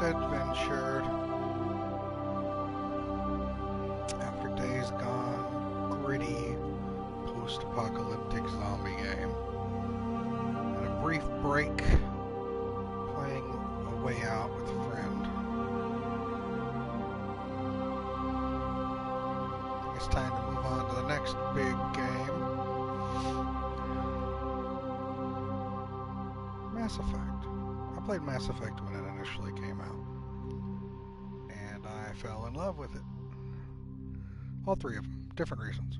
adventure after Days Gone, gritty, post-apocalyptic zombie game. And a brief break playing A Way Out with a friend. I think it's time to move on to the next big game. Mass Effect. I played Mass Effect when it initially came out, and I fell in love with it. All three of them, different reasons.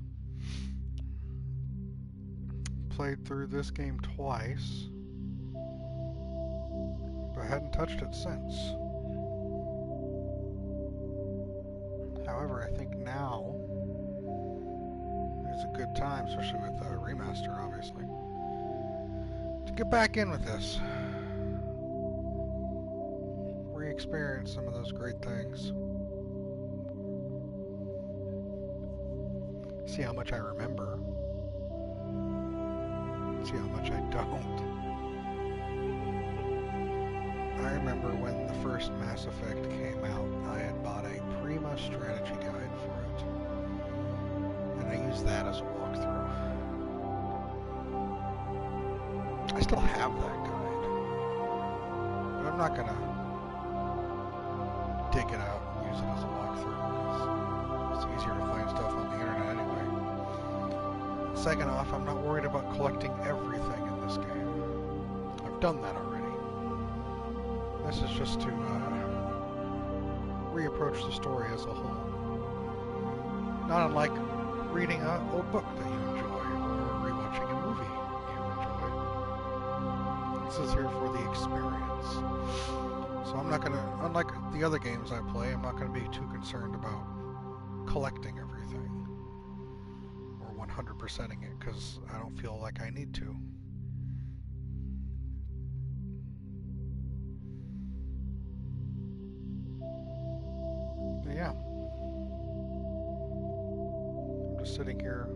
Played through this game twice, but I hadn't touched it since. However, I think now is a good time, especially with the remaster, obviously, to get back in with this. Re-experience some of those great things. See how much I remember. See how much I don't. I remember when the first Mass Effect came out, I had bought a Prima strategy guide for it. And I used that as a walkthrough. I still have that guide. But I'm not gonna dig it out and use it as a walkthrough, because it's easier to find stuff on the internet anyway. Second off, I'm not worried about collecting everything in this game. I've done that already. This is just to reapproach the story as a whole. Not unlike reading an old book that you enjoy, or rewatching a movie you enjoy. This is here for the experience. So I'm not gonna, unlike the other games I play, I'm not gonna be too concerned about collecting everything or 100%ing it, because I don't feel like I need to. But yeah, I'm just sitting here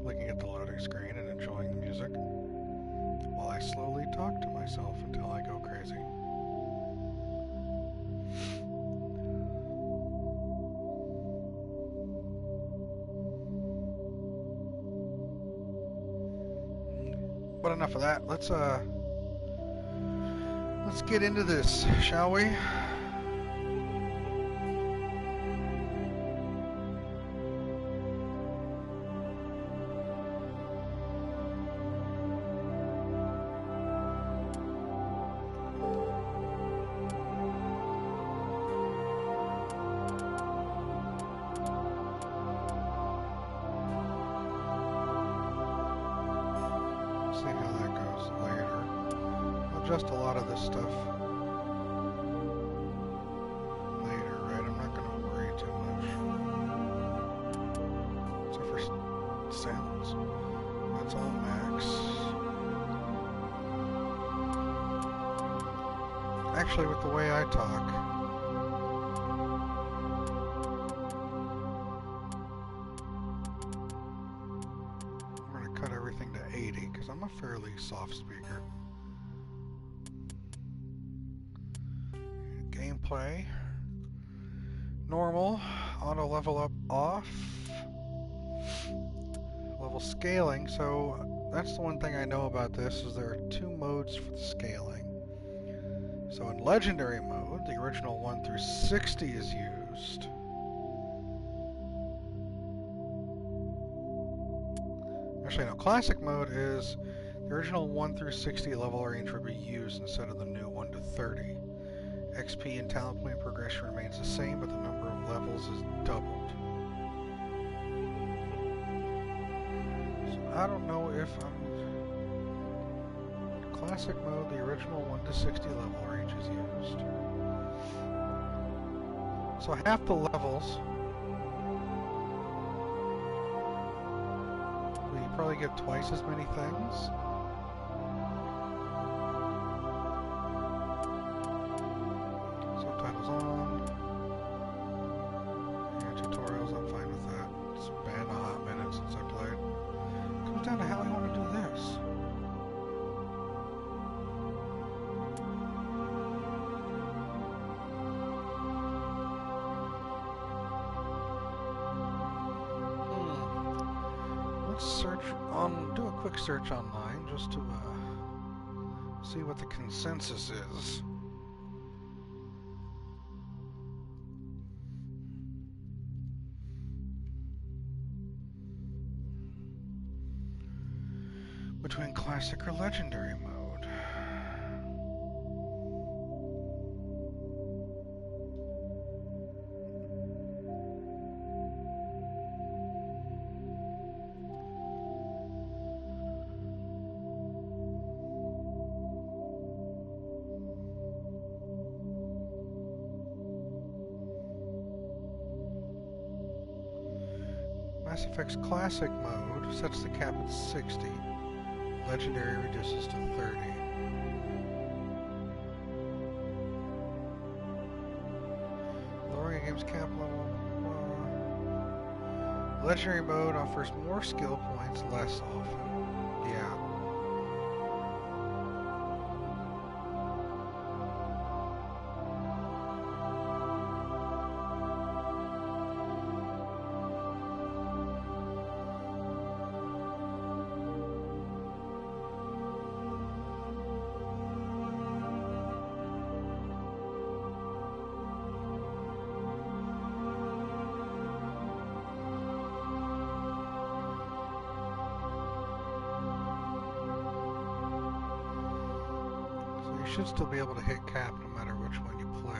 looking at the loading screen and enjoying the music while I slowly talk to myself until I go crazy. But enough of that. Let's get into this, shall we? Just a lot of this stuff later, right? I'm not going to worry too much. Except for sounds. That's all max. Actually, with the way I talk, I'm going to cut everything to 80 because I'm a fairly soft speaker. Gameplay, normal, auto level up off, level scaling. So that's the one thing I know about this, is there are two modes for the scaling. So in legendary mode, the original 1 through 60 is used. Actually, no, classic mode is the original 1 through 60 level range would be used instead of the new 1 to 30. XP and talent point progression remains the same, but the number of levels is doubled. So I don't know if I'm... In classic mode, the original 1 to 60 level range is used. So half the levels, but you probably get twice as many things. search on, do a quick search online just to see what the consensus is. Between classic or legendary mode. Mass Effect's classic mode sets the cap at 60. Legendary reduces to 30. Lowering a game's cap level. Legendary mode offers more skill points less often. Yeah. You should still be able to hit cap no matter which one you play.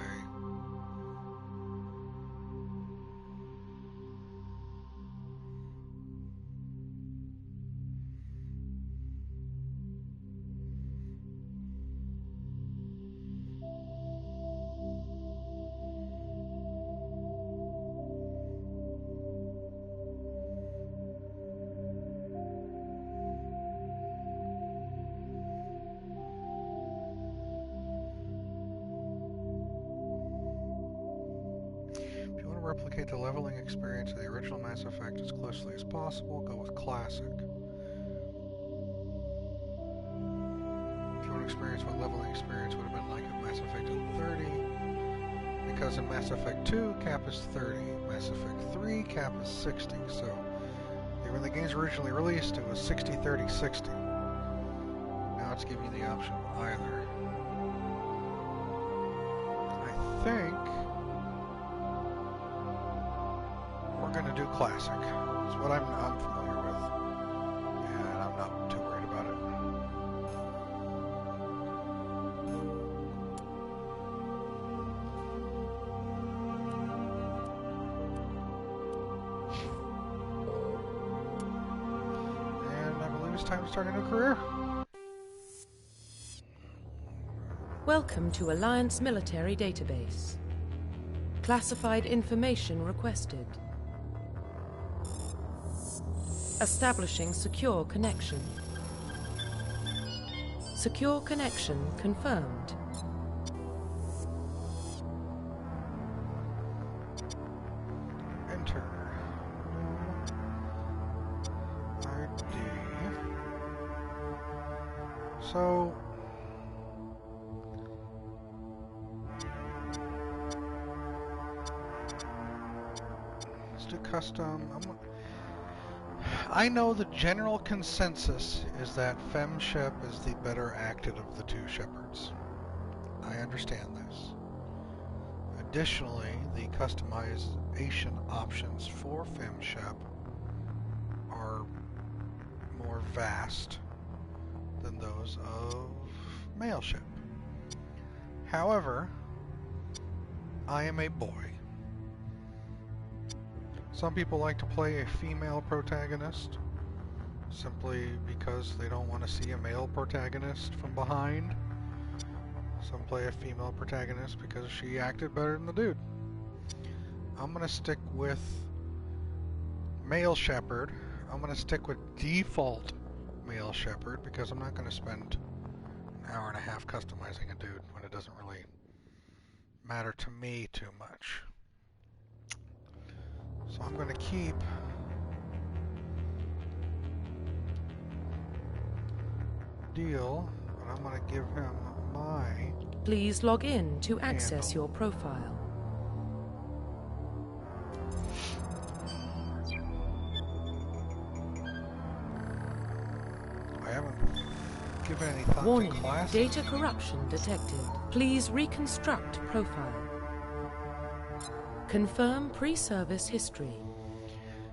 Replicate the leveling experience of the original Mass Effect as closely as possible, go with Classic. If you want to experience what leveling experience would have been like if Mass Effect had 30, because in Mass Effect 2, cap is 30, Mass Effect 3, cap is 60, so when the game's originally released, it was 60, 30, 60. Now it's giving you the option of either. I think we're going to do Classic. It's what I'm familiar with, and I'm not too worried about it. And I believe it's time to start a new career. Welcome to Alliance Military Database. Classified information requested. Establishing secure connection. Secure connection confirmed. Enter. ID. So let's do custom. I know the general consensus is that FemShep is the better acted of the two Shepards. I understand this. Additionally, the customization options for FemShep are more vast than those of male Shep. However, I am a boy. Some people like to play a female protagonist simply because they don't want to see a male protagonist from behind. Some play a female protagonist because she acted better than the dude. I'm going to stick with male Shepard. I'm going to stick with default male Shepard because I'm not going to spend an hour and a half customizing a dude when it doesn't really matter to me too much. So I'm going to keep Deal, but I'm going to give him my... Please log in to access your profile. haven't given any thought Warning, to class. data corruption detected. Please reconstruct profile. Confirm pre-service history.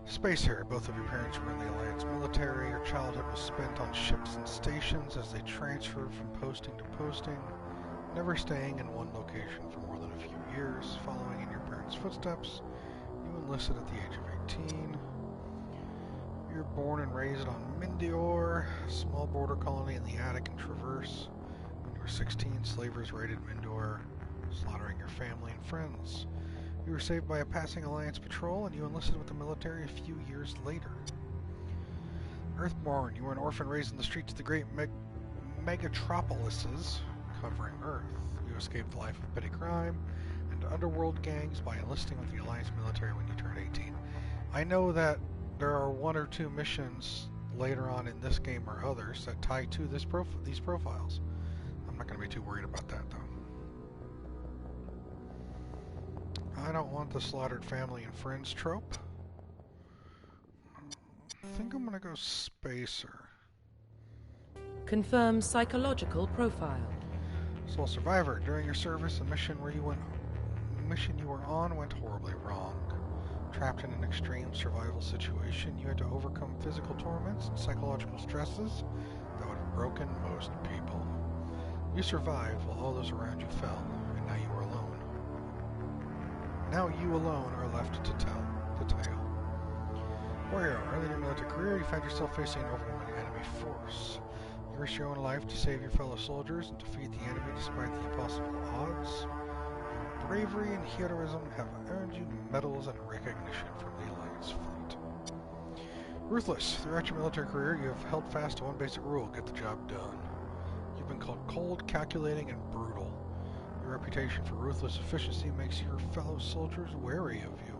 Space here. Both of your parents were in the Alliance military. Your childhood was spent on ships and stations as they transferred from posting to posting, never staying in one location for more than a few years. Following in your parents' footsteps, you enlisted at the age of 18. You were born and raised on Mindior, a small border colony in the Attic and Traverse. When you were 16, slavers raided Mindior, slaughtering your family and friends. You were saved by a passing Alliance patrol, and you enlisted with the military a few years later. Earthborn, you were an orphan raised in the streets of the great megatropolises covering Earth. You escaped the life of petty crime and underworld gangs by enlisting with the Alliance military when you turned 18. I know that there are one or two missions later on in this game or others that tie to these profiles. I'm not going to be too worried about that, though. I don't want the slaughtered family and friends trope. I think I'm going to go Spacer. Confirm psychological profile. Sole survivor. During your service, a mission you were on went horribly wrong. Trapped in an extreme survival situation, you had to overcome physical torments and psychological stresses that would have broken most people. You survived while all those around you fell, and now you are alone. Now you alone are left to tell the tale. Warrior, early in your military career, you found yourself facing an overwhelming enemy force. You risked your own life to save your fellow soldiers and defeat the enemy despite the impossible odds. Your bravery and heroism have earned you medals and recognition from the Alliance fleet. Ruthless, throughout your military career, you have held fast to one basic rule: get the job done. You've been called cold, calculating, and brutal. Your reputation for ruthless efficiency makes your fellow soldiers wary of you.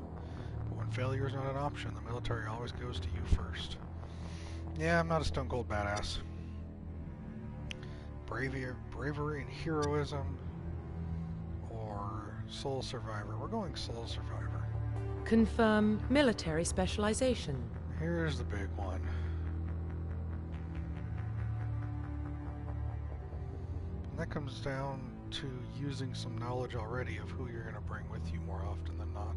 But when failure is not an option, the military always goes to you first. Yeah, I'm not a stone cold badass. Bravery and heroism, or Soul Survivor. We're going Soul Survivor. Confirm military specialization. Here's the big one. And that comes down to using some knowledge already of who you're going to bring with you more often than not.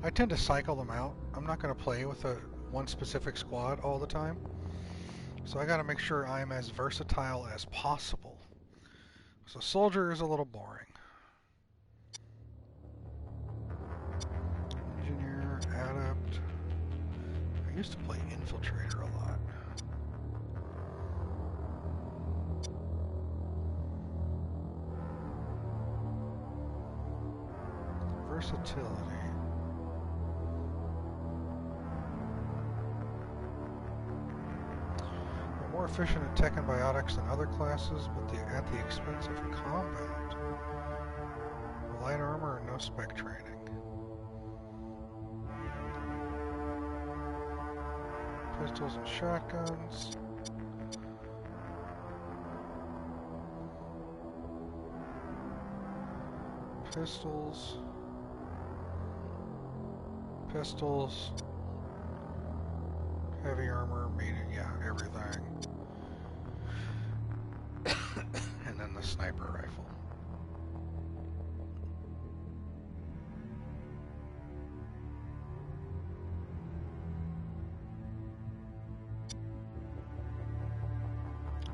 I tend to cycle them out. I'm not going to play with one specific squad all the time. So I got to make sure I'm as versatile as possible. So soldier is a little boring. Engineer, adept. I used to play infiltrator a lot. Versatility. More efficient at tech and biotics than other classes, but at the expense of combat. Light armor and no spec training. Pistols and shotguns. Pistols. Pistols. Heavy armor, medium, yeah, everything. And then the sniper rifle.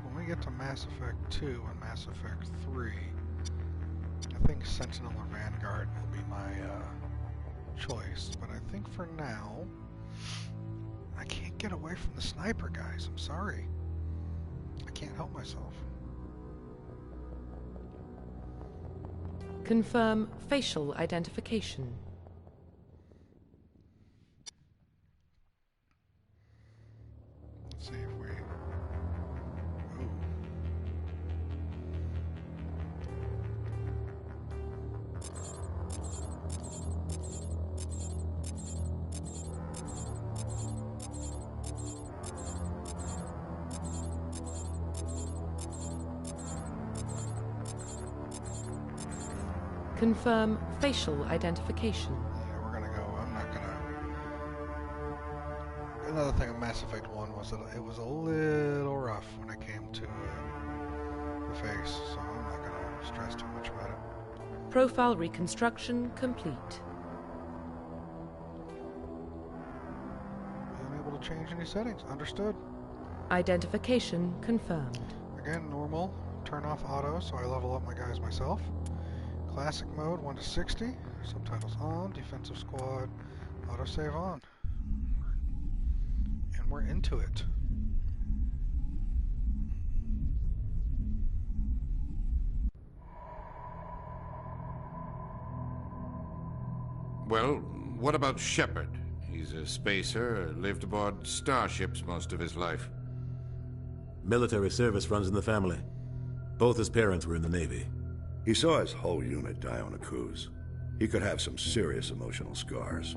When we get to Mass Effect 2 and Mass Effect 3, I think Sentinel or Vanguard will be my choice. But I think for now, I can't get away from the sniper guys. I'm sorry. I can't help myself. Confirm facial identification. Let's see if we... Ooh. Confirm facial identification. Yeah, we're gonna go. I'm not gonna... another thing of Mass Effect 1 was that it was a little rough when it came to the face, so I'm not going to stress too much about it. Profile reconstruction complete. Unable to change any settings. Understood. Identification confirmed. Again, normal. Turn off auto, so I level up my guys myself. Classic mode, 1 to 60. Subtitles on. Defensive squad. Autosave on. And we're into it. Well, what about Shepard? He's a spacer, lived aboard starships most of his life. Military service runs in the family. Both his parents were in the Navy. He saw his whole unit die on a cruise. He could have some serious emotional scars.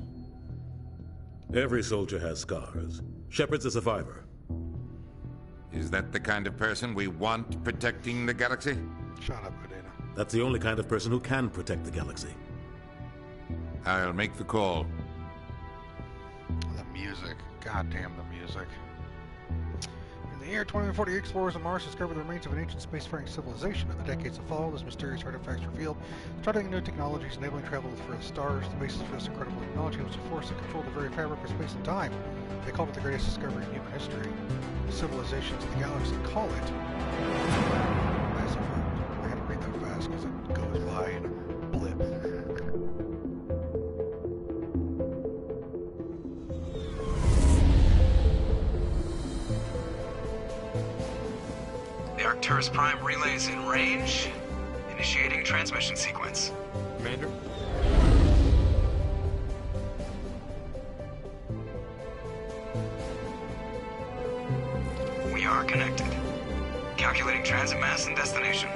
Every soldier has scars. Shepard's a survivor. Is that the kind of person we want protecting the galaxy? Shut up, Udina. That's the only kind of person who can protect the galaxy. I'll make the call. The music. God damn the music. In the year 2040, explorers on Mars discovered the remains of an ancient spacefaring civilization. In the decades that followed, this mysterious artifacts revealed starting new technologies enabling travel to the furthest stars. The basis for this incredible technology was a force that controlled the very fabric of space and time. They called it the greatest discovery in human history. The civilizations of the galaxy call it Mass Effect. I gotta read that fast because it goes by in a blip. The Arcturus Prime relay's in range. Initiating transmission sequence. Commander? We are connected. Calculating transit mass and destination.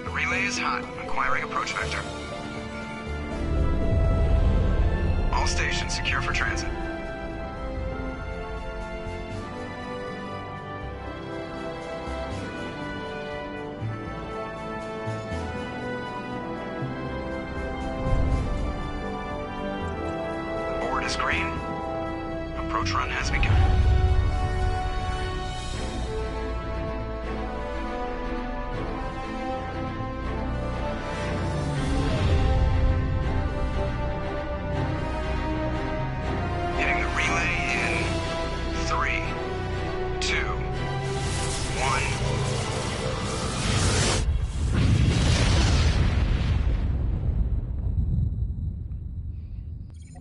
The relay is hot. Acquiring approach vector. All stations secure for transit. Board is green. Approach run has begun. Hitting the relay in 3, 2, 1.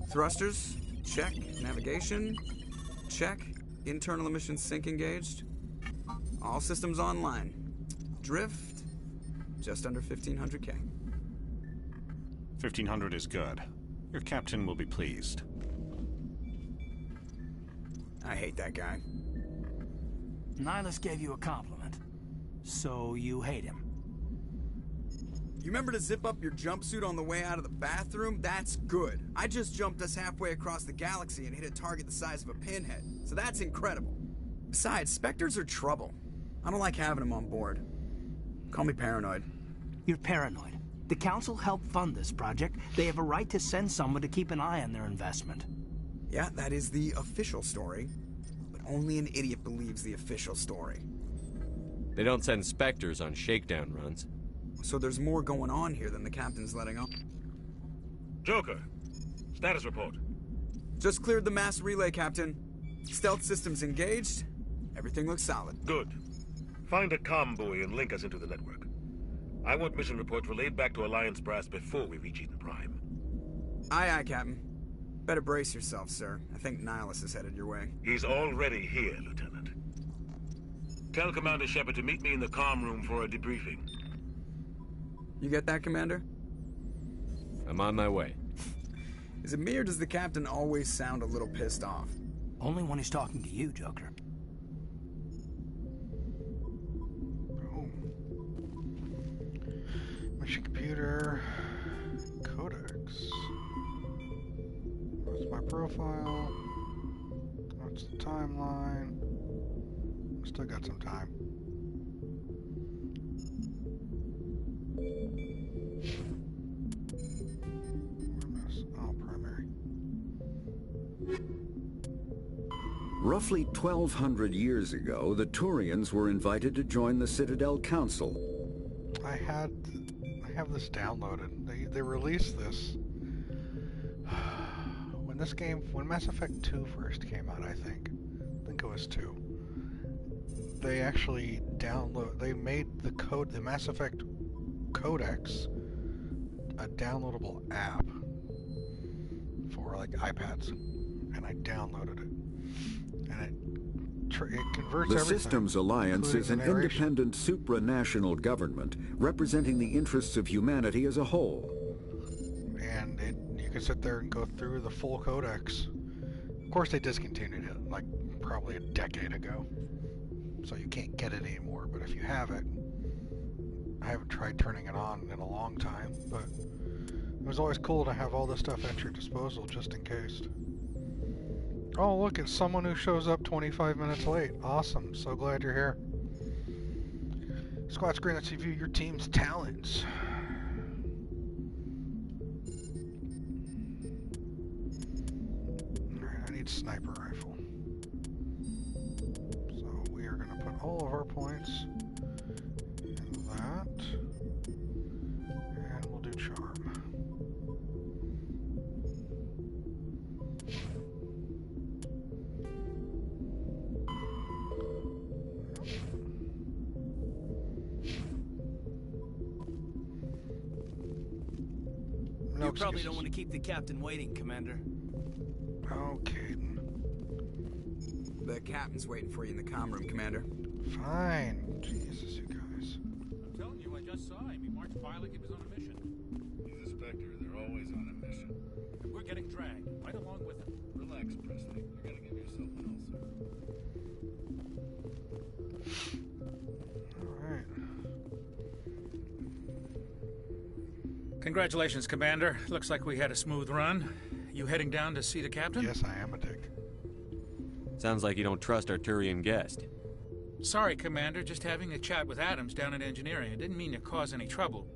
Thrusters, check. Navigation, check. Internal emissions sync engaged. All systems online. Drift, just under 1,500K. 1,500 is good. Your captain will be pleased. I hate that guy. Nihilus gave you a compliment. So you hate him. You remember to zip up your jumpsuit on the way out of the bathroom? That's good. I just jumped us halfway across the galaxy and hit a target the size of a pinhead. So that's incredible. Besides, Spectres are trouble. I don't like having them on board. Call me paranoid. You're paranoid. The Council helped fund this project. They have a right to send someone to keep an eye on their investment. Yeah, that is the official story. But only an idiot believes the official story. They don't send Spectres on shakedown runs. So there's more going on here than the captain's letting on. Joker, status report. Just cleared the mass relay, Captain. Stealth systems engaged. Everything looks solid. Good. Find a comm buoy and link us into the network. I want mission reports relayed back to Alliance Brass before we reach Eden Prime. Aye, aye, Captain. Better brace yourself, sir. I think Nihilus is headed your way. He's already here, Lieutenant. Tell Commander Shepard to meet me in the comm room for a debriefing. You get that, Commander? I'm on my way. Is it me or does the Captain always sound a little pissed off? Only when he's talking to you, Joker. Oh. Mission computer. Codex. What's my profile? What's the timeline? Still got some time. Oh, primary. Roughly 1,200 years ago, the Turians were invited to join the Citadel Council. I have this downloaded. They released this when Mass Effect 2 first came out. I think it was 2. They actually they made the Mass Effect Codex a downloadable app for like iPads, and I downloaded it, and it converts the everything. Systems Alliance is an independent supranational government representing the interests of humanity as a whole. And you can sit there and go through the full codex. Of course, they discontinued it like probably a decade ago, so you can't get it anymore. But if you have it, I haven't tried turning it on in a long time, but it was always cool to have all this stuff at your disposal just in case. Oh, look, it's someone who shows up 25 minutes late. Awesome. So glad you're here. Squad screen lets you view your team's talents. Alright, I need sniper rifle. So we are going to put all of our points in that. And we'll do charm. You probably don't want to keep the captain waiting, Commander. Okay. The captain's waiting for you in the comm room, Commander. Fine. Jesus, you guys. I'm telling you, I just saw him. He marched by like he was on a mission. He's a Spectre. They're always on a mission. And we're getting dragged right along with him. Relax, Presley. You gotta give yourself an ulcer. Alright. Congratulations, Commander. Looks like we had a smooth run. You heading down to see the captain? Yes, I am a dick. Sounds like you don't trust our Turian guest. Sorry, Commander. Just having a chat with Adams down at engineering. I didn't mean to cause any trouble.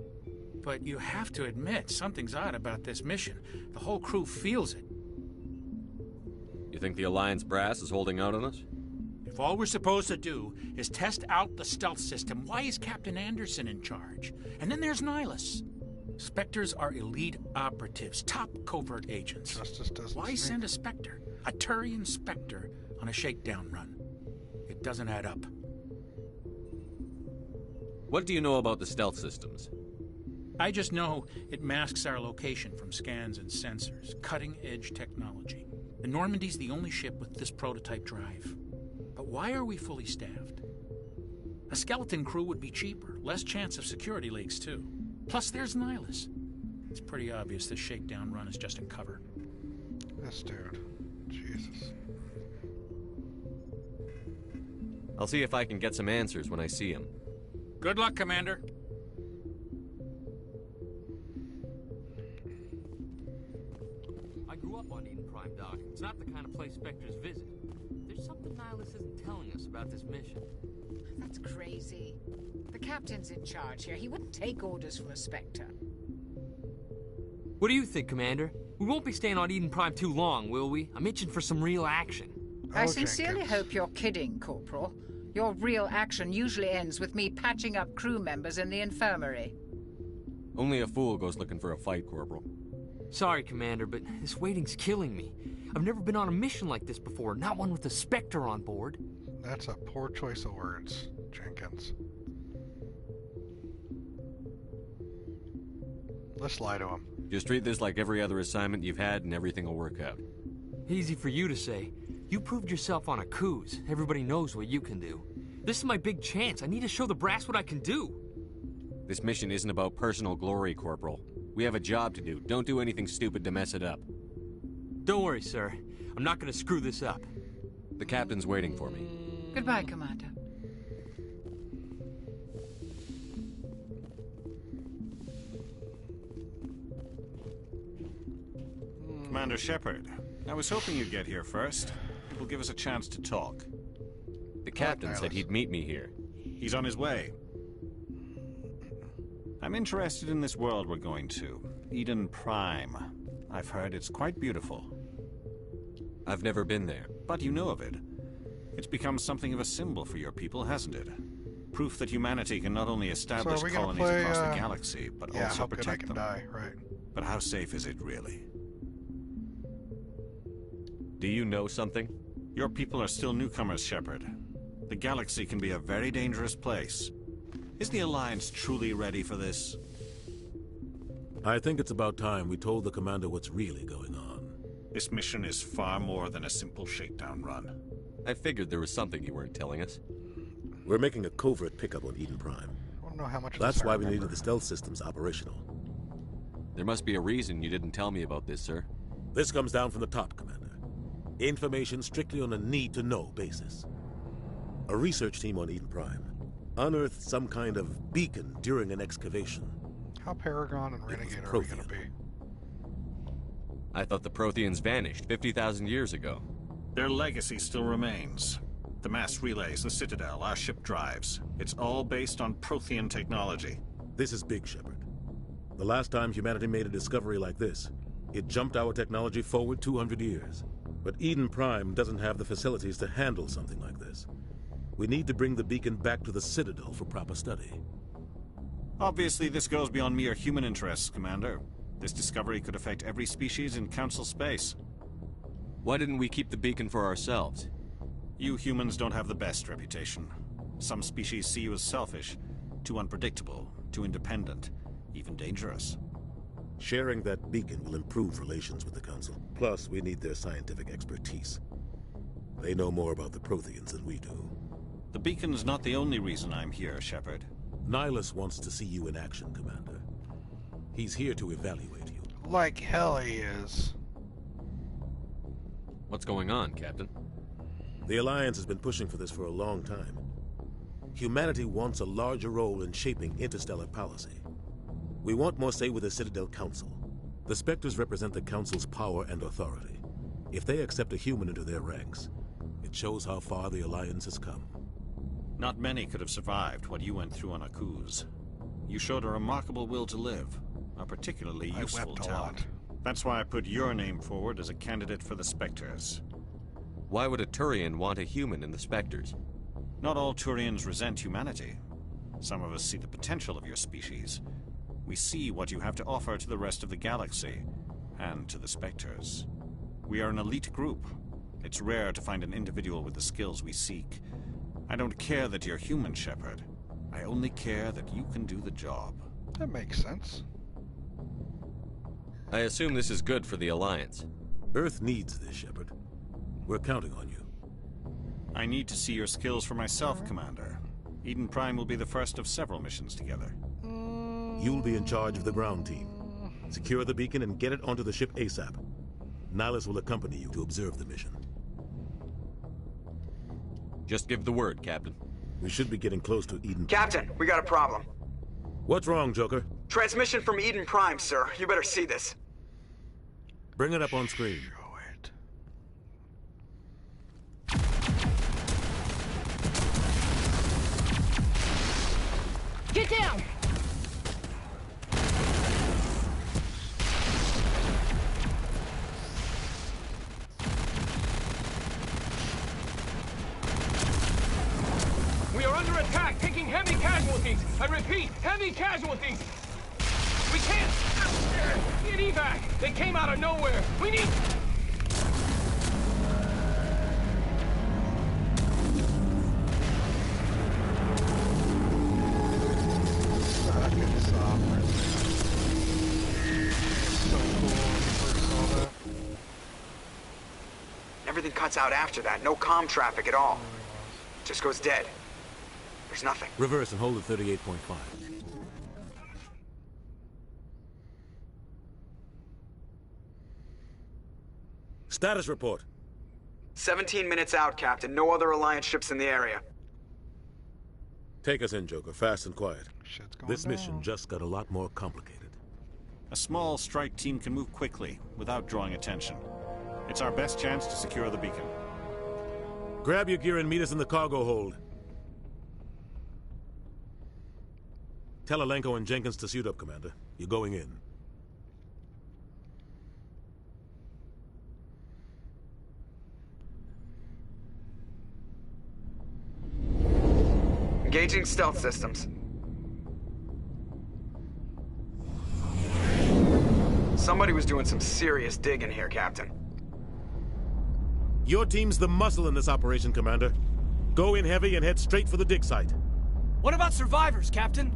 But you have to admit, something's odd about this mission. The whole crew feels it. You think the Alliance brass is holding out on us? If all we're supposed to do is test out the stealth system, why is Captain Anderson in charge? And then there's Nihilus. Spectres are elite operatives, top covert agents. Justice doesn't Why send a Spectre, a Turian Spectre, on a shakedown run? It doesn't add up. What do you know about the stealth systems? I just know it masks our location from scans and sensors. Cutting-edge technology. The Normandy's the only ship with this prototype drive. But why are we fully staffed? A skeleton crew would be cheaper, less chance of security leaks, too. Plus, there's Nihilus. It's pretty obvious this shakedown run is just in cover. This dude. Jesus. I'll see if I can get some answers when I see him. Good luck, Commander. I grew up on Eden Prime, Doc. It's not the kind of place Spectres visit. There's something Nihilus isn't telling us about this mission. That's crazy. The captain's in charge here. He wouldn't take orders from a Spectre. What do you think, Commander? We won't be staying on Eden Prime too long, will we? I'm itching for some real action. I sincerely hope you're kidding, Corporal. Your real action usually ends with me patching up crew members in the infirmary. Only a fool goes looking for a fight, Corporal. Sorry, Commander, but this waiting's killing me. I've never been on a mission like this before, not one with a Spectre on board. That's a poor choice of words, Jenkins. Let's lie to him. Just treat this like every other assignment you've had and everything will work out. Easy for you to say. You proved yourself on Akuz. Everybody knows what you can do. This is my big chance. I need to show the brass what I can do. This mission isn't about personal glory, Corporal. We have a job to do. Don't do anything stupid to mess it up. Don't worry, sir. I'm not going to screw this up. The captain's waiting for me. Goodbye, Commander. Commander Shepard, I was hoping you'd get here first. It will give us a chance to talk. The captain said he'd meet me here. He's on his way. I'm interested in this world we're going to. Eden Prime. I've heard it's quite beautiful. I've never been there. But you know of it. It's become something of a symbol for your people, hasn't it? Proof that humanity can not only establish colonies across the galaxy, but also protect them. Right. But how safe is it, really? Do you know something? Your people are still newcomers, Shepard. The galaxy can be a very dangerous place. Is the Alliance truly ready for this? I think it's about time we told the Commander what's really going on. This mission is far more than a simple shakedown run. I figured there was something you weren't telling us. We're making a covert pickup on Eden Prime. I want to know how much. That's why we needed the stealth systems operational. There must be a reason you didn't tell me about this, sir. This comes down from the top, Commander. Information strictly on a need-to-know basis. A research team on Eden Prime unearthed some kind of beacon during an excavation. How Paragon and Renegade are we going to be? I thought the Protheans vanished 50,000 years ago. Their legacy still remains. The mass relays, the Citadel, our ship drives. It's all based on Prothean technology. This is big, Shepard. The last time humanity made a discovery like this, it jumped our technology forward 200 years. But Eden Prime doesn't have the facilities to handle something like this. We need to bring the beacon back to the Citadel for proper study. Obviously, this goes beyond mere human interests, Commander. This discovery could affect every species in Council space. Why didn't we keep the beacon for ourselves? You humans don't have the best reputation. Some species see you as selfish, too unpredictable, too independent, even dangerous. Sharing that beacon will improve relations with the Council. Plus, we need their scientific expertise. They know more about the Protheans than we do. The beacon's not the only reason I'm here, Shepard. Nihilus wants to see you in action, Commander. He's here to evaluate you. Like hell he is. What's going on, Captain? The Alliance has been pushing for this for a long time. Humanity wants a larger role in shaping interstellar policy. We want more say with the Citadel Council. The Spectres represent the Council's power and authority. If they accept a human into their ranks, it shows how far the Alliance has come. Not many could have survived what you went through on Akuz. You showed a remarkable will to live, a particularly useful talent. That's why I put your name forward as a candidate for the Spectres. Why would a Turian want a human in the Spectres? Not all Turians resent humanity. Some of us see the potential of your species. We see what you have to offer to the rest of the galaxy, and to the Spectres. We are an elite group. It's rare to find an individual with the skills we seek. I don't care that you're human, Shepard. I only care that you can do the job. That makes sense. I assume this is good for the Alliance. Earth needs this, Shepard. We're counting on you. I need to see your skills for myself, Commander. Eden Prime will be the first of several missions together. You'll be in charge of the ground team. Secure the beacon and get it onto the ship ASAP. Nihilus will accompany you to observe the mission. Just give the word, Captain. We should be getting close to Eden. Captain, we got a problem. What's wrong, Joker? Transmission from Eden Prime, sir. You better see this. Bring it up on screen. Get down! We are under attack, taking heavy casualties. I repeat, heavy casualties. We can't get evac. They came out of nowhere. We need... Everything cuts out after that. No comm traffic at all. Just goes dead. There's nothing. Reverse and hold at 38.5. Status report. 17 minutes out, Captain. No other Alliance ships in the area. Take us in, Joker. Fast and quiet. This mission down. just got a lot more complicated. A small strike team can move quickly, without drawing attention. It's our best chance to secure the beacon. Grab your gear and meet us in the cargo hold. Tell Alenko and Jenkins to suit up, Commander. You're going in. Engaging stealth systems. Somebody was doing some serious digging here, Captain. Your team's the muscle in this operation, Commander. Go in heavy and head straight for the dig site. What about survivors, Captain?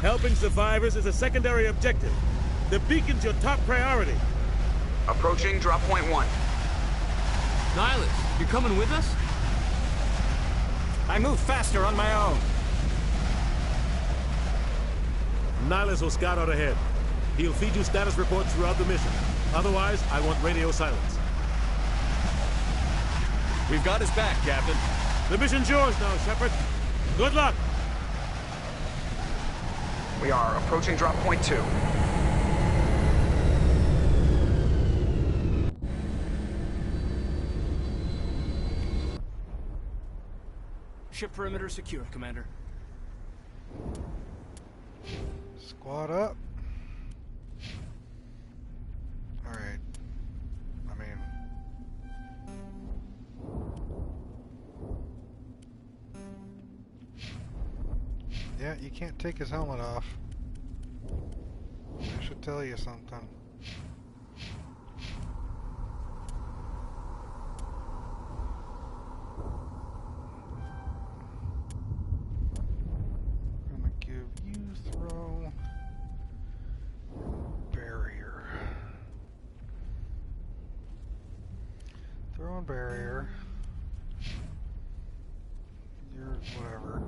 Helping survivors is a secondary objective. The beacon's your top priority. Approaching drop point 1. Nihilus, you coming with us? I move faster on my own. Nihilus will scout out ahead. He'll feed you status reports throughout the mission. Otherwise, I want radio silence. We've got his back, Captain. The mission's yours now, Shepard. Good luck! We are approaching drop point 2. Ship perimeter secure, Commander. Squad up. Alright. I mean... yeah, you can't take his helmet off. I should tell you something. I'm gonna give you throw barrier. Throw on barrier. You're whatever.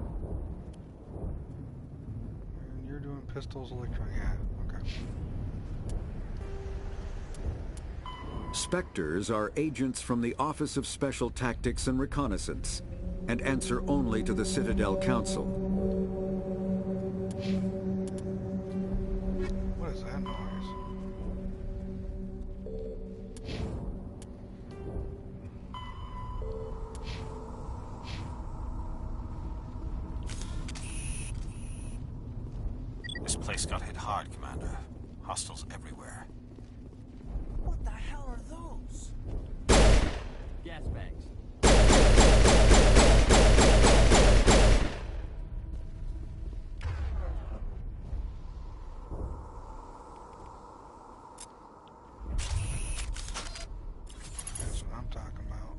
And you're doing pistols, electronic. Yeah, okay. Spectres are agents from the Office of Special Tactics and Reconnaissance, and answer only to the Citadel Council. What is that noise? This place got hit hard, Commander. Hostiles everywhere. What the hell are those? Gas bags. That's what I'm talking about.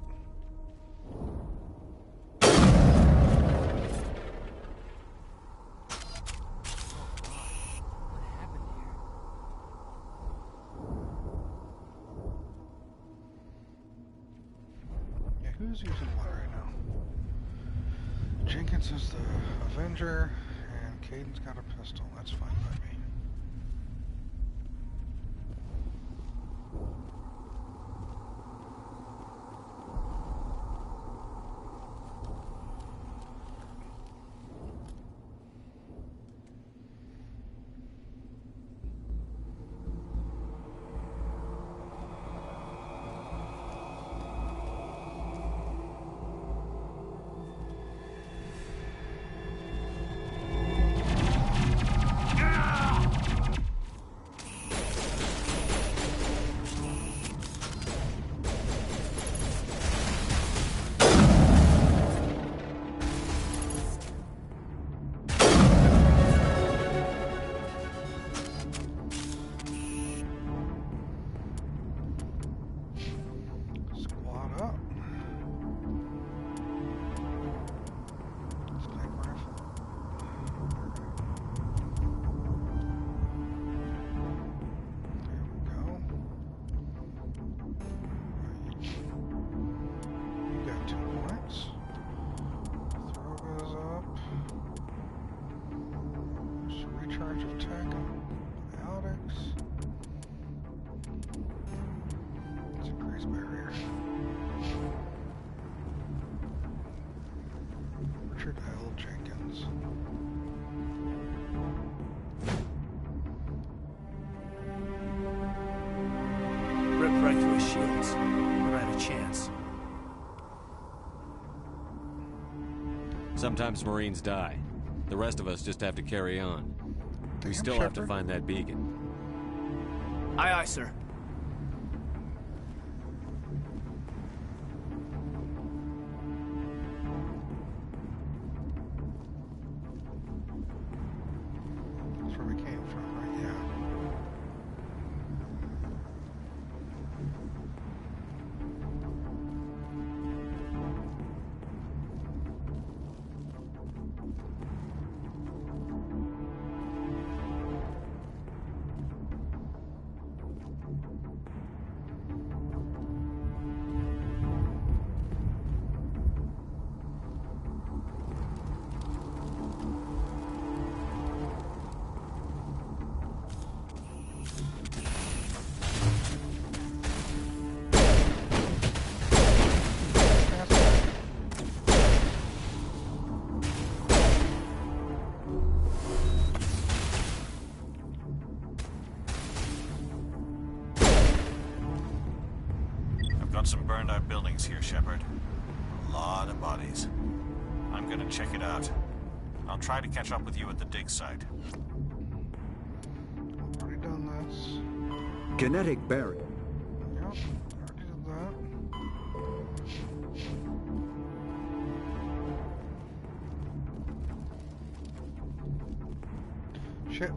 Yeah, who's using what right now? Jenkins is the Avenger, and Caden's got a pistol. That's fine by me. Squad up. Sniper rifle. There we go. You got 2 points. Throw goes up. There's recharge of tech and antibiotics. Let's increase barrier. Richard L. Jenkins. Ripped right through his shields. Never had a chance. Sometimes Marines die. The rest of us just have to carry on. We Damn, still have to Shepard. find that beacon. Aye, aye, sir. buildings here, Shepard. A lot of bodies. I'm gonna check it out. I'll try to catch up with you at the dig site. Already done this. Kinetic barrier. Yep, already did that. Shit.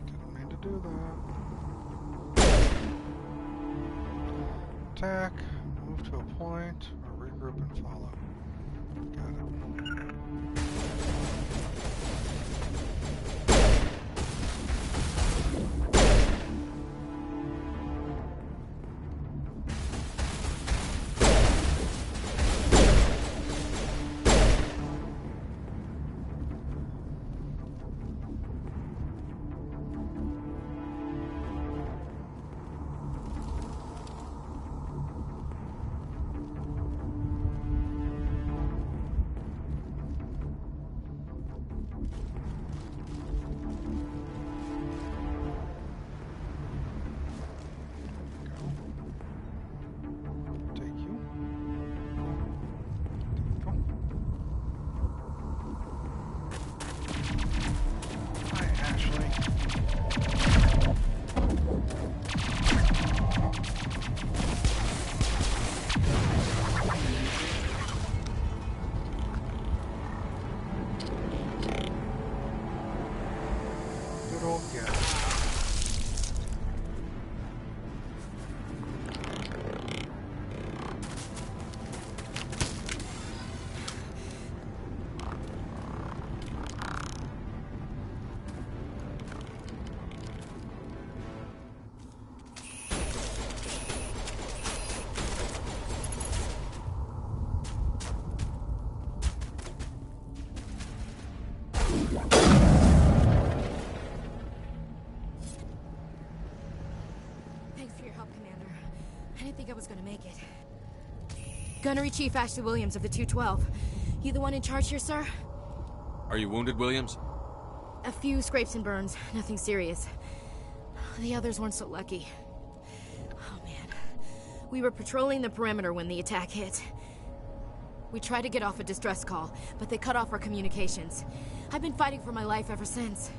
Didn't mean to do that. Attack, move to a point, or regroup and follow. Got it. I was gonna make it. Gunnery Chief Ashley Williams of the 212. You the one in charge here, sir? Are you wounded, Williams? A few scrapes and burns. Nothing serious. The others weren't so lucky. Oh, man. We were patrolling the perimeter when the attack hit. We tried to get off a distress call, but they cut off our communications. I've been fighting for my life ever since.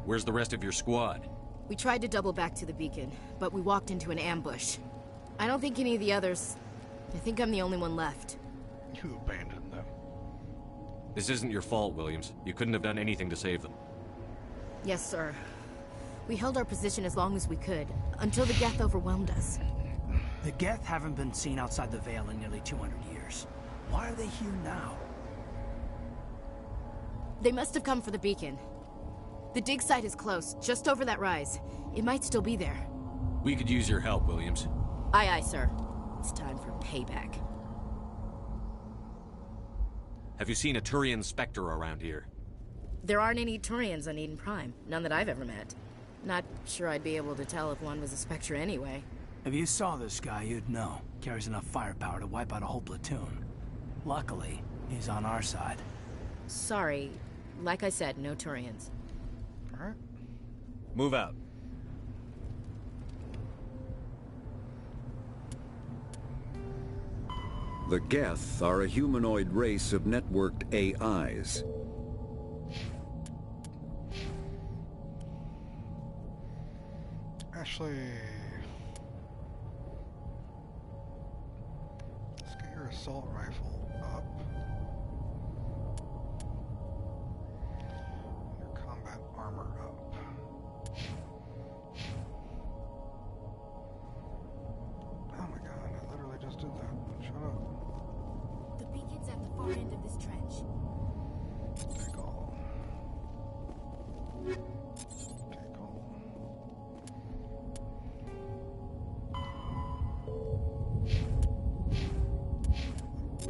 Where's the rest of your squad? We tried to double back to the beacon, but we walked into an ambush. I don't think any of the others... I think I'm the only one left. You abandoned them. This isn't your fault, Williams. You couldn't have done anything to save them. Yes, sir. We held our position as long as we could, until the Geth overwhelmed us. The Geth haven't been seen outside the Veil in nearly 200 years. Why are they here now? They must have come for the beacon. The dig site is close, just over that rise. It might still be there. We could use your help, Williams. Aye, aye, sir. It's time for payback. Have you seen a Turian Spectre around here? There aren't any Turians on Eden Prime. None that I've ever met. Not sure I'd be able to tell if one was a Spectre anyway. If you saw this guy, you'd know. Carries enough firepower to wipe out a whole platoon. Luckily, he's on our side. Sorry. Like I said, no Turians. Alright. Move out. The Geth are a humanoid race of networked AIs. Ashley. Let's get your assault rifle up. Your combat armor up. Oh my god, I literally just did that. Shut up. The beacon's at the far end of this trench. Take all.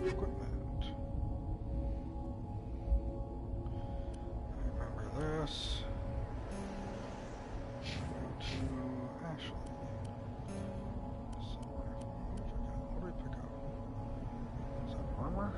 Equipment. I remember this. Go to Ashley. Assault rifle. What did we pick up? Is that armor?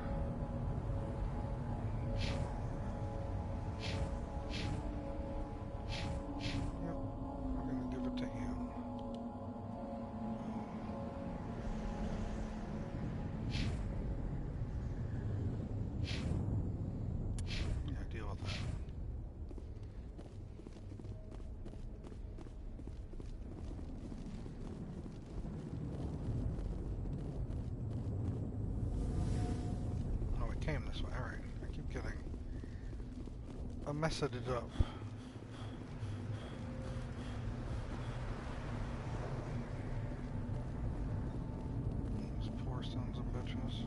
this way. Alright, I keep getting a messed it up. These poor sons of bitches.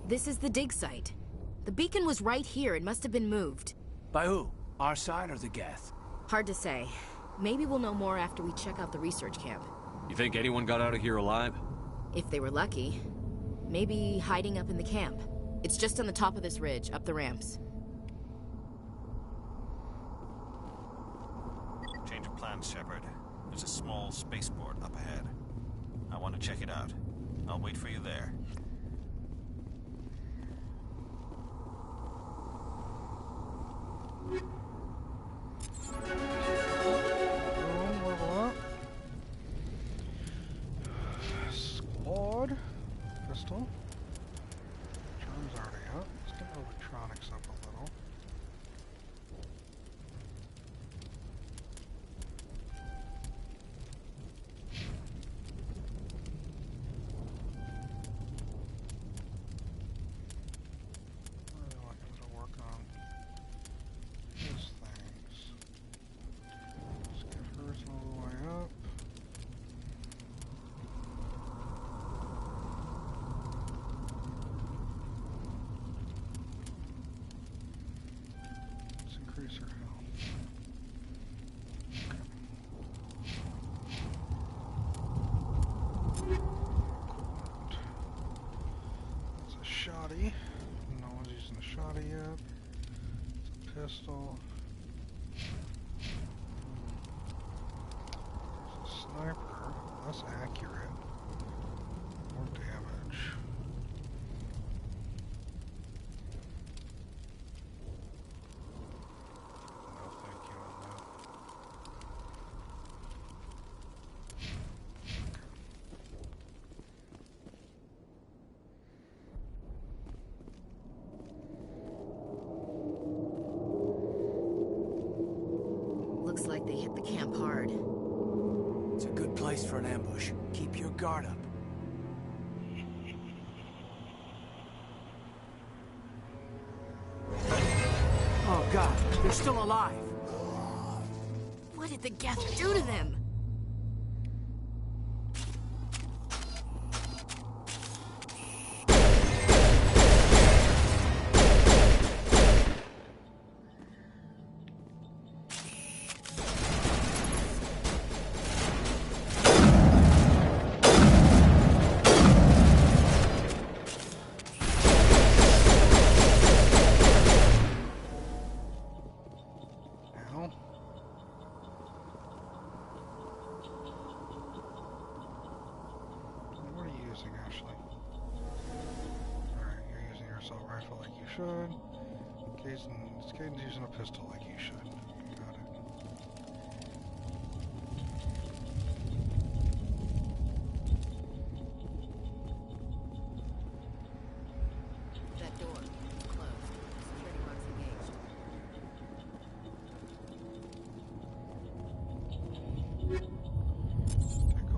This is the dig site. The beacon was right here. It must have been moved. By who? Our side or the Geth? Hard to say. Maybe we'll know more after we check out the research camp. You think anyone got out of here alive? If they were lucky. Maybe hiding up in the camp. It's just on the top of this ridge, up the ramps. Change of plans, Shepard. There's a small spaceport up ahead. I want to check it out. I'll wait for you there. Squad. Pistol. Charm's already up. Let's get electronics up a little. Increase her health. Equipment. That's a shotty. No one's using a shotty yet. It's a pistol. It's a sniper. Less accurate. More damage. Looks like they hit the camp hard. It's a good place for an ambush. Keep your guard up. Oh God, they're still alive. What did the Geth do to them? Caden's using a pistol like you should. Got it. That door closed. Security locks engaged. Take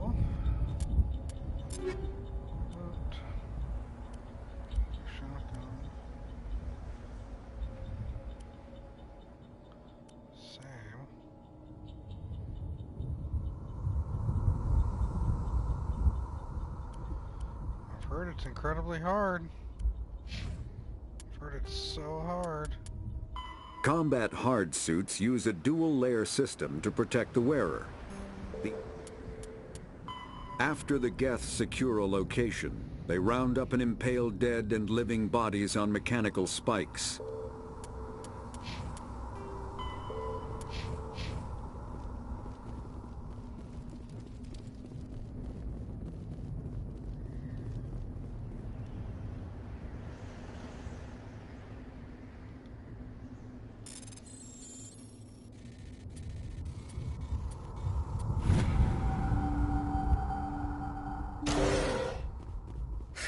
heard it's incredibly hard. I've heard it's so hard. Combat hard suits use a dual-layer system to protect the wearer. After the Geth secure a location, they round up and impale dead and living bodies on mechanical spikes.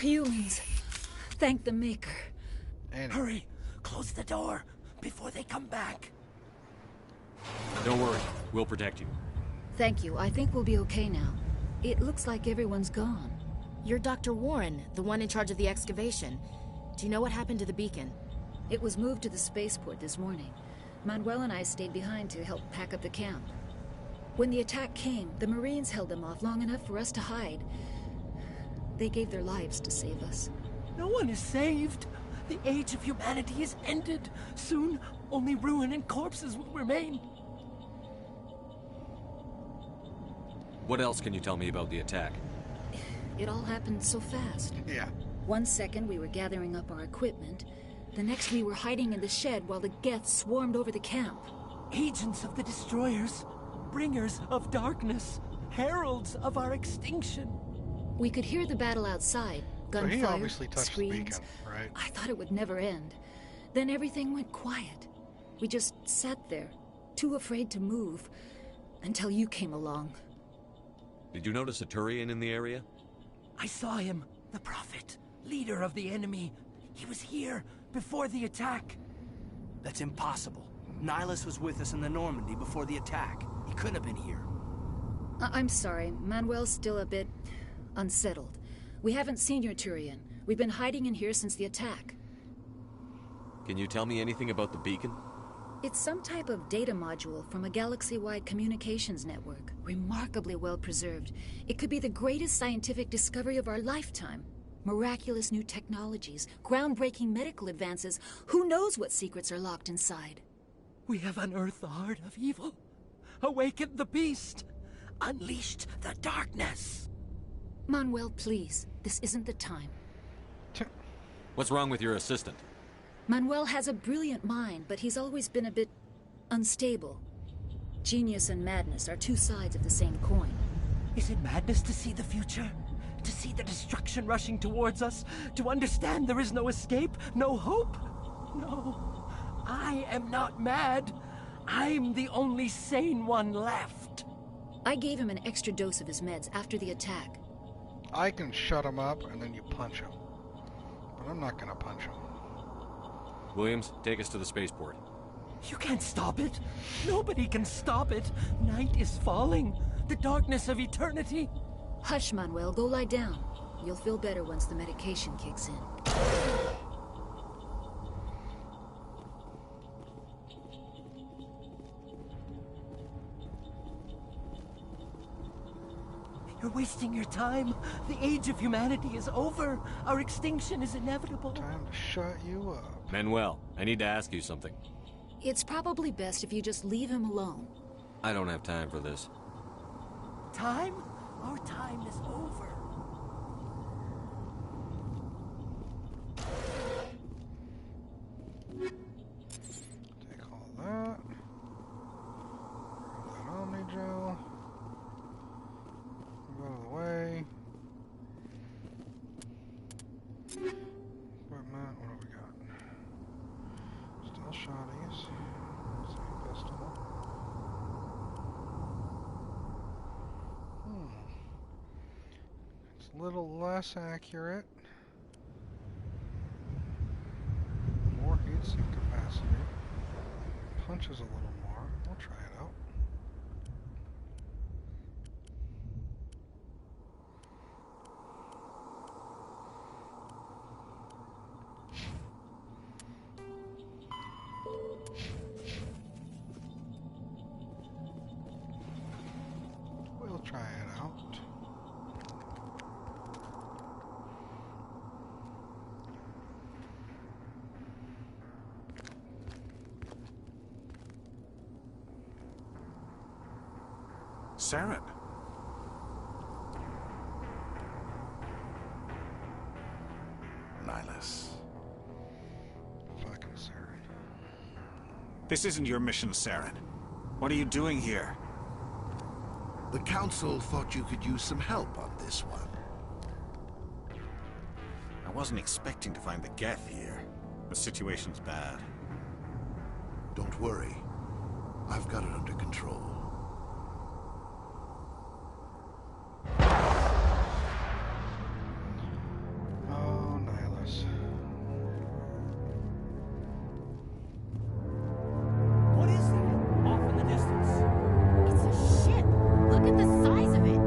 Humans. Thank the Maker. Hurry! Close the door before they come back. Don't worry. We'll protect you. Thank you. I think we'll be okay now. It looks like everyone's gone. You're Dr. Warren, the one in charge of the excavation. Do you know what happened to the beacon? It was moved to the spaceport this morning. Manuel and I stayed behind to help pack up the camp. When the attack came, the Marines held them off long enough for us to hide. They gave their lives to save us. No one is saved. The age of humanity is ended. Soon, only ruin and corpses will remain. What else can you tell me about the attack? It all happened so fast. Yeah. 1 second we were gathering up our equipment. The next we were hiding in the shed while the Geth swarmed over the camp. Agents of the Destroyers. Bringers of darkness. Heralds of our extinction. We could hear the battle outside. So he Gunfire, obviously touched the screams. beacon, right? I thought it would never end. Then everything went quiet. We just sat there, too afraid to move, until you came along. Did you notice a Turian in the area? I saw him. The Prophet. Leader of the enemy. He was here before the attack. That's impossible. Nihilus was with us in the Normandy before the attack. He couldn't have been here. I'm sorry. Manuel's still a bit unsettled. We haven't seen your Turian. We've been hiding in here since the attack. Can you tell me anything about the beacon? It's some type of data module from a galaxy-wide communications network. Remarkably well preserved. It could be the greatest scientific discovery of our lifetime. Miraculous new technologies, groundbreaking medical advances. Who knows what secrets are locked inside? We have unearthed the heart of evil. Awakened the beast. Unleashed the darkness. Manuel, please. This isn't the time. What's wrong with your assistant? Manuel has a brilliant mind, but he's always been a bit unstable. Genius and madness are two sides of the same coin. Is it madness to see the future? To see the destruction rushing towards us? To understand there is no escape? No hope? No. I am not mad. I'm the only sane one left. I gave him an extra dose of his meds after the attack. I can shut him up and then you punch him. But I'm not gonna punch him. Williams, take us to the spaceport. You can't stop it. Nobody can stop it. Night is falling. The darkness of eternity. Hush, Manuel. Go lie down. You'll feel better once the medication kicks in. You're wasting your time. The age of humanity is over. Our extinction is inevitable. Time to shut you up. Manuel, I need to ask you something. It's probably best if you just leave him alone. I don't have time for this. Time? Our time is over. Take all that. Grab that Omni-Gel. Move out of the way. Equipment, what do we got? Still shotties. Same pistol. It's a little less accurate. More heatsink capacity. Punches a little more. We'll try it out. We'll try it out. Saren. Nihilus. Fucking Saren. This isn't your mission, Saren. What are you doing here? The Council thought you could use some help on this one. I wasn't expecting to find the Geth here. The situation's bad. Don't worry. I've got it under control. Oh, Nihilus. What is that? Off in the distance. It's a ship. Look at the size of it.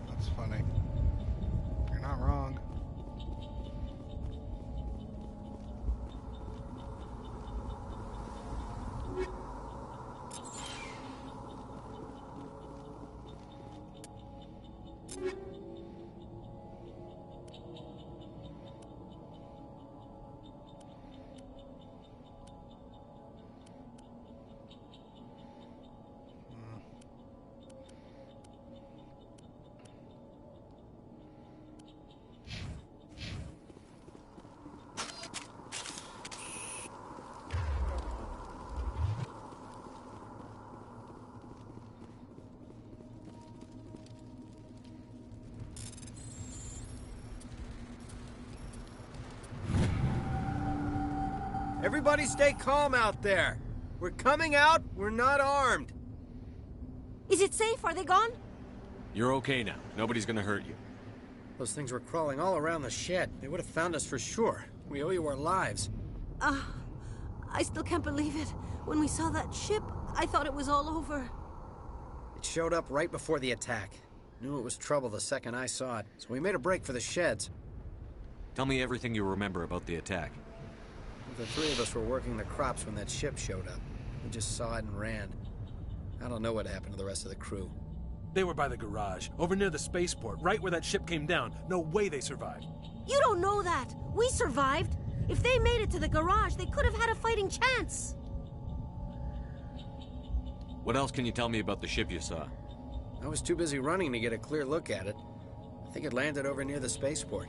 That's funny. You're not wrong. Everybody stay calm out there. We're coming out, we're not armed. Is it safe? Are they gone? You're okay now. Nobody's gonna hurt you. Those things were crawling all around the shed. They would have found us for sure. We owe you our lives. I still can't believe it. When we saw that ship, I thought it was all over. It showed up right before the attack. Knew it was trouble the second I saw it, so we made a break for the sheds. Tell me everything you remember about the attack. The three of us were working the crops when that ship showed up. We just saw it and ran. I don't know what happened to the rest of the crew. They were by the garage, over near the spaceport, right where that ship came down. No way they survived. You don't know that. We survived. If they made it to the garage, they could have had a fighting chance. What else can you tell me about the ship you saw? I was too busy running to get a clear look at it. I think it landed over near the spaceport.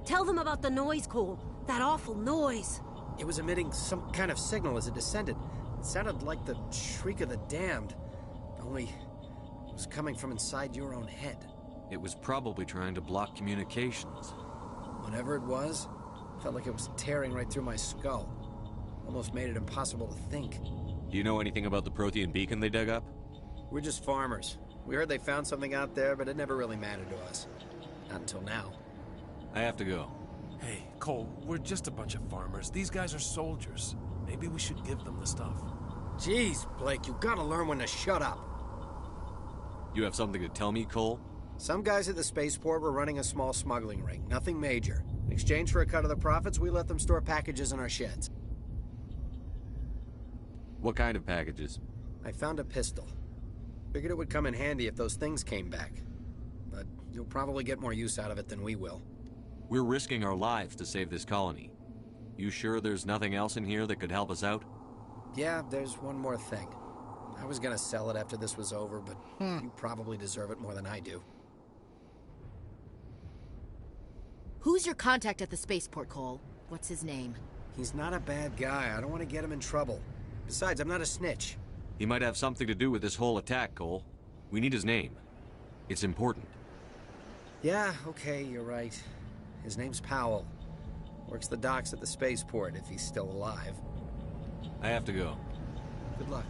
Tell them about the noise, Cole. That awful noise. It was emitting some kind of signal as it descended. It sounded like the shriek of the damned. Only it was coming from inside your own head. It was probably trying to block communications. Whatever it was, felt like it was tearing right through my skull. Almost made it impossible to think. Do you know anything about the Prothean beacon they dug up? We're just farmers. We heard they found something out there, but it never really mattered to us. Not until now. I have to go. Hey, Cole, we're just a bunch of farmers. These guys are soldiers. Maybe we should give them the stuff. Jeez, Blake, you gotta learn when to shut up. You have something to tell me, Cole? Some guys at the spaceport were running a small smuggling ring. Nothing major. In exchange for a cut of the profits, we let them store packages in our sheds. What kind of packages? I found a pistol. Figured it would come in handy if those things came back. But you'll probably get more use out of it than we will. We're risking our lives to save this colony. You sure there's nothing else in here that could help us out? Yeah, there's one more thing. I was gonna sell it after this was over, but you probably deserve it more than I do. Who's your contact at the spaceport, Cole? What's his name? He's not a bad guy. I don't want to get him in trouble. Besides, I'm not a snitch. He might have something to do with this whole attack, Cole. We need his name. It's important. Yeah, okay, you're right. His name's Powell. Works the docks at the spaceport if he's still alive. I have to go. Good luck.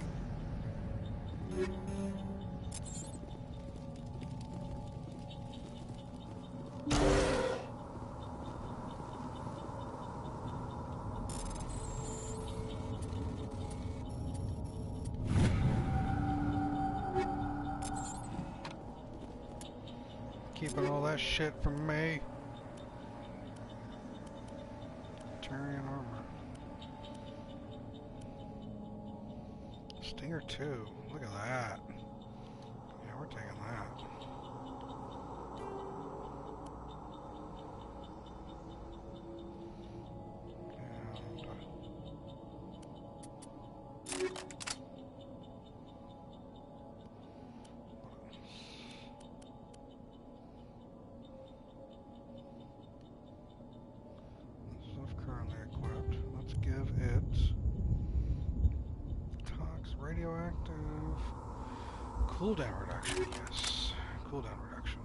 Keeping all that shit from me. Turian armor. Stinger 2. Look at that. Yeah, we're taking that. Currently equipped. Let's give it tox radioactive cooldown reduction. Yes, cooldown reduction.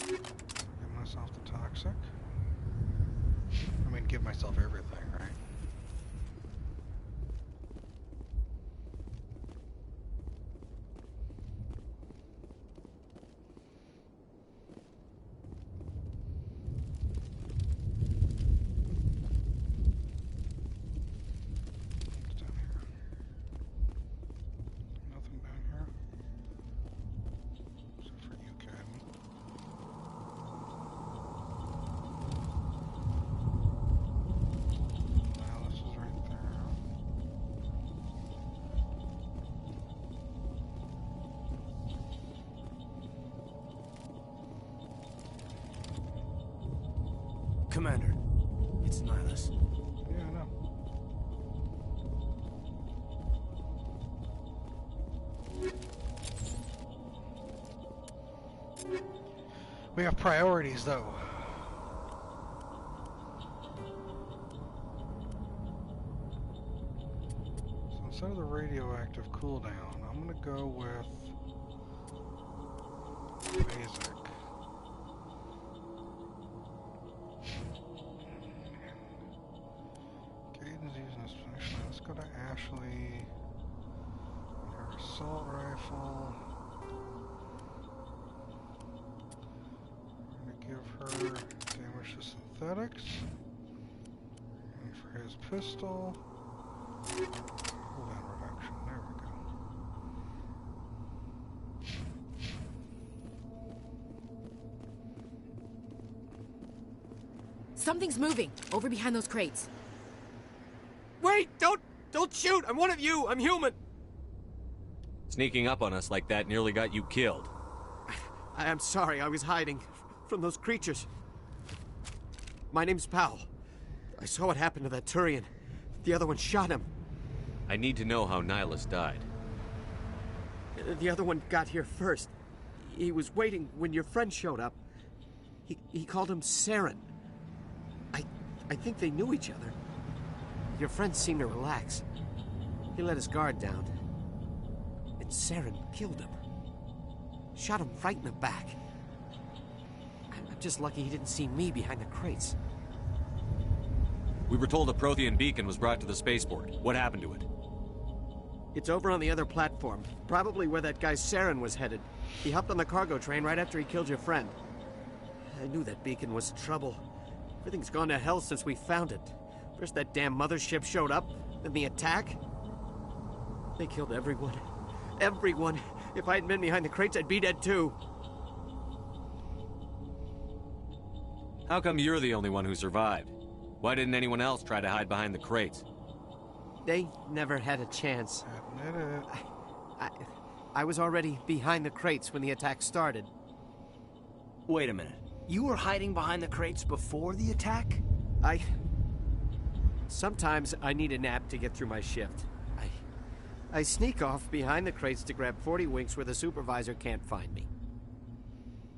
Give myself the toxic. I mean, give myself everything, right? What's down here? Nothing down here. Except for you, Cadman. Commander, it's Nihilus. Yeah, I know. We have priorities, though. So instead of the radioactive cooldown, I'm gonna go with basic. Gaten's using this function. Let's go to Ashley. Her assault rifle. I'm gonna give her damage to synthetics. And for his pistol, cooldown reduction. There we go. Something's moving over behind those crates. Wait! Don't shoot! I'm one of you! I'm human! Sneaking up on us like that nearly got you killed. I'm sorry, I was hiding from those creatures. My name's Powell. I saw what happened to that Turian. The other one shot him. I need to know how Nihilus died. The other one got here first. He was waiting when your friend showed up. He called him Saren. I think they knew each other. Your friend seemed to relax. He let his guard down. And Saren killed him. Shot him right in the back. I'm just lucky he didn't see me behind the crates. We were told a Prothean beacon was brought to the spaceport. What happened to it? It's over on the other platform. Probably where that guy Saren was headed. He hopped on the cargo train right after he killed your friend. I knew that beacon was trouble. Everything's gone to hell since we found it. First that damn mothership showed up, then the attack. They killed everyone. Everyone. If I hadn't been behind the crates, I'd be dead too. How come you're the only one who survived? Why didn't anyone else try to hide behind the crates? They never had a chance. Admit it. I was already behind the crates when the attack started. Wait a minute. You were hiding behind the crates before the attack? Sometimes I need a nap to get through my shift. I sneak off behind the crates to grab 40 winks where the supervisor can't find me.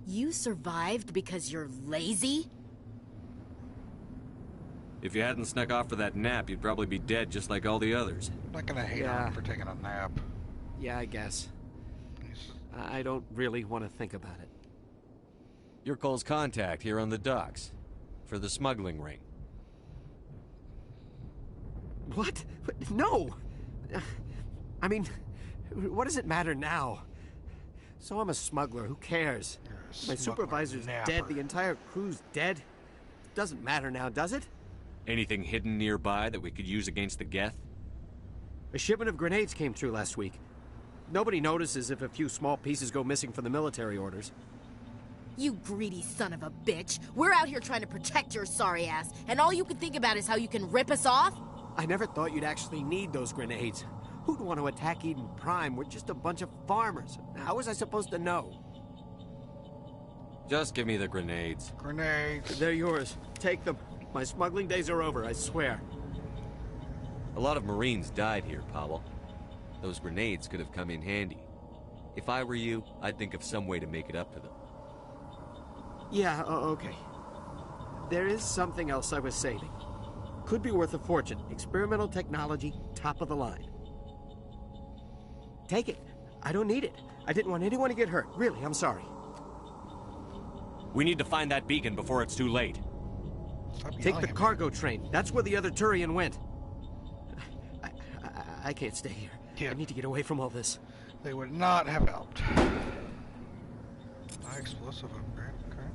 You survived because you're lazy? If you hadn't snuck off for that nap, you'd probably be dead just like all the others. I'm not gonna hate on him for taking a nap. Yeah, I guess. I don't really want to think about it. You're Cole's contact here on the docks. For the smuggling ring. What? No! I mean, what does it matter now? So I'm a smuggler, who cares? My supervisor's dead, the entire crew's dead. Doesn't matter now, does it? Anything hidden nearby that we could use against the Geth? A shipment of grenades came through last week. Nobody notices if a few small pieces go missing from the military orders. You greedy son of a bitch. We're out here trying to protect your sorry ass, and all you can think about is how you can rip us off? I never thought you'd actually need those grenades. Who'd want to attack Eden Prime? We're just a bunch of farmers. How was I supposed to know? Just give me the grenades. Grenades. They're yours. Take them. My smuggling days are over, I swear. A lot of Marines died here, Powell. Those grenades could have come in handy. If I were you, I'd think of some way to make it up to them. Yeah, okay. There is something else I was saving. Could be worth a fortune. Experimental technology, top of the line. Take it. I don't need it. I didn't want anyone to get hurt. Really, I'm sorry. We need to find that beacon before it's too late. Take the cargo train. That's where the other Turian went. I can't stay here. Yeah. I need to get away from all this. They would not have helped. High explosive upgrade, okay.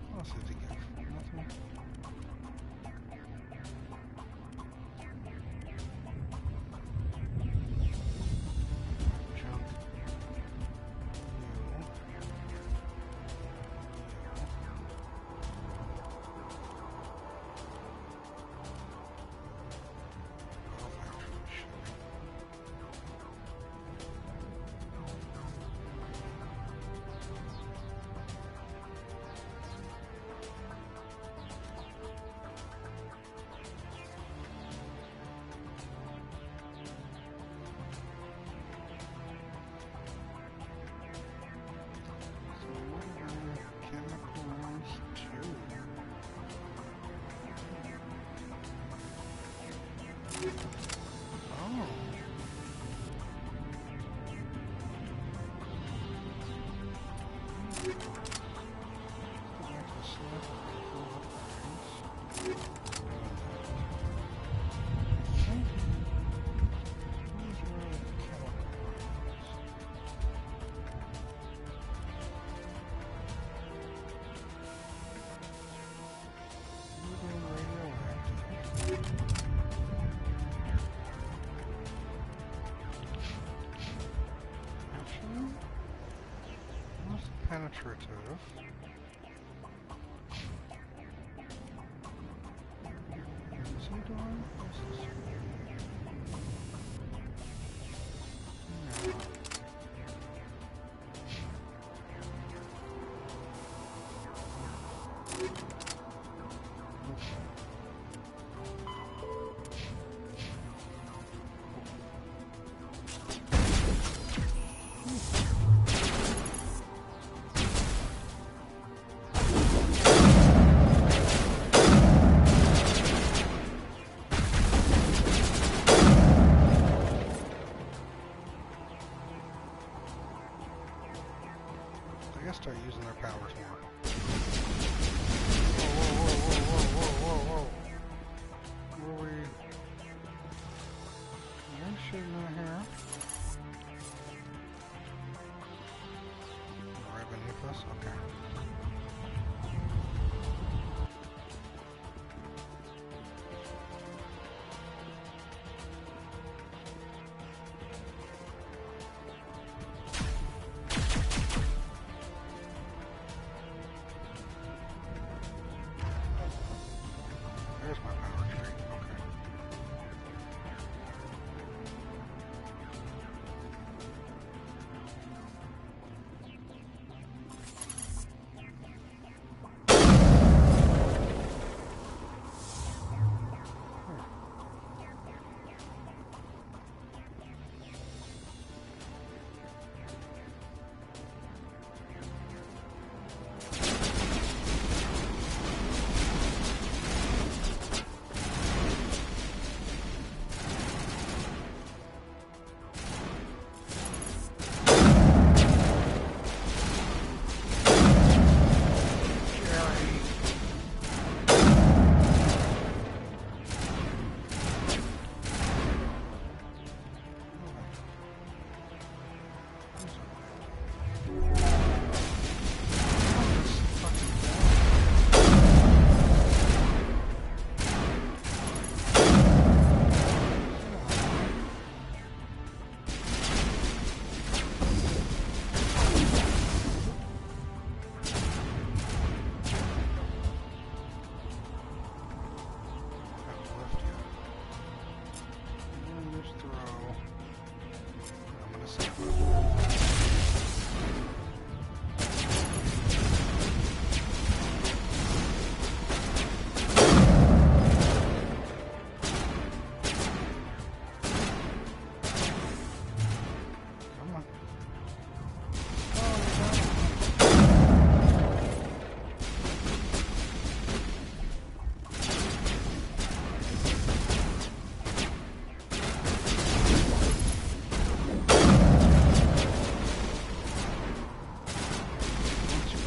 What else did he give? Nothing. Junk. Penetrative. Is he doing? What's this? No.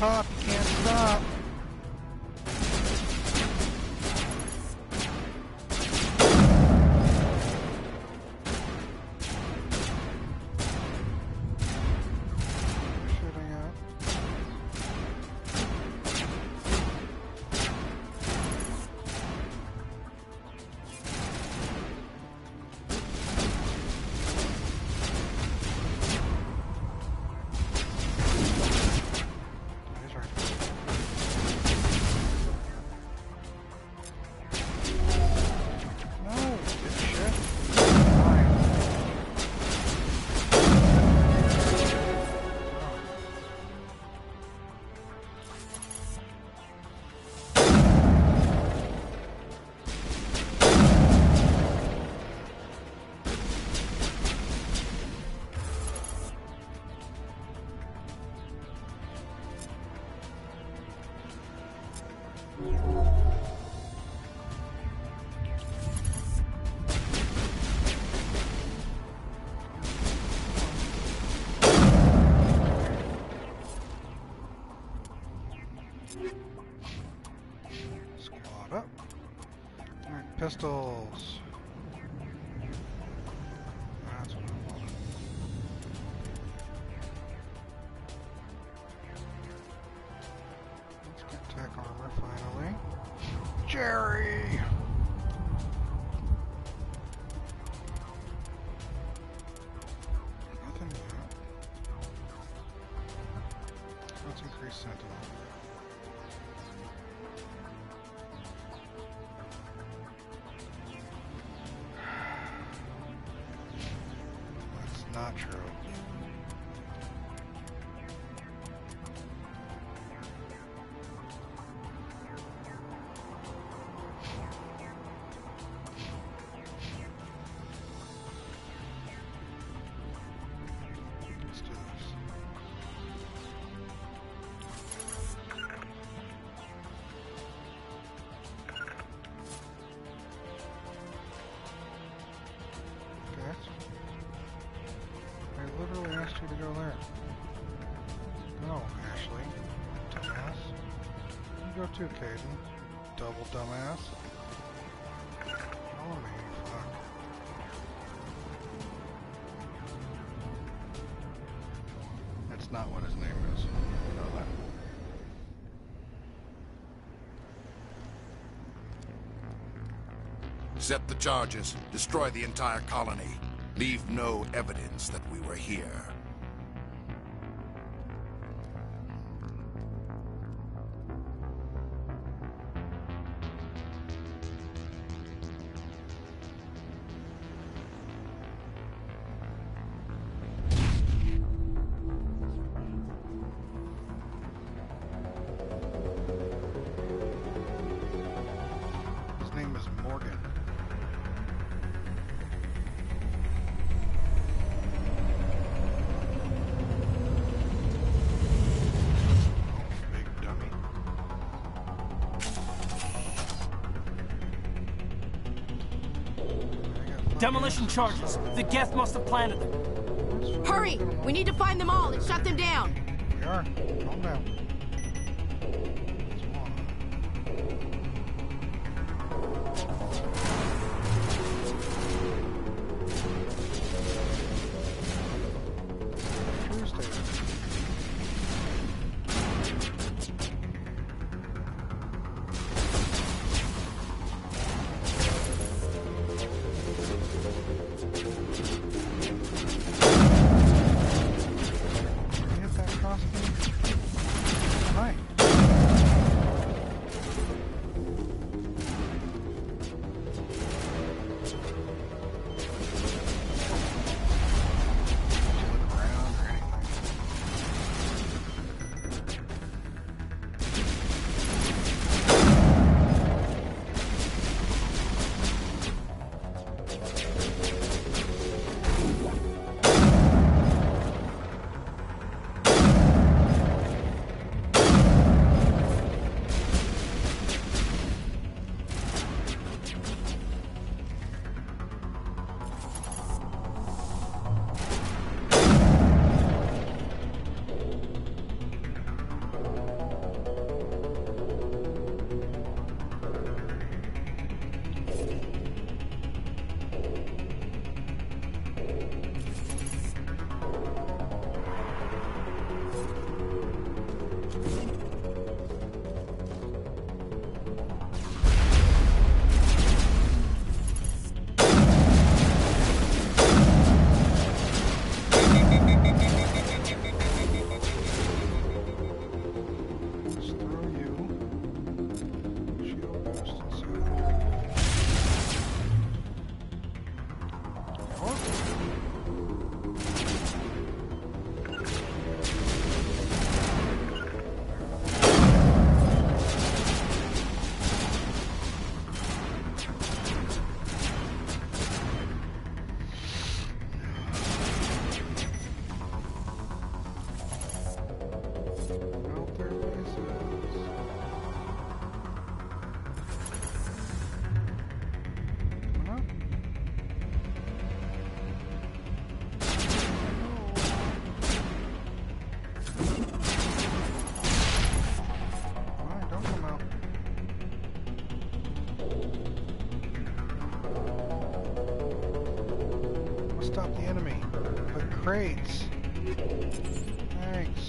top. You can't stop. Squad up. Alright, pistols. That's what I want. Let's get tech armor finally. Jerry! Nothing yet. Let's increase sentinel. That's not true. Let's do this. Okay. I literally asked you to go there. Go, Ashley. Dumbass. You go too, Caden. Double dumbass. Follow me, fuck. That's not what his name is. You know that. Set the charges. Destroy the entire colony. Leave no evidence that we were here. His name is Morgan. Big dummy. Demolition charges. The Geth must have planted them. Hurry! We need to find them all and shut them down. We are. Calm down. Hit that crossbow. Stop the enemy. But crates. Thanks.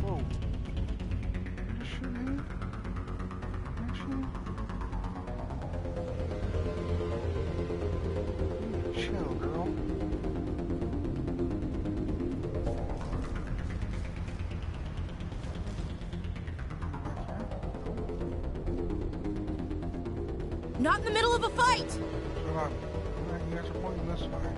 Whoa. Shoot me? Actually? Chill, girl. Not in the middle of a fight! Shut up. You guys are pointing this way.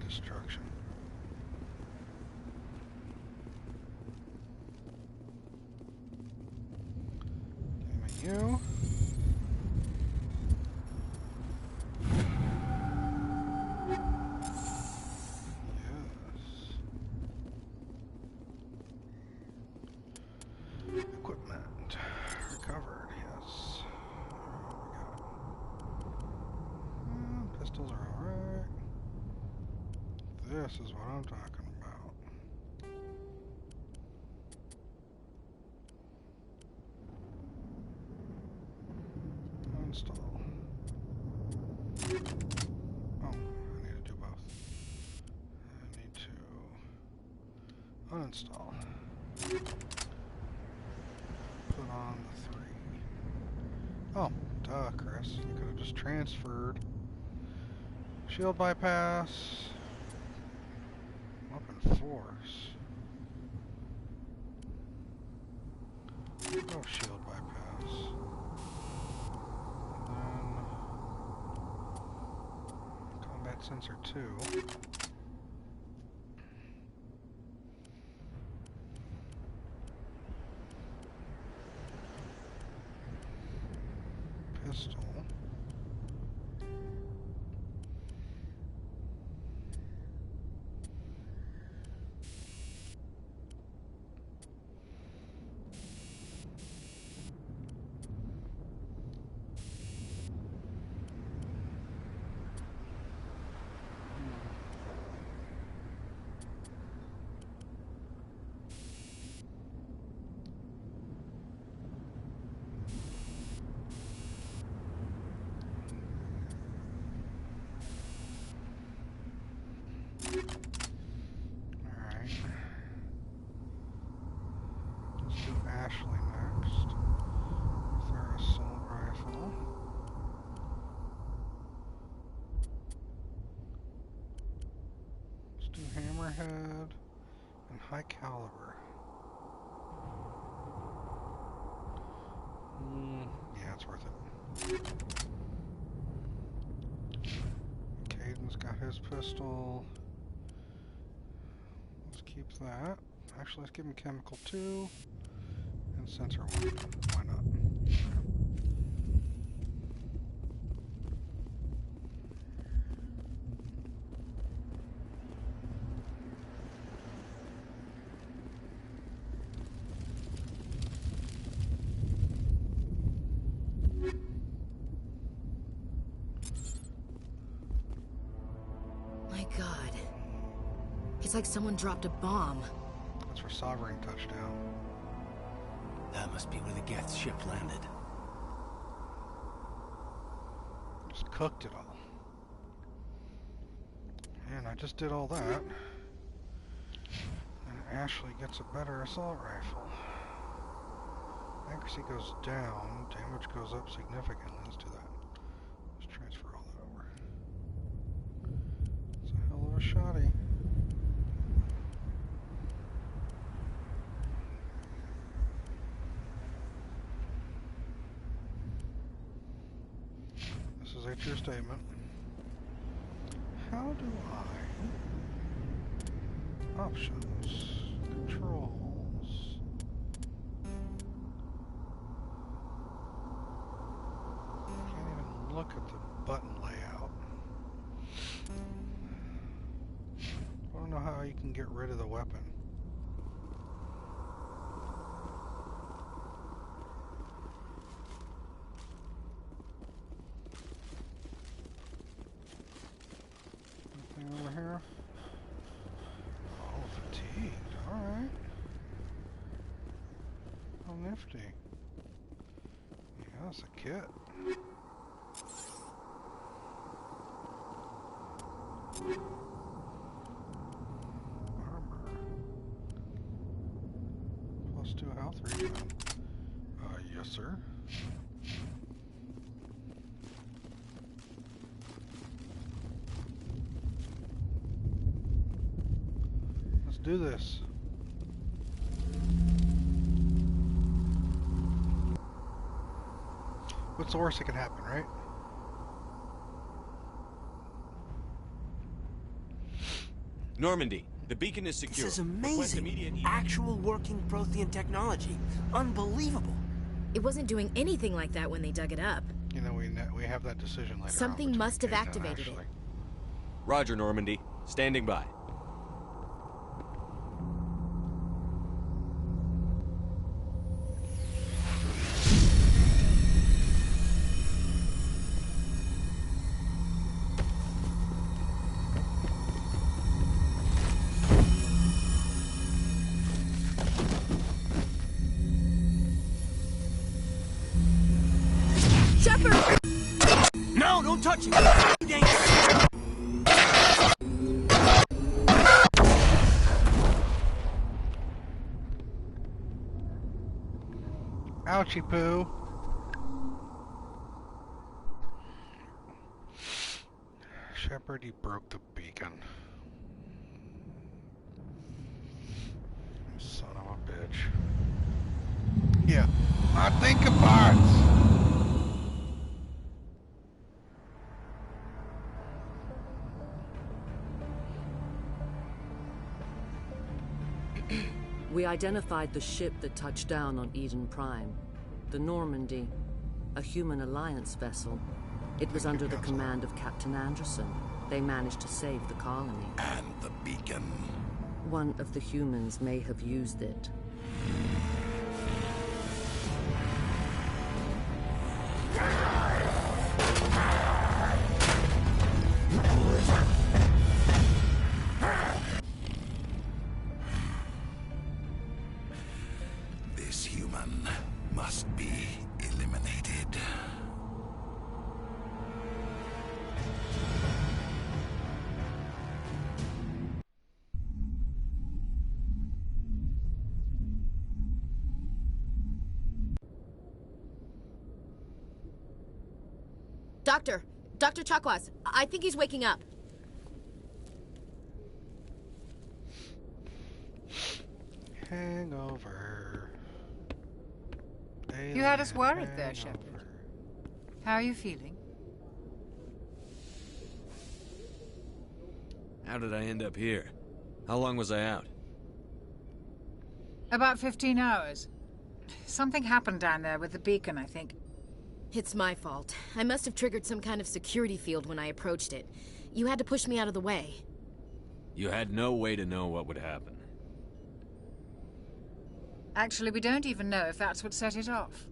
Destruction. Damn you. Yes. Equipment. Recovered, yes. Pistols are alright. This is what I'm talking about. Uninstall. Oh, I need to do both. I need to uninstall. Put on the 3. Oh, duh, Chris. You could have just transferred. Shield bypass. Weapon force. Oh, shield bypass. And then combat sensor 2. Pistol. hammerhead, and high caliber. Yeah, it's worth it. Caden's got his pistol. Let's keep that. Actually, let's give him chemical 2 and sensor 1. Why not? My God. It's like someone dropped a bomb. That's where Sovereign touched down. That must be where the Geth ship landed. Just cooked it all. And I just did all that. And Ashley gets a better assault rifle. Accuracy goes down, damage goes up significantly. Let's do that. Let's transfer all that over. It's a hell of a shotty. This is a true statement. How do I... Options. Controls. Can't even look at the button layout. I don't know how you can get rid of the weapon. Over here. Oh, fatigued. Alright. How nifty. Yeah, that's a kit. Armor. +2 health regen. Yes, sir. Do this. What's the worst that can happen, right? Normandy, the beacon is secure. This is amazing. Actual working Prothean technology. Unbelievable. It wasn't doing anything like that when they dug it up. You know, we have that decision later. Something must have activated it. Roger, Normandy. Standing by. No, don't touch it! Ouchie poo. Shepard, he broke the beacon. Son of a bitch. Yeah, I think of parts. We identified the ship that touched down on Eden Prime. The Normandy, a human alliance vessel. It was under the command of Captain Anderson. They managed to save the colony. And the beacon. One of the humans may have used it. This human must be eliminated. Dr. Chakwas, I think he's waking up. Hangover. You had us worried there, Shepard. How are you feeling? How did I end up here? How long was I out? About 15 hours. Something happened down there with the beacon, I think. It's my fault. I must have triggered some kind of security field when I approached it. You had to push me out of the way. You had no way to know what would happen. Actually, we don't even know if that's what set it off.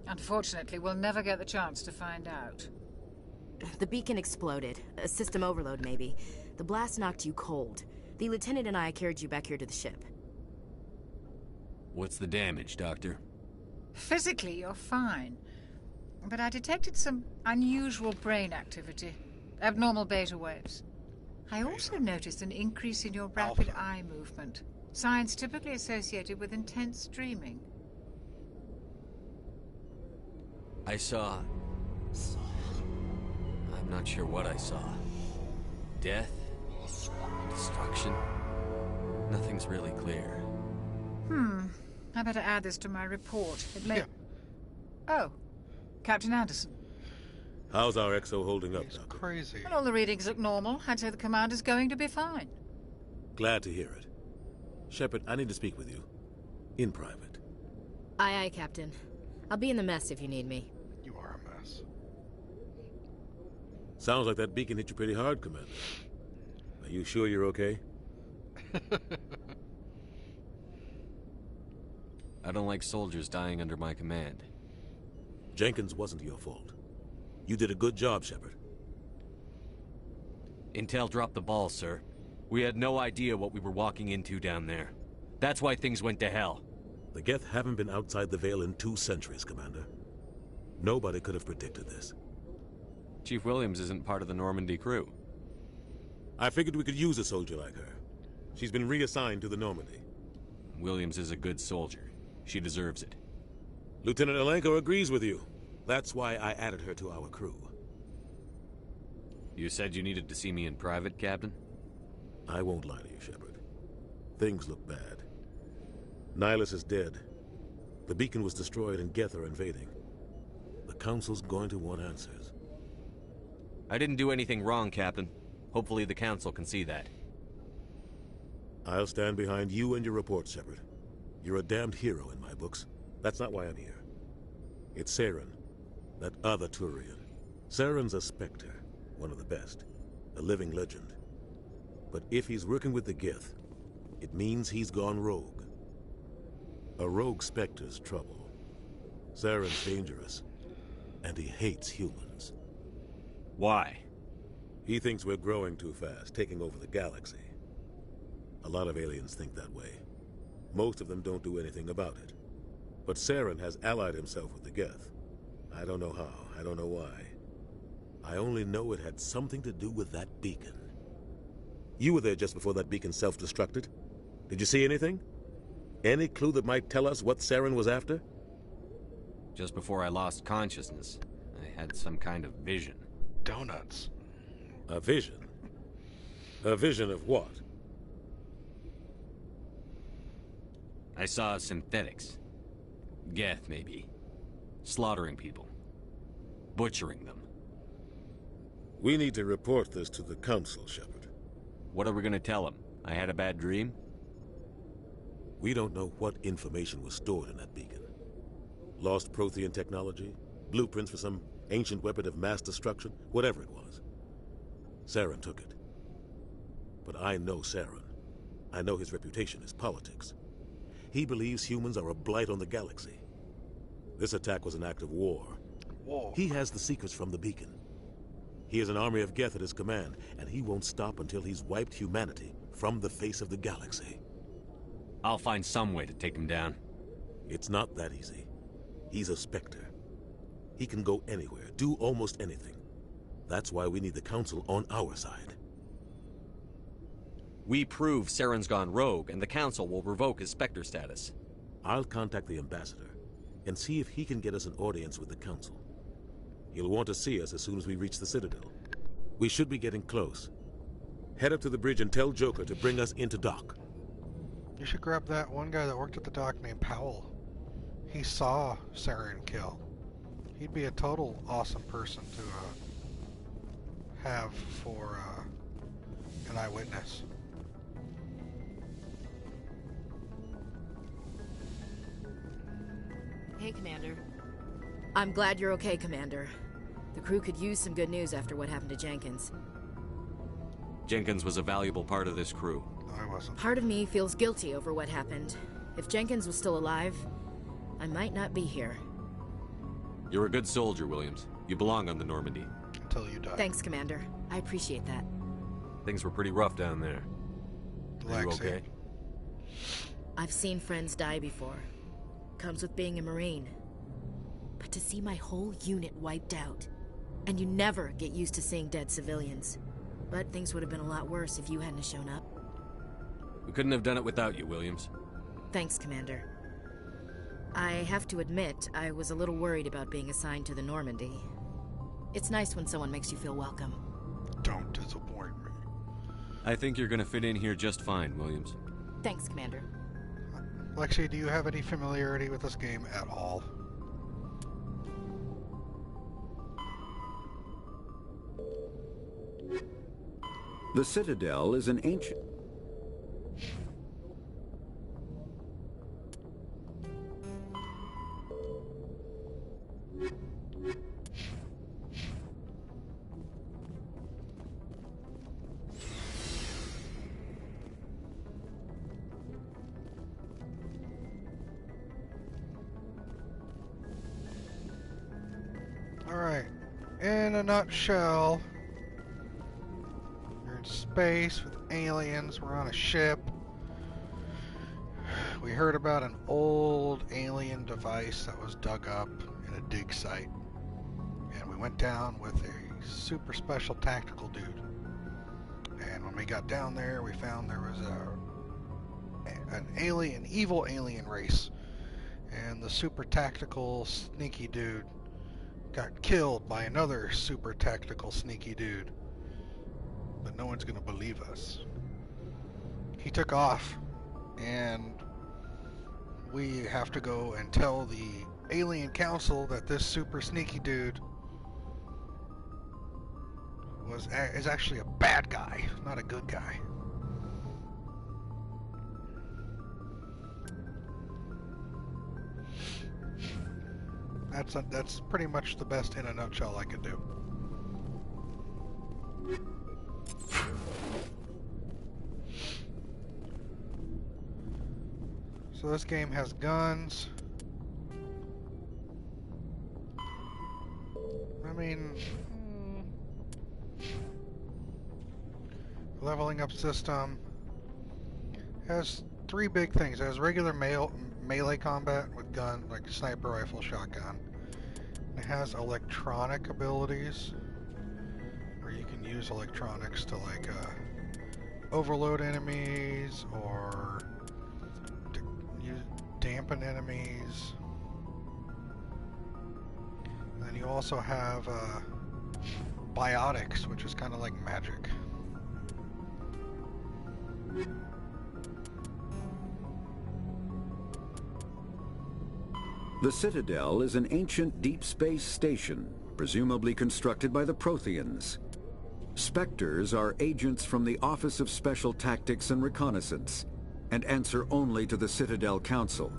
Unfortunately, we'll never get the chance to find out. The beacon exploded. A system overload, maybe. The blast knocked you cold. The lieutenant and I carried you back here to the ship. What's the damage, Doctor? Physically, you're fine. But I detected some unusual brain activity. Abnormal beta waves. I also noticed an increase in your rapid eye movement. Signs typically associated with intense dreaming. I saw... I'm not sure what I saw. Death? Destruction? Nothing's really clear. I better add this to my report. It may... Oh, Captain Anderson. How's our XO holding up, Doctor? Crazy. Well, all the readings look normal. I'd say the commander's going to be fine. Glad to hear it. Shepard, I need to speak with you. In private. Aye, aye, Captain. I'll be in the mess if you need me. You are a mess. Sounds like that beacon hit you pretty hard, Commander. Are you sure you're okay? I don't like soldiers dying under my command. Jenkins wasn't your fault. You did a good job, Shepard. Intel dropped the ball, sir. We had no idea what we were walking into down there. That's why things went to hell. The Geth haven't been outside the Veil in 2 centuries, Commander. Nobody could have predicted this. Chief Williams isn't part of the Normandy crew. I figured we could use a soldier like her. She's been reassigned to the Normandy. Williams is a good soldier. She deserves it. Lieutenant Alenko agrees with you. That's why I added her to our crew. You said you needed to see me in private, Captain? I won't lie to you, Shepard. Things look bad. Nihilus is dead. The beacon was destroyed and Geth are invading. The Council's going to want answers. I didn't do anything wrong, Captain. Hopefully the Council can see that. I'll stand behind you and your report, Shepard. You're a damned hero in my books. That's not why I'm here. It's Saren, that other Turian. Saren's a Spectre, one of the best, a living legend. But if he's working with the Geth, it means he's gone rogue. A rogue Spectre's trouble. Saren's dangerous, and he hates humans. Why? He thinks we're growing too fast, taking over the galaxy. A lot of aliens think that way. Most of them don't do anything about it. But Saren has allied himself with the Geth. I don't know how, I don't know why. I only know it had something to do with that beacon. You were there just before that beacon self-destructed. Did you see anything? Any clue that might tell us what Saren was after? Just before I lost consciousness, I had some kind of vision. Donuts. A vision? A vision of what? I saw synthetics. Geth, maybe. Slaughtering people. Butchering them. We need to report this to the Council, Shepard. What are we gonna tell them? I had a bad dream? We don't know what information was stored in that beacon. Lost Prothean technology? Blueprints for some ancient weapon of mass destruction? Whatever it was. Saren took it. But I know Saren. I know his reputation is politics. He believes humans are a blight on the galaxy. This attack was an act of war. He has the secrets from the beacon. He has an army of Geth at his command, and he won't stop until he's wiped humanity from the face of the galaxy. I'll find some way to take him down. It's not that easy. He's a Spectre. He can go anywhere, do almost anything. That's why we need the Council on our side. We prove Saren's gone rogue, and the Council will revoke his Spectre status. I'll contact the Ambassador and see if he can get us an audience with the Council. He'll want to see us as soon as we reach the Citadel. We should be getting close. Head up to the bridge and tell Joker to bring us into dock. You should grab that one guy that worked at the dock named Powell. He saw Saren kill. He'd be a total awesome person to have for an eyewitness. Hey, Commander. I'm glad you're okay, Commander. The crew could use some good news after what happened to Jenkins. Jenkins was a valuable part of this crew. No, I wasn't. Part of me feels guilty over what happened. If Jenkins was still alive, I might not be here. You're a good soldier, Williams. You belong on the Normandy. Until you die. Thanks, Commander. I appreciate that. Things were pretty rough down there. Are you okay? I've seen friends die before. Comes with being a Marine. But to see my whole unit wiped out, and you never get used to seeing dead civilians. But things would have been a lot worse if you hadn't shown up. We couldn't have done it without you, Williams. Thanks, Commander. I have to admit, I was a little worried about being assigned to the Normandy. It's nice when someone makes you feel welcome. Don't disappoint me. I think you're gonna fit in here just fine, Williams. Thanks, Commander. Lexi, do you have any familiarity with this game at all? The Citadel is an ancient... Alright, in a nutshell, you're in space with aliens, we're on a ship. We heard about an old alien device that was dug up in a dig site. And we went down with a super special tactical dude. And when we got down there, we found there was an evil alien race. And the super tactical sneaky dude got killed by another super tactical sneaky dude. But no one's gonna believe us. He took off, and we have to go and tell the alien council that this super sneaky dude is actually a bad guy, not a good guy. That's pretty much the best in a nutshell I could do. So this game has guns. I mean, leveling up system has three big things. It has regular melee combat with gun, like sniper rifle, shotgun. It has electronic abilities, where you can use electronics to like overload enemies or to dampen enemies. And then you also have biotics, which is kind of like magic. The Citadel is an ancient deep space station, presumably constructed by the Protheans. Spectres are agents from the Office of Special Tactics and Reconnaissance, and answer only to the Citadel Council.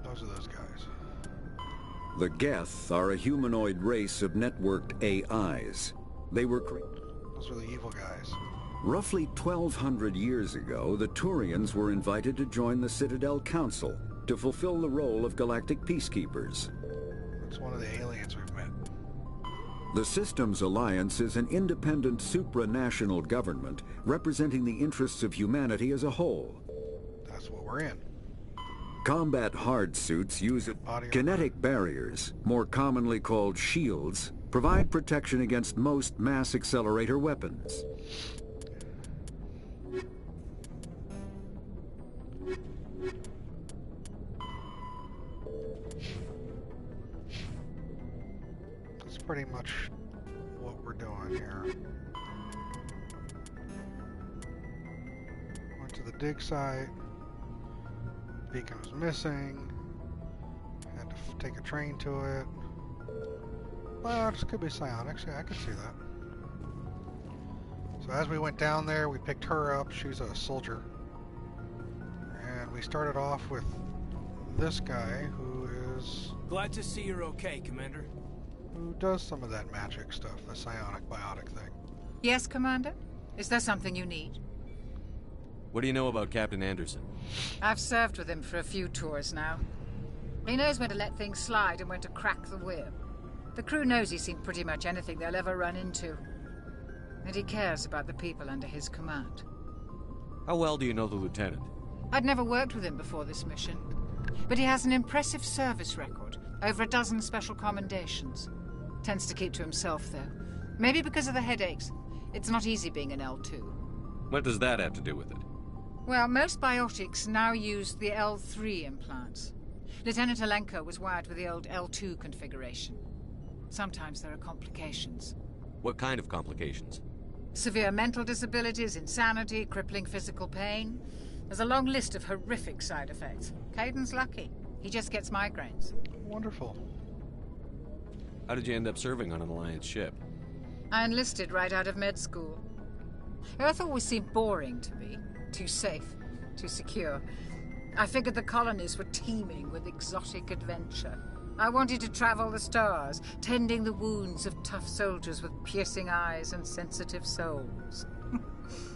Those are those guys. The Geth are a humanoid race of networked AIs. They were Those are the evil guys. Roughly 1,200 years ago, the Turians were invited to join the Citadel Council to fulfill the role of galactic peacekeepers. That's one of the aliens we've met. The Systems Alliance is an independent supranational government representing the interests of humanity as a whole. That's what we're in. Combat hard suits use kinetic barriers, more commonly called shields, provide protection against most mass accelerator weapons. Pretty much what we're doing here. Went to the dig site. Beacon was missing. Had to take a train to it. Well, this could be psionics. Yeah, I could see that. So as we went down there, we picked her up. She's a soldier. And we started off with this guy who is... Glad to see you're okay, Commander. Who does some of that magic stuff, the psionic biotic thing. Yes, Commander? Is there something you need? What do you know about Captain Anderson? I've served with him for a few tours now. He knows when to let things slide and when to crack the whip. The crew knows he's seen pretty much anything they'll ever run into. And he cares about the people under his command. How well do you know the lieutenant? I'd never worked with him before this mission. But he has an impressive service record. Over a dozen special commendations. Tends to keep to himself, though. Maybe because of the headaches. It's not easy being an L2. What does that have to do with it? Well, most biotics now use the L3 implants. Lieutenant Alenko was wired with the old L2 configuration. Sometimes there are complications. What kind of complications? Severe mental disabilities, insanity, crippling physical pain. There's a long list of horrific side effects. Caden's lucky. He just gets migraines. Wonderful. How did you end up serving on an Alliance ship? I enlisted right out of med school. Earth always seemed boring to me. Too safe, too secure. I figured the colonies were teeming with exotic adventure. I wanted to travel the stars, tending the wounds of tough soldiers with piercing eyes and sensitive souls.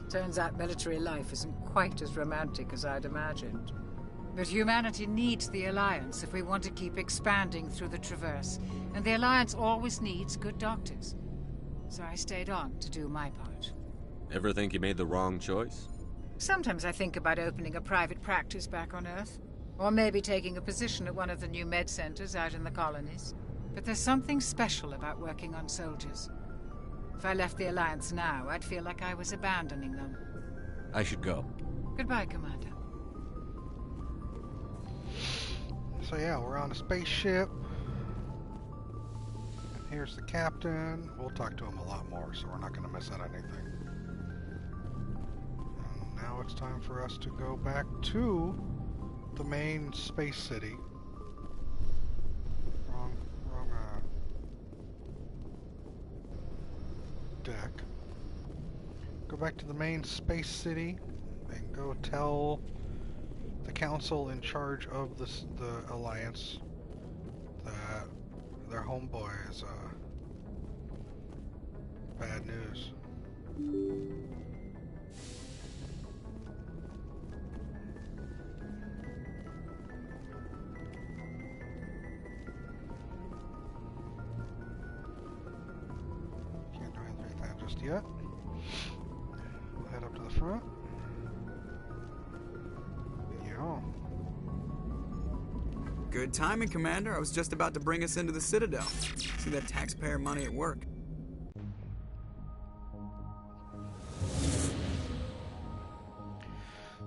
Turns out military life isn't quite as romantic as I'd imagined. But humanity needs the Alliance if we want to keep expanding through the Traverse, and the Alliance always needs good doctors. So I stayed on to do my part. Ever think you made the wrong choice? Sometimes I think about opening a private practice back on Earth. Or maybe taking a position at one of the new med centers out in the colonies. But there's something special about working on soldiers. If I left the Alliance now, I'd feel like I was abandoning them. I should go. Goodbye, Commander. So yeah, we're on a spaceship. And here's the captain. We'll talk to him a lot more, so we're not going to miss out on anything. And now it's time for us to go back to the main space city. Wrong deck. Go back to the main space city and go tell the council in charge of the Alliance that their homeboy is bad news. Just yet. We'll head up to the front. Yeah. Good timing, Commander. I was just about to bring us into the Citadel. See that taxpayer money at work.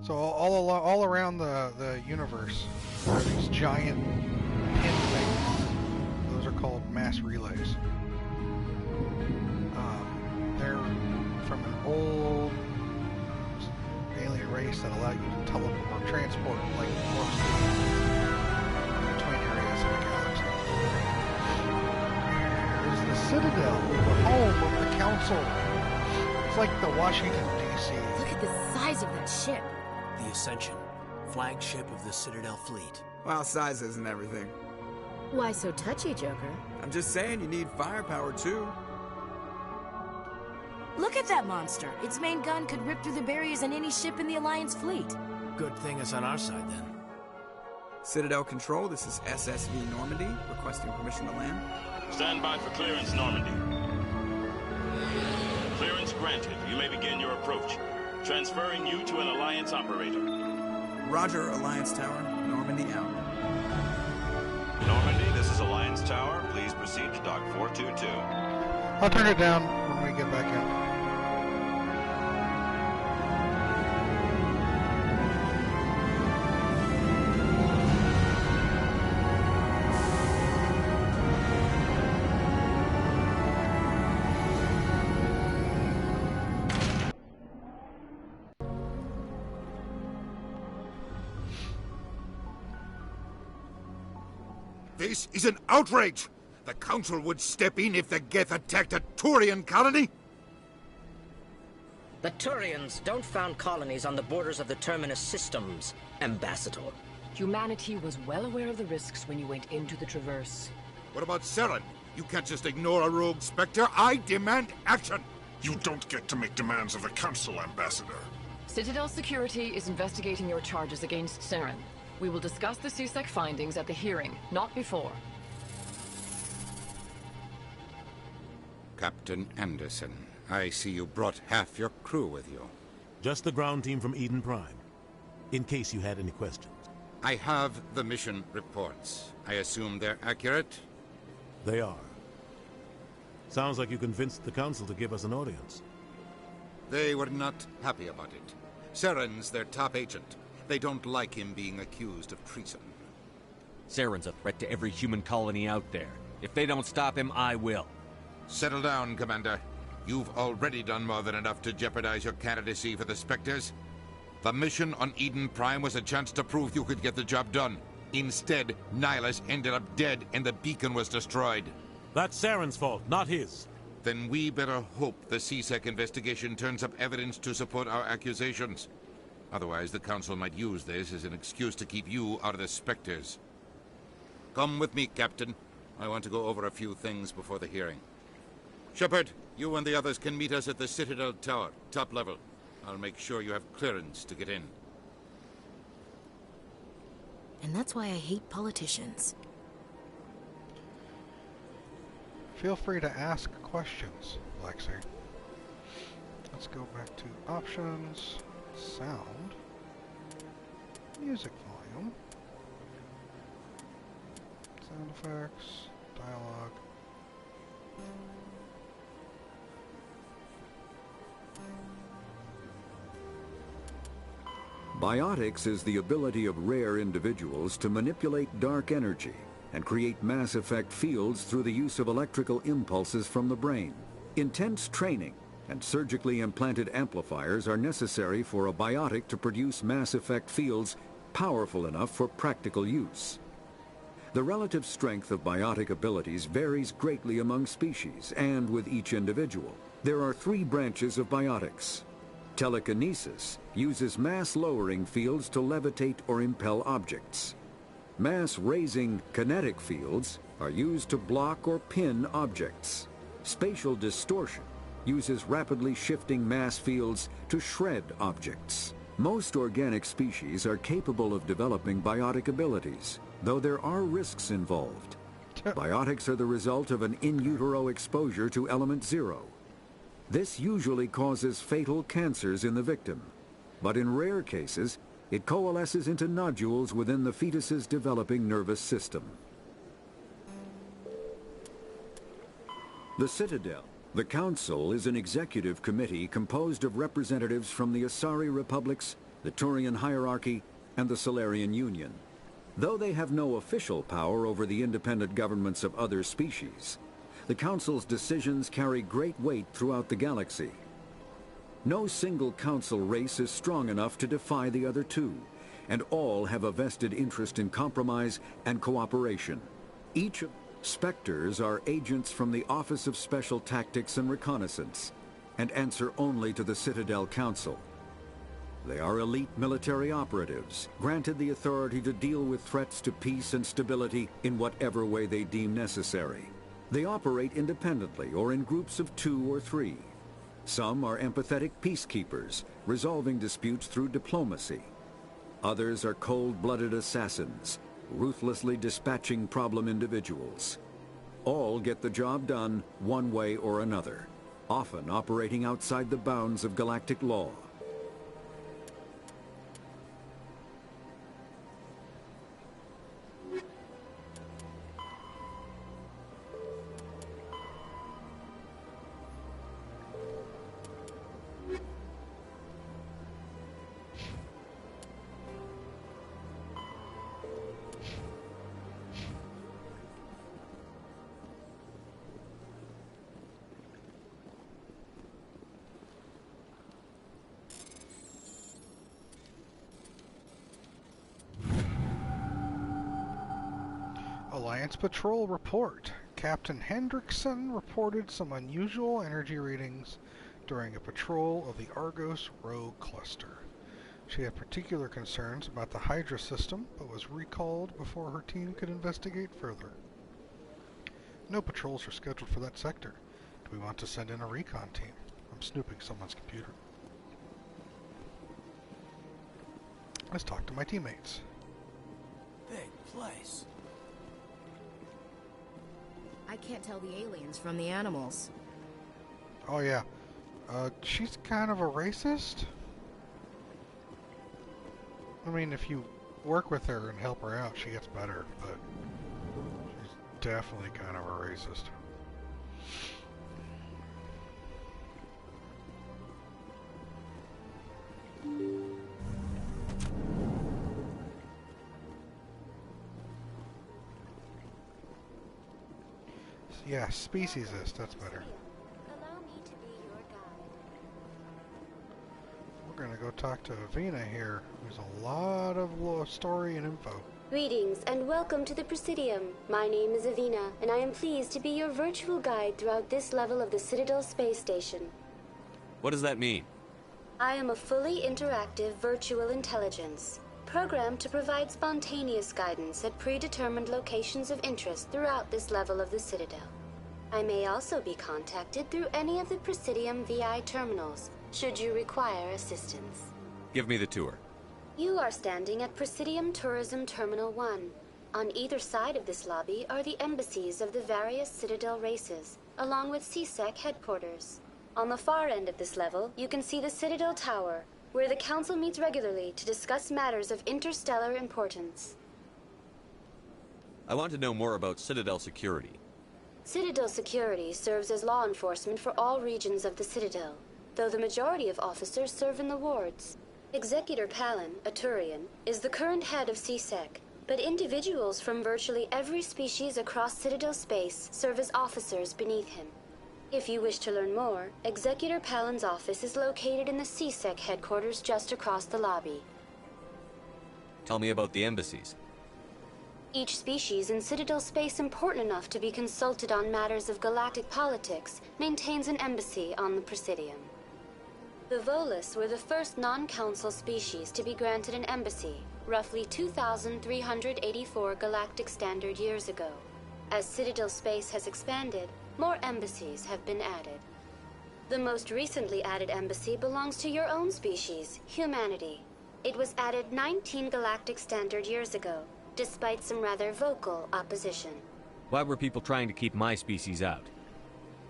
So all around the universe, there are these giant pin things. Those are called mass relays. They're from an old alien race that allow you to teleport or transport like between areas of the galaxy. There's the Citadel, the home of the Council. It's like the Washington, D.C. Look at the size of that ship. The Ascension, flagship of the Citadel fleet. Well, size isn't everything. Why so touchy, Joker? I'm just saying you need firepower, too. Look at that monster. Its main gun could rip through the barriers in any ship in the Alliance fleet. Good thing it's on our side, then. Citadel Control, this is SSV Normandy, requesting permission to land. Stand by for clearance, Normandy. Clearance granted. You may begin your approach. Transferring you to an Alliance operator. Roger, Alliance Tower. Normandy out. Normandy, this is Alliance Tower. Please proceed to Dock 422. I'll turn it down when we get back in. This is an outrage! The Council would step in if the Geth attacked a Turian colony? The Turians don't found colonies on the borders of the Terminus systems, Ambassador. Humanity was well aware of the risks when you went into the Traverse. What about Saren? You can't just ignore a rogue Spectre. I demand action! You don't get to make demands of the Council, Ambassador. Citadel Security is investigating your charges against Saren. We will discuss the CSEC findings at the hearing, not before. Captain Anderson, I see you brought half your crew with you. Just the ground team from Eden Prime, in case you had any questions. I have the mission reports. I assume they're accurate? They are. Sounds like you convinced the Council to give us an audience. They were not happy about it. Saren's their top agent. They don't like him being accused of treason. Saren's a threat to every human colony out there. If they don't stop him, I will. Settle down, Commander. You've already done more than enough to jeopardize your candidacy for the Spectres. The mission on Eden Prime was a chance to prove you could get the job done. Instead, Nihilus ended up dead and the beacon was destroyed. That's Saren's fault, not his. Then we better hope the CSEC investigation turns up evidence to support our accusations. Otherwise, the Council might use this as an excuse to keep you out of the Spectres. Come with me, Captain. I want to go over a few things before the hearing. Shepard, you and the others can meet us at the Citadel Tower, top level. I'll make sure you have clearance to get in. And that's why I hate politicians. Feel free to ask questions, Lexi. Let's go back to options, sound, music volume, sound effects, dialogue. Biotics is the ability of rare individuals to manipulate dark energy and create mass effect fields through the use of electrical impulses from the brain. Intense training and surgically implanted amplifiers are necessary for a biotic to produce mass effect fields powerful enough for practical use. The relative strength of biotic abilities varies greatly among species and with each individual. There are 3 branches of biotics. Telekinesis uses mass-lowering fields to levitate or impel objects. Mass-raising kinetic fields are used to block or pin objects. Spatial distortion uses rapidly shifting mass fields to shred objects. Most organic species are capable of developing biotic abilities, though there are risks involved. Biotics are the result of an in utero exposure to element 0. This usually causes fatal cancers in the victim, but in rare cases, it coalesces into nodules within the fetus's developing nervous system. The Citadel. The Council is an executive committee composed of representatives from the Asari Republics, the Turian Hierarchy, and the Solarian Union. Though they have no official power over the independent governments of other species, the Council's decisions carry great weight throughout the galaxy. No single Council race is strong enough to defy the other 2, and all have a vested interest in compromise and cooperation. Each of Spectres are agents from the Office of Special Tactics and Reconnaissance, and answer only to the Citadel Council. They are elite military operatives, granted the authority to deal with threats to peace and stability in whatever way they deem necessary. They operate independently or in groups of 2 or 3. Some are empathetic peacekeepers, resolving disputes through diplomacy. Others are cold-blooded assassins, ruthlessly dispatching problem individuals. All get the job done one way or another, often operating outside the bounds of galactic law. Alliance Patrol report. Captain Hendrickson reported some unusual energy readings during a patrol of the Argos Rogue Cluster. She had particular concerns about the Hydra system, but was recalled before her team could investigate further. No patrols are scheduled for that sector. Do we want to send in a recon team? I'm snooping someone's computer. Let's talk to my teammates. Big place. I can't tell the aliens from the animals. Oh yeah. She's kind of a racist. I mean, if you work with her and help her out, she gets better, but she's definitely kind of a racist. Yeah, speciesist, that's better. We're gonna go talk to Avina here. There's a lot of story and info. Greetings and welcome to the Presidium. My name is Avina, and I am pleased to be your virtual guide throughout this level of the Citadel space station. What does that mean? I am a fully interactive virtual intelligence, programmed to provide spontaneous guidance at predetermined locations of interest throughout this level of the Citadel. I may also be contacted through any of the Presidium VI terminals, should you require assistance. Give me the tour. You are standing at Presidium Tourism Terminal 1. On either side of this lobby are the embassies of the various Citadel races, along with CSEC headquarters. On the far end of this level, you can see the Citadel Tower, where the Council meets regularly to discuss matters of interstellar importance. I want to know more about Citadel security. Citadel security serves as law enforcement for all regions of the Citadel, though the majority of officers serve in the wards. Executor Palin, a Turian, is the current head of CSEC, but individuals from virtually every species across Citadel space serve as officers beneath him. If you wish to learn more, Executor Palin's office is located in the CSEC headquarters just across the lobby. Tell me about the embassies. Each species in Citadel space important enough to be consulted on matters of galactic politics maintains an embassy on the Presidium. The Volus were the first non-council species to be granted an embassy, roughly 2,384 galactic standard years ago. As Citadel space has expanded, more embassies have been added. The most recently added embassy belongs to your own species, humanity. It was added 19 galactic standard years ago, despite some rather vocal opposition. Why were people trying to keep my species out?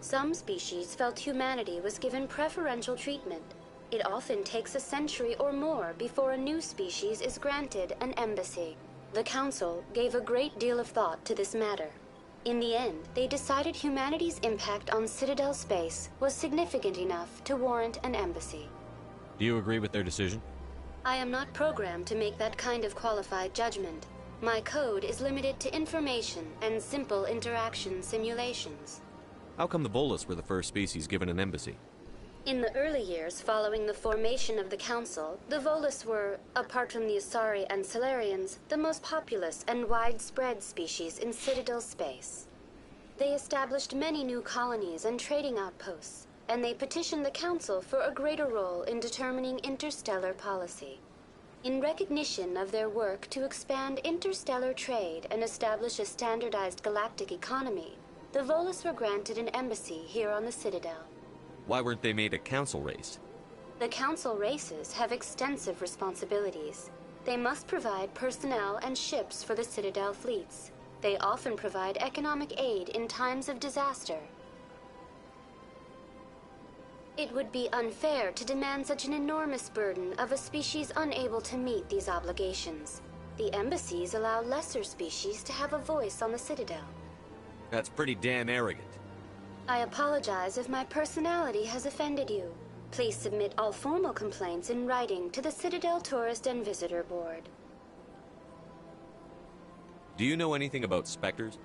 Some species felt humanity was given preferential treatment. It often takes a century or more before a new species is granted an embassy. The Council gave a great deal of thought to this matter. In the end, they decided humanity's impact on Citadel space was significant enough to warrant an embassy. Do you agree with their decision? I am not programmed to make that kind of qualified judgment. My code is limited to information and simple interaction simulations. How come the Volus were the first species given an embassy? In the early years following the formation of the Council, the Volus were, apart from the Asari and Solarians, the most populous and widespread species in Citadel space. They established many new colonies and trading outposts, and they petitioned the Council for a greater role in determining interstellar policy. In recognition of their work to expand interstellar trade and establish a standardized galactic economy, the Volus were granted an embassy here on the Citadel. Why weren't they made a council race? The council races have extensive responsibilities. They must provide personnel and ships for the Citadel fleets. They often provide economic aid in times of disaster. It would be unfair to demand such an enormous burden of a species unable to meet these obligations. The embassies allow lesser species to have a voice on the Citadel. That's pretty damn arrogant. I apologize if my personality has offended you. Please submit all formal complaints in writing to the Citadel Tourist and Visitor Board. Do you know anything about Spectres?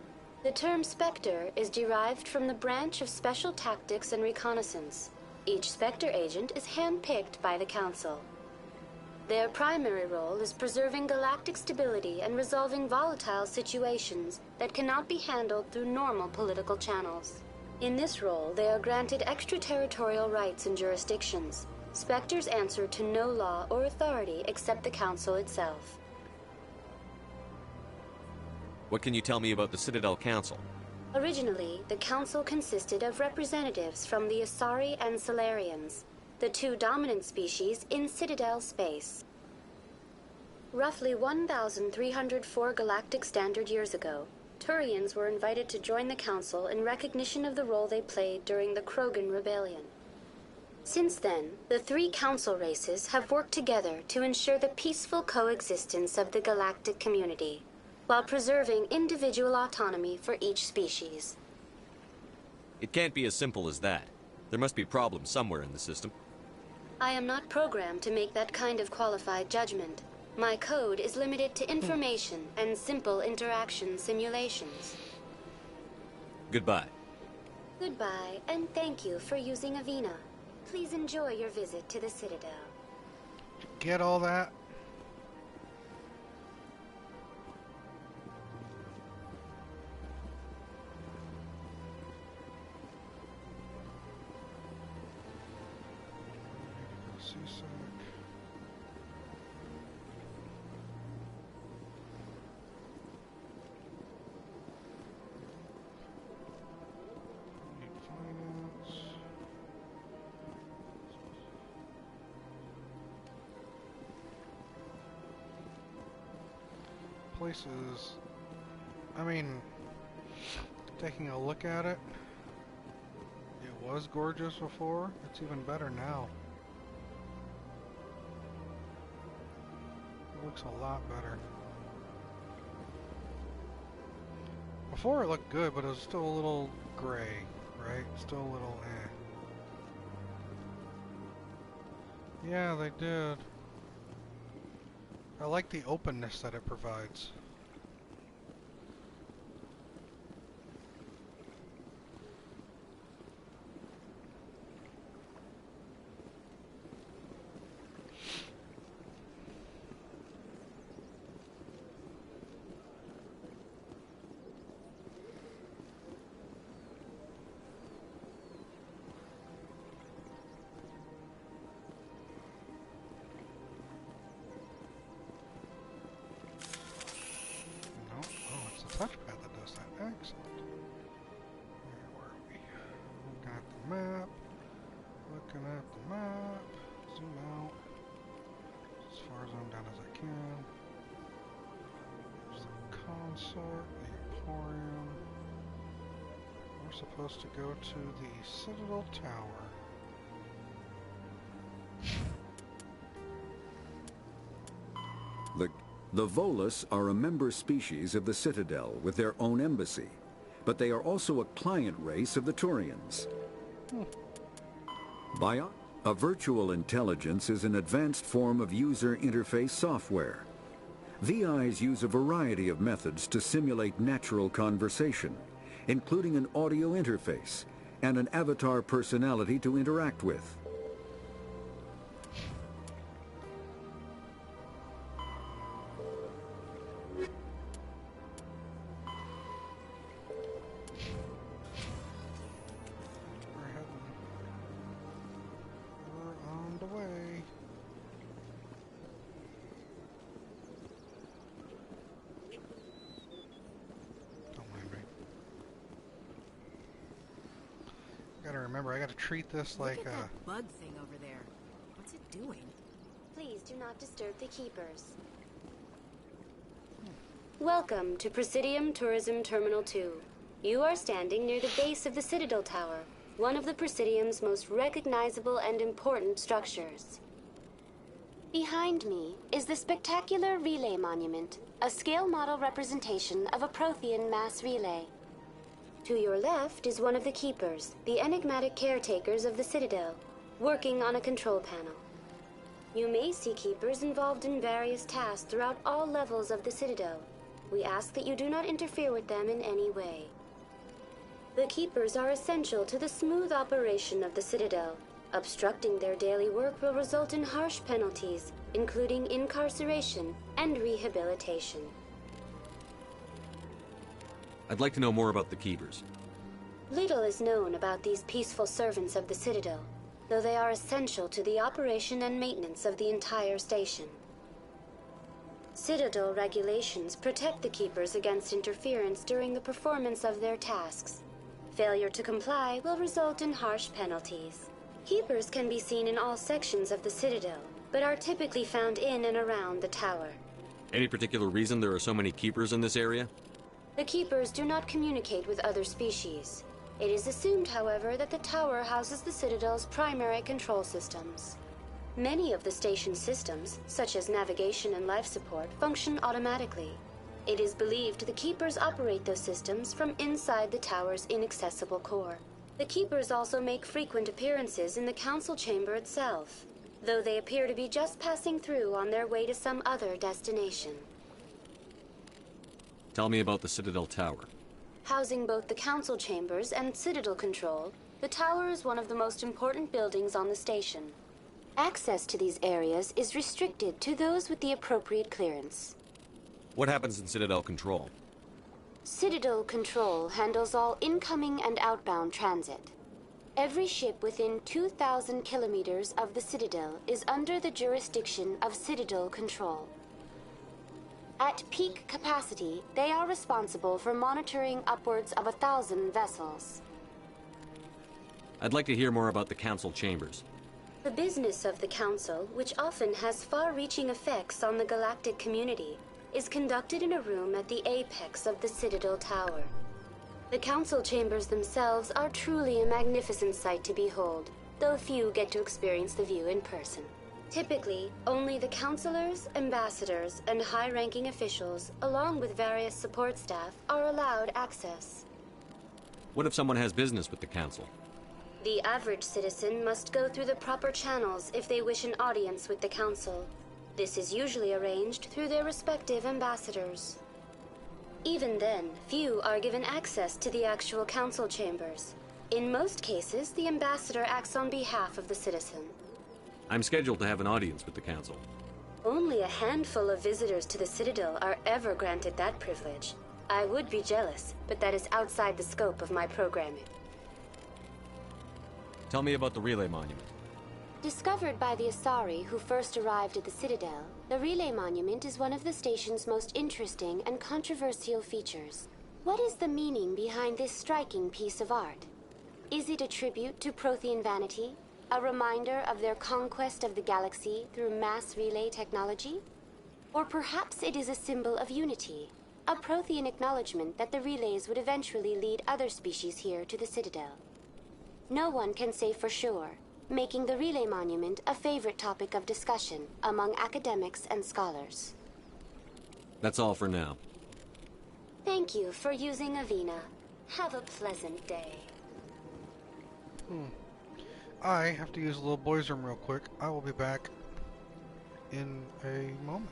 The term Spectre is derived from the branch of Special Tactics and Reconnaissance. Each Spectre agent is handpicked by the Council. Their primary role is preserving galactic stability and resolving volatile situations that cannot be handled through normal political channels. In this role, they are granted extraterritorial rights and jurisdictions. Spectres answer to no law or authority except the Council itself. What can you tell me about the Citadel Council? Originally, the Council consisted of representatives from the Asari and Salarians, the two dominant species in Citadel space. Roughly 1,304 galactic standard years ago, Turians were invited to join the Council in recognition of the role they played during the Krogan Rebellion. Since then, the three Council races have worked together to ensure the peaceful coexistence of the galactic community, while preserving individual autonomy for each species. It can't be as simple as that. There must be problems somewhere in the system. I am not programmed to make that kind of qualified judgment. My code is limited to information and simple interaction simulations. Goodbye. Goodbye, and thank you for using Avina. Please enjoy your visit to the Citadel. Get all that? Places, I mean, taking a look at it, it was gorgeous before. It's even better now. It looks a lot better. Before it looked good, but it was still a little gray, right? Still a little eh. Yeah, they did. I like the openness that it provides. Touchpad that does that. Excellent. Where are we? Looking at the map. Looking at the map. Zoom out. As far zoomed down as I can. There's the consort, the Emporium. We're supposed to go to the Citadel Tower. The Volus are a member species of the Citadel with their own embassy, but they are also a client race of the Turians. A virtual intelligence is an advanced form of user interface software. VIs use a variety of methods to simulate natural conversation, including an audio interface and an avatar personality to interact with. Remember, I gotta treat this like Look at that bug thing over there. What's it doing? Please do not disturb the keepers. Welcome to Presidium Tourism Terminal 2. You are standing near the base of the Citadel Tower, one of the Presidium's most recognizable and important structures. Behind me is the spectacular Relay Monument, a scale model representation of a Prothean mass relay. To your left is one of the Keepers, the enigmatic caretakers of the Citadel, working on a control panel. You may see Keepers involved in various tasks throughout all levels of the Citadel. We ask that you do not interfere with them in any way. The Keepers are essential to the smooth operation of the Citadel, Obstructing their daily work will result in harsh penalties, including incarceration and rehabilitation. I'd like to know more about the Keepers. Little is known about these peaceful servants of the Citadel, though they are essential to the operation and maintenance of the entire station. Citadel regulations protect the Keepers against interference during the performance of their tasks. Failure to comply will result in harsh penalties. Keepers can be seen in all sections of the Citadel, but are typically found in and around the tower. Any particular reason there are so many Keepers in this area? The Keepers do not communicate with other species. It is assumed, however, that the tower houses the Citadel's primary control systems. Many of the station's systems, such as navigation and life support, function automatically. It is believed the Keepers operate those systems from inside the tower's inaccessible core. The Keepers also make frequent appearances in the Council Chamber itself, though they appear to be just passing through on their way to some other destination. Tell me about the Citadel Tower. Housing both the Council Chambers and Citadel Control, the tower is one of the most important buildings on the station. Access to these areas is restricted to those with the appropriate clearance. What happens in Citadel Control? Citadel Control handles all incoming and outbound transit. Every ship within 2,000 kilometers of the Citadel is under the jurisdiction of Citadel Control. At peak capacity, they are responsible for monitoring upwards of 1,000 vessels. I'd like to hear more about the Council Chambers. The business of the Council, which often has far-reaching effects on the galactic community, is conducted in a room at the apex of the Citadel Tower. The Council Chambers themselves are truly a magnificent sight to behold, though few get to experience the view in person. Typically, only the councilors, ambassadors, and high-ranking officials, along with various support staff, are allowed access. What if someone has business with the Council? The average citizen must go through the proper channels if they wish an audience with the Council. This is usually arranged through their respective ambassadors. Even then, few are given access to the actual Council Chambers. In most cases, the ambassador acts on behalf of the citizen. I'm scheduled to have an audience with the Council. Only a handful of visitors to the Citadel are ever granted that privilege. I would be jealous, but that is outside the scope of my programming. Tell me about the Relay Monument. Discovered by the Asari who first arrived at the Citadel, the Relay Monument is one of the station's most interesting and controversial features. What is the meaning behind this striking piece of art? Is it a tribute to Prothean vanity? A reminder of their conquest of the galaxy through mass relay technology? Or perhaps it is a symbol of unity, a Prothean acknowledgement that the relays would eventually lead other species here to the Citadel. No one can say for sure, making the Relay Monument a favorite topic of discussion among academics and scholars. That's all for now. Thank you for using Avina. Have a pleasant day. I have to use the little boy's room real quick. I will be back in a moment.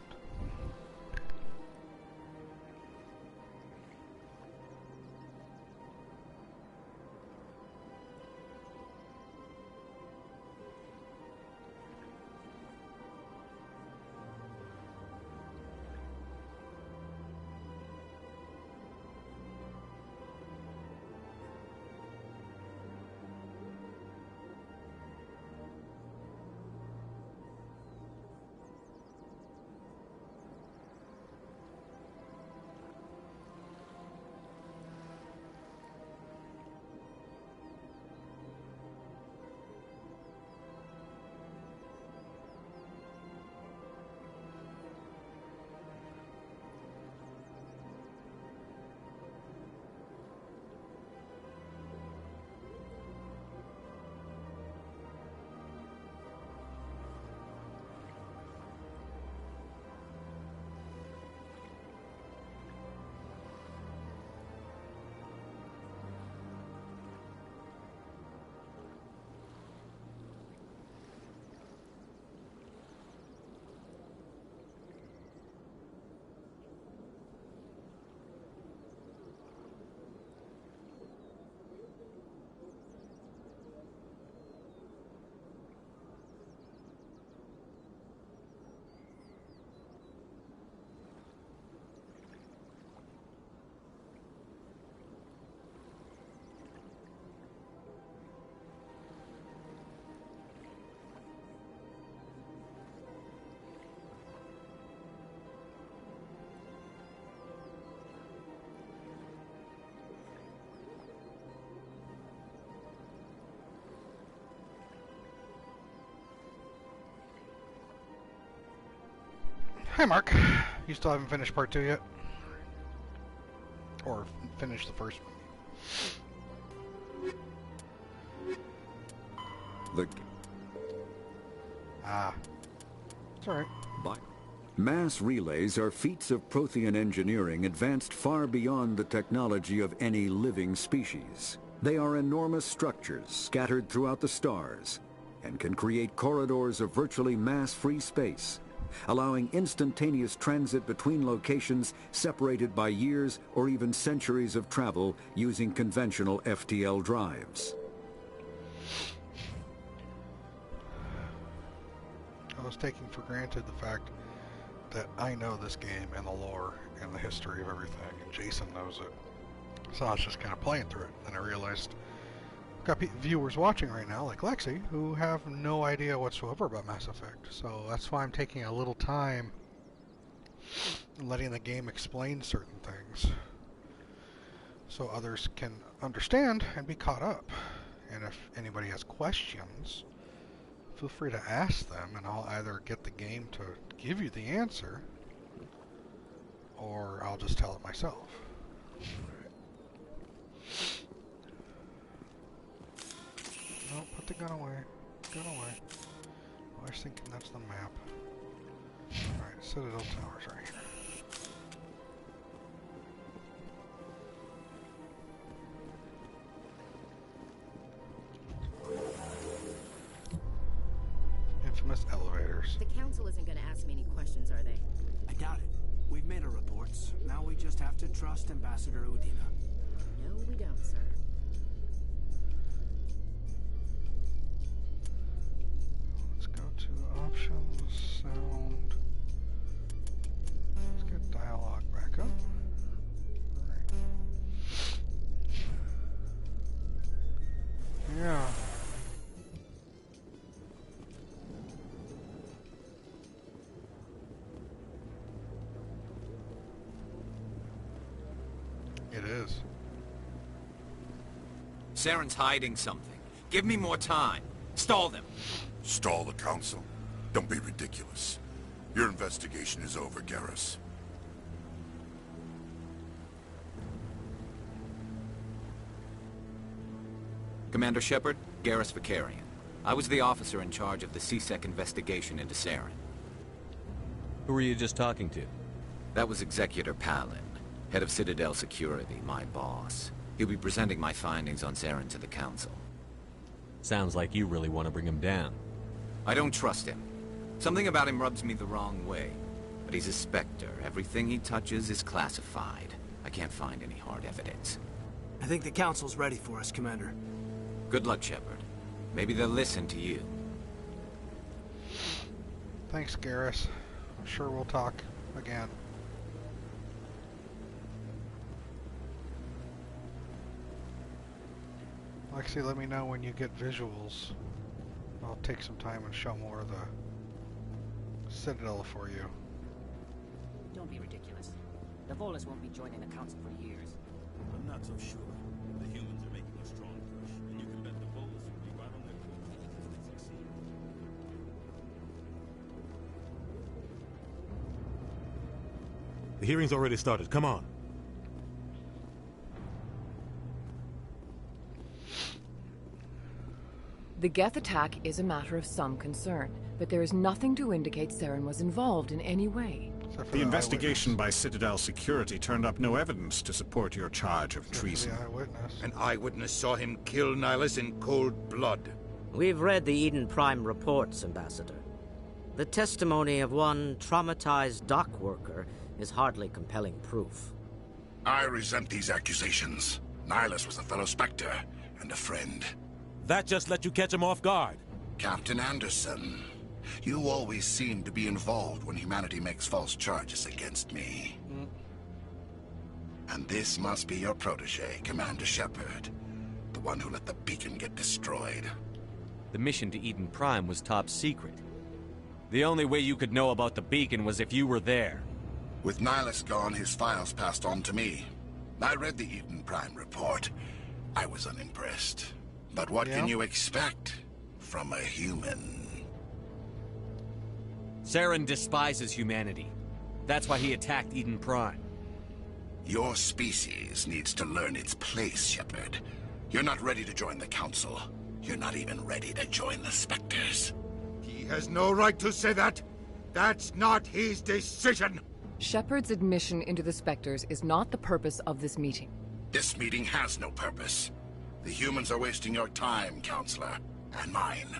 Hi, Mark. You still haven't finished part 2 yet? Or finished the first one? It's alright. Mass relays are feats of Prothean engineering advanced far beyond the technology of any living species. They are enormous structures scattered throughout the stars and can create corridors of virtually mass-free space, allowing instantaneous transit between locations separated by years or even centuries of travel using conventional FTL drives. I was taking for granted the fact that I know this game and the lore and the history of everything, and Jason knows it. So I was just kind of playing through it, and I realized I've got viewers watching right now, like Lexi, who have no idea whatsoever about Mass Effect. So that's why I'm taking a little time and letting the game explain certain things, so others can understand and be caught up. And if anybody has questions, feel free to ask them, and I'll either get the game to give you the answer, or I'll just tell it myself. No, put the gun away. Gun away. I was thinking that's the map. Alright, Citadel Towers right here. Infamous elevators. The council isn't going to ask me any questions, are they? I doubt it. We've made our reports. Now we just have to trust Ambassador Udina. No, we don't, sir. Let's go to options, sound. Let's get dialogue back up. Right. Yeah. It is. Saren's hiding something. Give me more time. Stall them. Stall the Council? Don't be ridiculous. Your investigation is over, Garrus. Commander Shepard, Garrus Vakarian. I was the officer in charge of the C-Sec investigation into Saren. Who were you just talking to? That was Executor Palin, head of Citadel Security, my boss. He'll be presenting my findings on Saren to the Council. Sounds like you really want to bring him down. I don't trust him. Something about him rubs me the wrong way. But he's a Spectre. Everything he touches is classified. I can't find any hard evidence. I think the Council's ready for us, Commander. Good luck, Shepard. Maybe they'll listen to you. Thanks, Garrus. I'm sure we'll talk again. Lexi, let me know when you get visuals. I'll take some time and show more of the Citadel for you. Don't be ridiculous. The Volus won't be joining the Council for years. I'm not so sure. The humans are making a strong push, and you can bet the Volus will be right on their coattails if they succeed. The hearing's already started. Come on. The Geth attack is a matter of some concern, but there is nothing to indicate Saren was involved in any way. The investigation by Citadel Security turned up no evidence to support your charge of treason. An eyewitness saw him kill Nihilus in cold blood. We've read the Eden Prime reports, Ambassador. The testimony of one traumatized dock worker is hardly compelling proof. I resent these accusations. Nihilus was a fellow Spectre and a friend. That just let you catch him off guard. Captain Anderson, you always seem to be involved when humanity makes false charges against me. And this must be your protege, Commander Shepard. The one who let the beacon get destroyed. The mission to Eden Prime was top secret. The only way you could know about the beacon was if you were there. With Nihilus gone, his files passed on to me. I read the Eden Prime report. I was unimpressed. But what can you expect from a human? Saren despises humanity. That's why he attacked Eden Prime. Your species needs to learn its place, Shepard. You're not ready to join the Council. You're not even ready to join the Spectres. He has no right to say that. That's not his decision. Shepard's admission into the Spectres is not the purpose of this meeting. This meeting has no purpose. The humans are wasting your time, Counselor, and mine.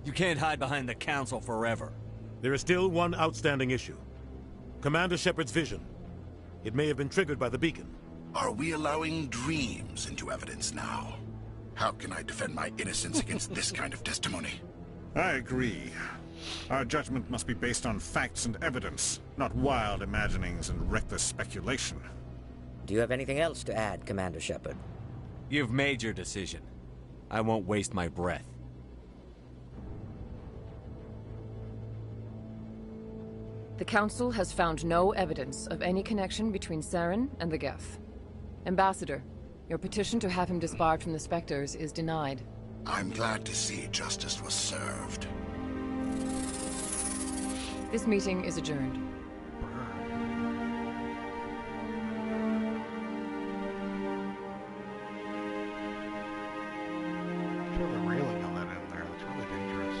You can't hide behind the Council forever. There is still one outstanding issue. Commander Shepard's vision. It may have been triggered by the beacon. Are we allowing dreams into evidence now? How can I defend my innocence against this kind of testimony? I agree. Our judgment must be based on facts and evidence, not wild imaginings and reckless speculation. Do you have anything else to add, Commander Shepard? You've made your decision. I won't waste my breath. The Council has found no evidence of any connection between Saren and the Geth. Ambassador, your petition to have him disbarred from the Spectres is denied. I'm glad to see justice was served. This meeting is adjourned. It's really railing on that end there. It's really dangerous.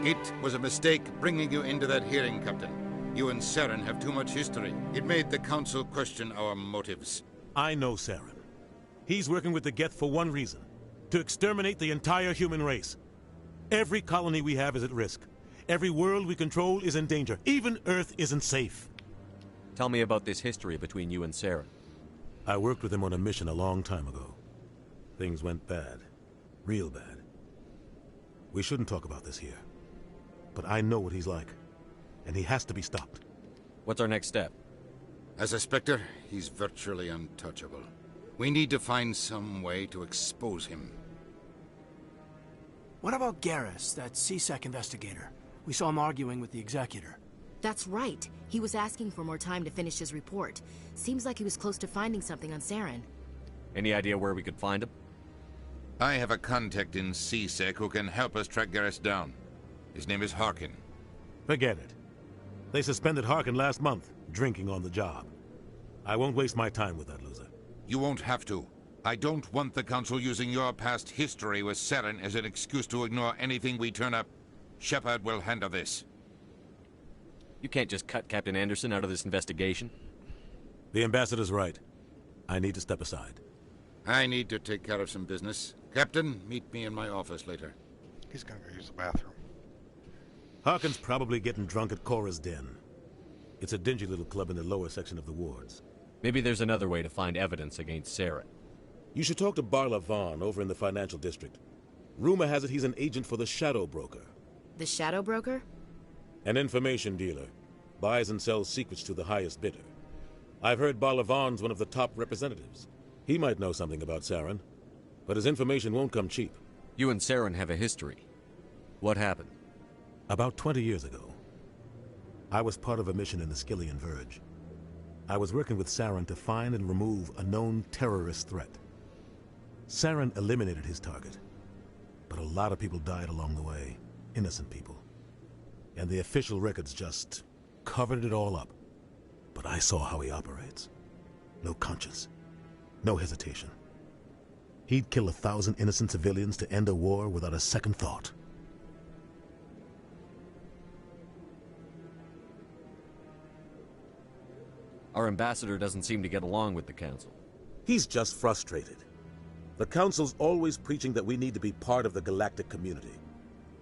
It was a mistake bringing you into that hearing, Captain. You and Saren have too much history. It made the Council question our motives. I know Saren. He's working with the Geth for one reason. To exterminate the entire human race. Every colony we have is at risk. Every world we control is in danger. Even Earth isn't safe. Tell me about this history between you and Saren. I worked with him on a mission a long time ago. Things went bad. Real bad. We shouldn't talk about this here. But I know what he's like. And he has to be stopped. What's our next step? As a Spectre, he's virtually untouchable. We need to find some way to expose him. What about Garrus, that CSEC investigator? We saw him arguing with the Executor. That's right. He was asking for more time to finish his report. Seems like he was close to finding something on Saren. Any idea where we could find him? I have a contact in CSEC who can help us track Garrus down. His name is Harkin. Forget it. They suspended Harkin last month, drinking on the job. I won't waste my time with that loser. You won't have to. I don't want the Council using your past history with Saren as an excuse to ignore anything we turn up. Shepard will handle this. You can't just cut Captain Anderson out of this investigation. The Ambassador's right. I need to step aside. I need to take care of some business. Captain, meet me in my office later. He's gonna go use the bathroom. Harkin's probably getting drunk at Cora's Den. It's a dingy little club in the lower section of the wards. Maybe there's another way to find evidence against Saren. You should talk to Barla Vaughn over in the financial district. Rumor has it he's an agent for the Shadow Broker. The Shadow Broker? An information dealer. Buys and sells secrets to the highest bidder. I've heard Barla Vaughn's one of the top representatives. He might know something about Saren, but his information won't come cheap. You and Saren have a history. What happened? About 20 years ago, I was part of a mission in the Skillian Verge. I was working with Saren to find and remove a known terrorist threat. Saren eliminated his target, but a lot of people died along the way, innocent people. And the official records just covered it all up. But I saw how he operates. No conscience, no hesitation. He'd kill 1,000 innocent civilians to end a war without a second thought. Our ambassador doesn't seem to get along with the Council. He's just frustrated. The Council's always preaching that we need to be part of the galactic community.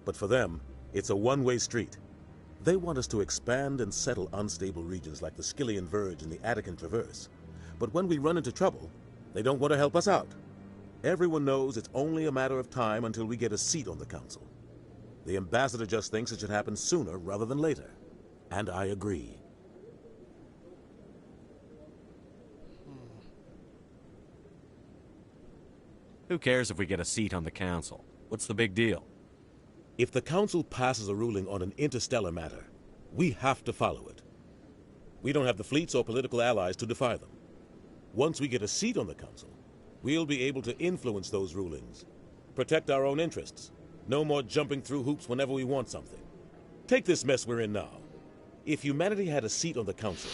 But for them, it's a one-way street. They want us to expand and settle unstable regions like the Skillian Verge and the Attican Traverse. But when we run into trouble, they don't want to help us out. Everyone knows it's only a matter of time until we get a seat on the Council. The ambassador just thinks it should happen sooner rather than later. And I agree. Who cares if we get a seat on the Council? What's the big deal? If the Council passes a ruling on an interstellar matter, we have to follow it. We don't have the fleets or political allies to defy them. Once we get a seat on the Council, we'll be able to influence those rulings, protect our own interests. No more jumping through hoops whenever we want something. Take this mess we're in now. If humanity had a seat on the Council,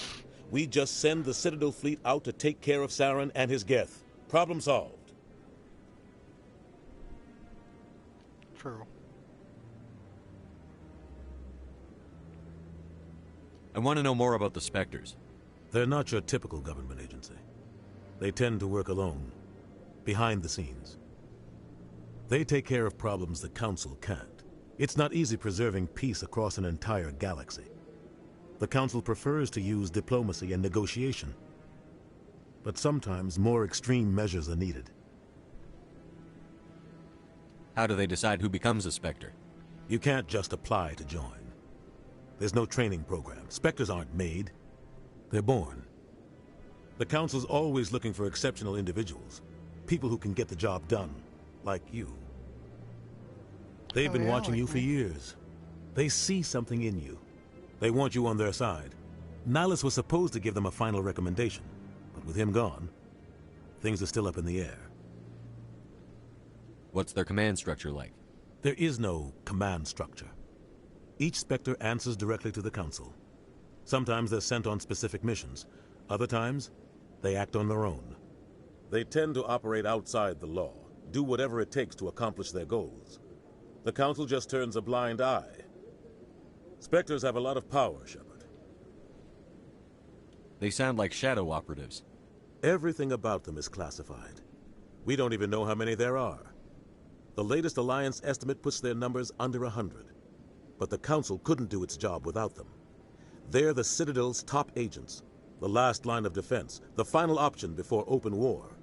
we'd just send the Citadel fleet out to take care of Saren and his Geth. Problem solved. True. I want to know more about the Spectres. They're not your typical government agency. They tend to work alone, behind the scenes. They take care of problems the Council can't. It's not easy preserving peace across an entire galaxy. The Council prefers to use diplomacy and negotiation. But sometimes more extreme measures are needed. How do they decide who becomes a Spectre? You can't just apply to join. There's no training program. Spectres aren't made. They're born. The Council's always looking for exceptional individuals. People who can get the job done. Like you. They've been watching you for years. They see something in you. They want you on their side. Nihilus was supposed to give them a final recommendation. But with him gone, things are still up in the air. What's their command structure like? There is no command structure. Each Spectre answers directly to the Council. Sometimes they're sent on specific missions. Other times, they act on their own. They tend to operate outside the law, do whatever it takes to accomplish their goals. The Council just turns a blind eye. Spectres have a lot of power, Shepard. They sound like shadow operatives. Everything about them is classified. We don't even know how many there are. The latest Alliance estimate puts their numbers under 100. But the Council couldn't do its job without them. They're the Citadel's top agents, the last line of defense, the final option before open war.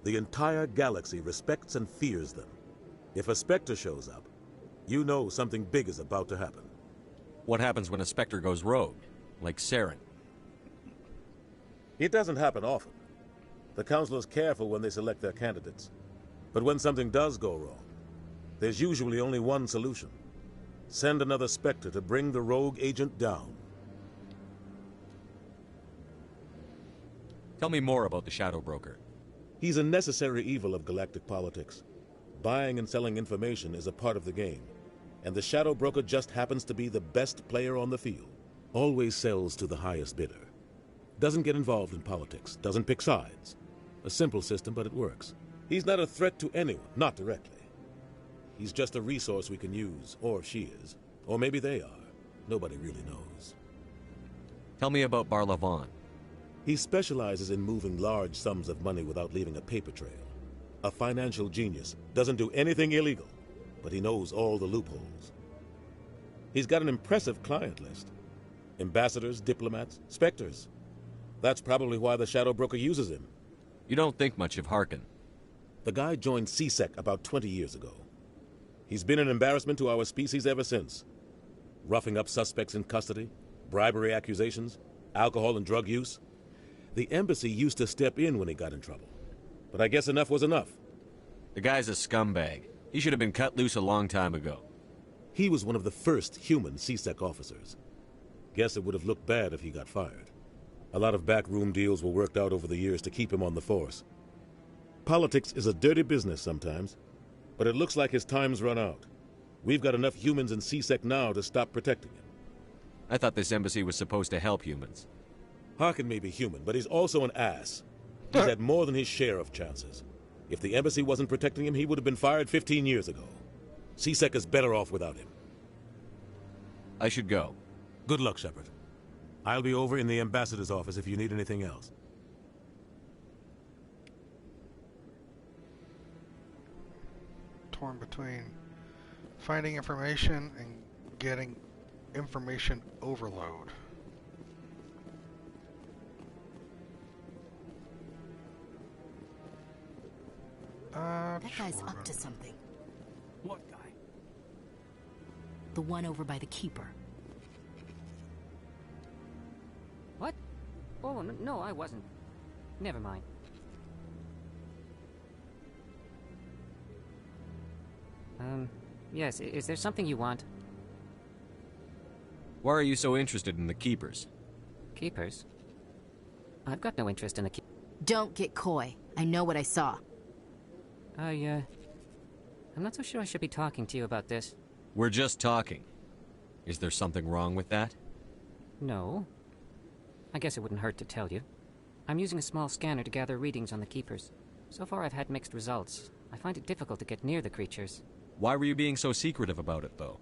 The entire galaxy respects and fears them. If a Spectre shows up, you know something big is about to happen. What happens when a Spectre goes rogue, like Saren? It doesn't happen often. The Council is careful when they select their candidates. But when something does go wrong, there's usually only one solution. Send another Spectre to bring the rogue agent down. Tell me more about the Shadow Broker. He's a necessary evil of galactic politics. Buying and selling information is a part of the game. And the Shadow Broker just happens to be the best player on the field. Always sells to the highest bidder. Doesn't get involved in politics. Doesn't pick sides. A simple system, but it works. He's not a threat to anyone, not directly. He's just a resource we can use, or she is. Or maybe they are. Nobody really knows. Tell me about Barlavan. He specializes in moving large sums of money without leaving a paper trail. A financial genius. Doesn't do anything illegal, but he knows all the loopholes. He's got an impressive client list. Ambassadors, diplomats, Spectres. That's probably why the Shadow Broker uses him. You don't think much of Harkin. The guy joined C-Sec about 20 years ago. He's been an embarrassment to our species ever since. Roughing up suspects in custody, bribery accusations, alcohol and drug use. The embassy used to step in when he got in trouble. But I guess enough was enough. The guy's a scumbag. He should have been cut loose a long time ago. He was one of the first human C-Sec officers. Guess it would have looked bad if he got fired. A lot of backroom deals were worked out over the years to keep him on the force. Politics is a dirty business sometimes, but it looks like his time's run out. We've got enough humans in C-Sec now to stop protecting him. I thought this embassy was supposed to help humans. Harkin may be human, but he's also an ass. He's had more than his share of chances. If the embassy wasn't protecting him, he would have been fired 15 years ago. C-Sec is better off without him. I should go. Good luck, Shepard. I'll be over in the ambassador's office if you need anything else. Torn between finding information and getting information overload. That guy's up to something. What guy? The one over by the Keeper. What? Oh, no, I wasn't. Never mind. Yes, is there something you want? Why are you so interested in the Keepers? Keepers? I've got no interest in the Keepers. Don't get coy. I know what I saw. I'm not so sure I should be talking to you about this. We're just talking. Is there something wrong with that? No. I guess it wouldn't hurt to tell you. I'm using a small scanner to gather readings on the Keepers. So far I've had mixed results. I find it difficult to get near the creatures. Why were you being so secretive about it, though?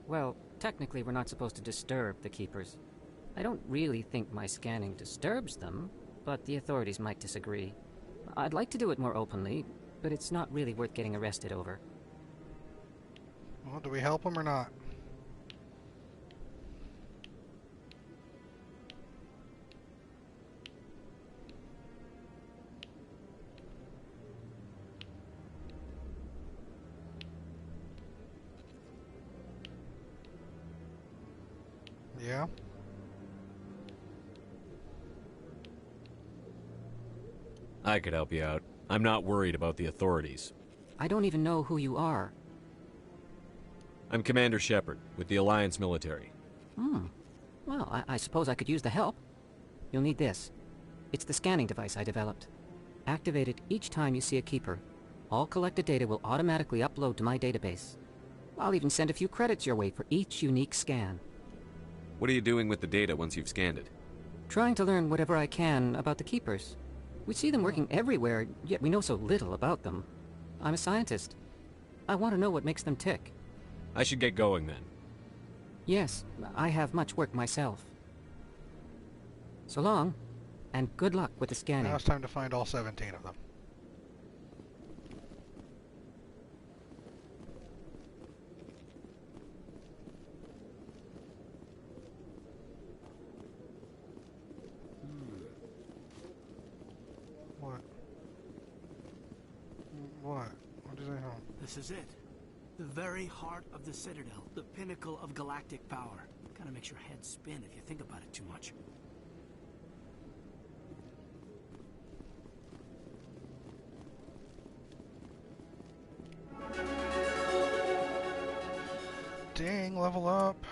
Well, technically we're not supposed to disturb the Keepers. I don't really think my scanning disturbs them, but the authorities might disagree. I'd like to do it more openly, but it's not really worth getting arrested over. Well, do we help them or not? Yeah. I could help you out. I'm not worried about the authorities. I don't even know who you are. I'm Commander Shepard, with the Alliance military. Well, I suppose I could use the help. You'll need this. It's the scanning device I developed. Activate it each time you see a Keeper. All collected data will automatically upload to my database. I'll even send a few credits your way for each unique scan. What are you doing with the data once you've scanned it? Trying to learn whatever I can about the Keepers. We see them working everywhere, yet we know so little about them. I'm a scientist. I want to know what makes them tick. I should get going then. Yes, I have much work myself. So long, and good luck with the scanning. Now it's time to find all 17 of them. What? What? What does that have? This is it. The very heart of the Citadel. The pinnacle of galactic power. Kinda makes your head spin if you think about it too much. Dang, level up.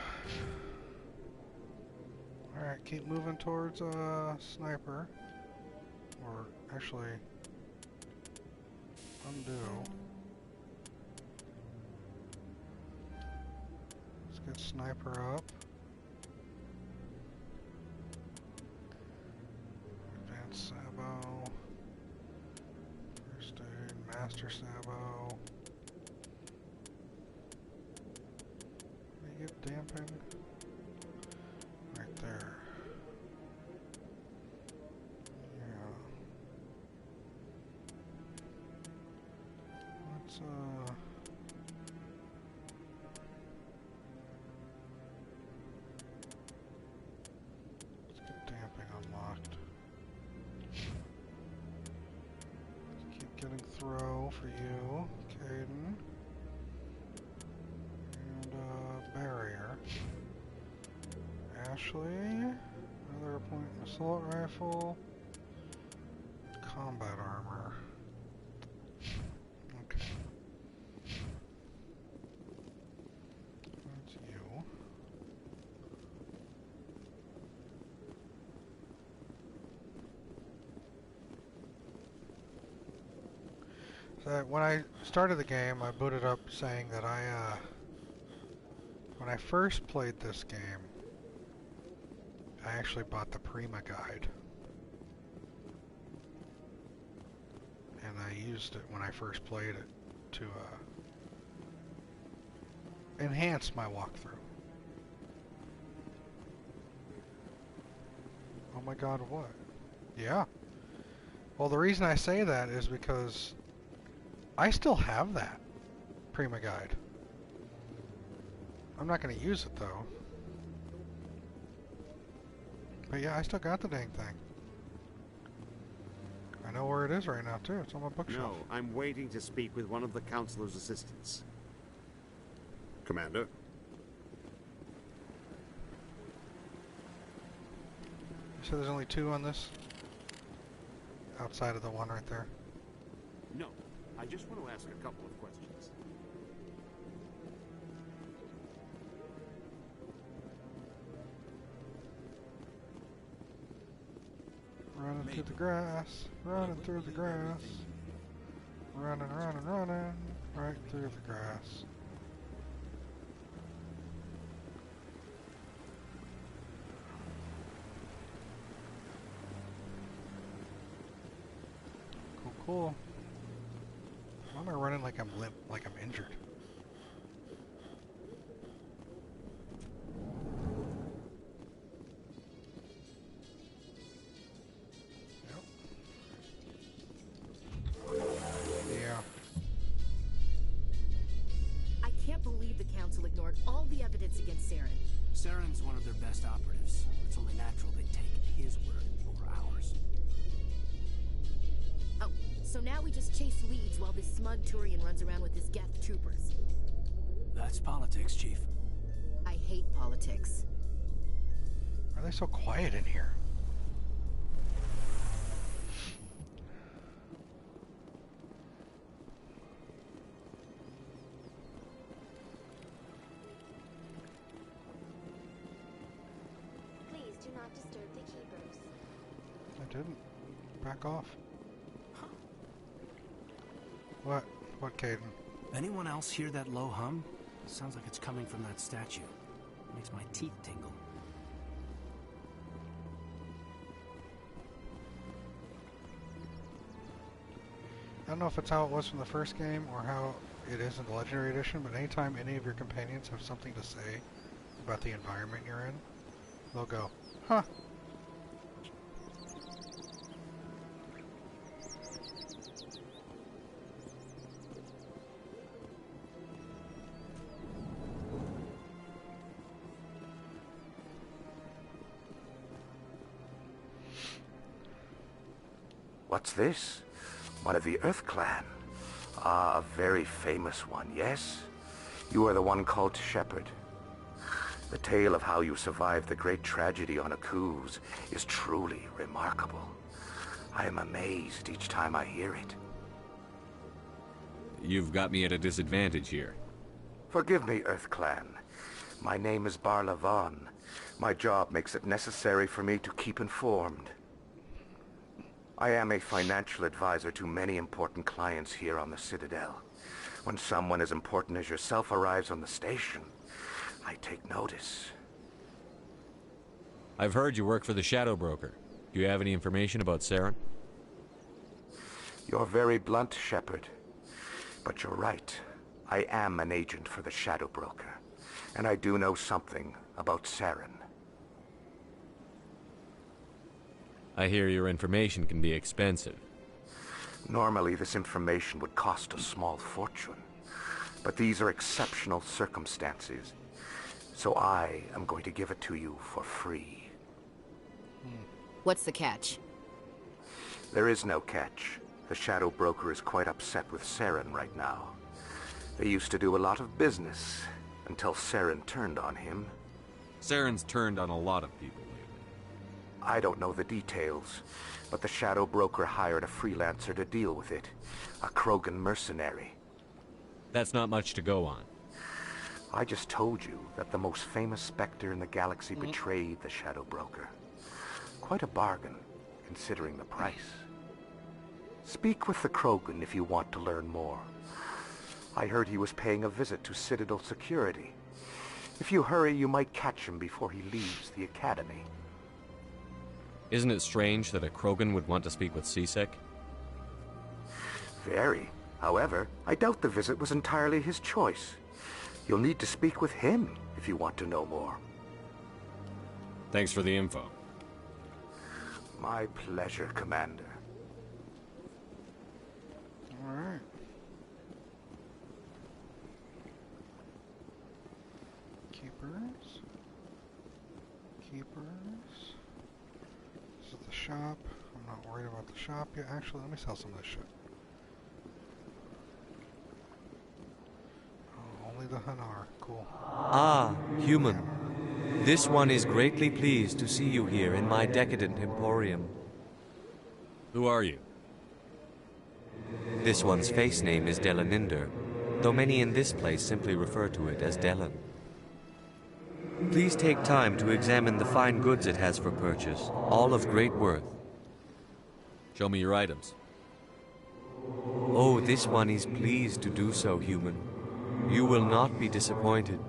Alright, keep moving towards sniper. Or actually undo. Let's get sniper up. Advanced Sabo. First aid, Master Sabo. Get dampen right there. Yeah. Let's get damping unlocked. Let's keep getting throw for you, Caden. Barrier. Ashley, another point assault rifle, combat armor. Okay. That's you. So when I started the game, I booted up saying that when I first played this game, I actually bought the Prima guide. And I used it when I first played it to enhance my walkthrough. Oh my god, what? Yeah. Well, the reason I say that is because I still have that Prima guide. I'm not going to use it, though. But yeah, I still got the dang thing. I know where it is right now, too. It's on my bookshelf. No, I'm waiting to speak with one of the Councilor's assistants. Commander? You said there's only 2 on this? Outside of the one right there? No, I just want to ask a couple of questions. Running through the grass, running through the grass. Running, running, running, right through the grass. Cool. Why am I running like I'm limp, like I'm injured? Yeah. I can't believe the Council ignored all the evidence against Saren. Saren's one of their best operatives. It's only natural they take his word over ours. Oh, so now we just chase leads while this smug Turian runs around with his Geth troopers. That's politics, Chief. I hate politics. Why are they so quiet in here? Please do not disturb the keepers. I didn't. Back off. What? What, Caden? Anyone else hear that low hum? Sounds like it's coming from that statue. Makes my teeth tingle. I don't know if it's how it was from the first game or how it is in the Legendary Edition, but anytime any of your companions have something to say about the environment you're in, they'll go, huh. What's this? One of the Earth Clan. Ah, a very famous one, yes? You are the one called Shepard. The tale of how you survived the great tragedy on Akuz is truly remarkable. I am amazed each time I hear it. You've got me at a disadvantage here. Forgive me, Earth Clan. My name is Barla Vaughn. My job makes it necessary for me to keep informed. I am a financial advisor to many important clients here on the Citadel. When someone as important as yourself arrives on the station, I take notice. I've heard you work for the Shadow Broker. Do you have any information about Saren? You're very blunt, Shepard. But you're right. I am an agent for the Shadow Broker. And I do know something about Saren. I hear your information can be expensive. Normally, this information would cost a small fortune. But these are exceptional circumstances. So I am going to give it to you for free. What's the catch? There is no catch. The Shadow Broker is quite upset with Saren right now. They used to do a lot of business until Saren turned on him. Saren's turned on a lot of people lately. I don't know the details, but the Shadow Broker hired a freelancer to deal with it. A Krogan mercenary. That's not much to go on. I just told you that the most famous Spectre in the galaxy betrayed the Shadow Broker. Quite a bargain, considering the price. Speak with the Krogan if you want to learn more. I heard he was paying a visit to Citadel security. If you hurry, you might catch him before he leaves the Academy. Isn't it strange that a Krogan would want to speak with C-Sec? Very. However, I doubt the visit was entirely his choice. You'll need to speak with him if you want to know more. Thanks for the info. My pleasure, Commander. All right. Keepers. This is the shop. I'm not worried about the shop yet. Actually, let me sell some of this shit. Oh, only the Hanar. Cool. Ah, human. This one is greatly pleased to see you here in my decadent emporium. Who are you? This one's face name is Delaninder, though many in this place simply refer to it as Delan. Please take time to examine the fine goods it has for purchase, all of great worth. Show me your items. Oh, this one is pleased to do so, human. You will not be disappointed.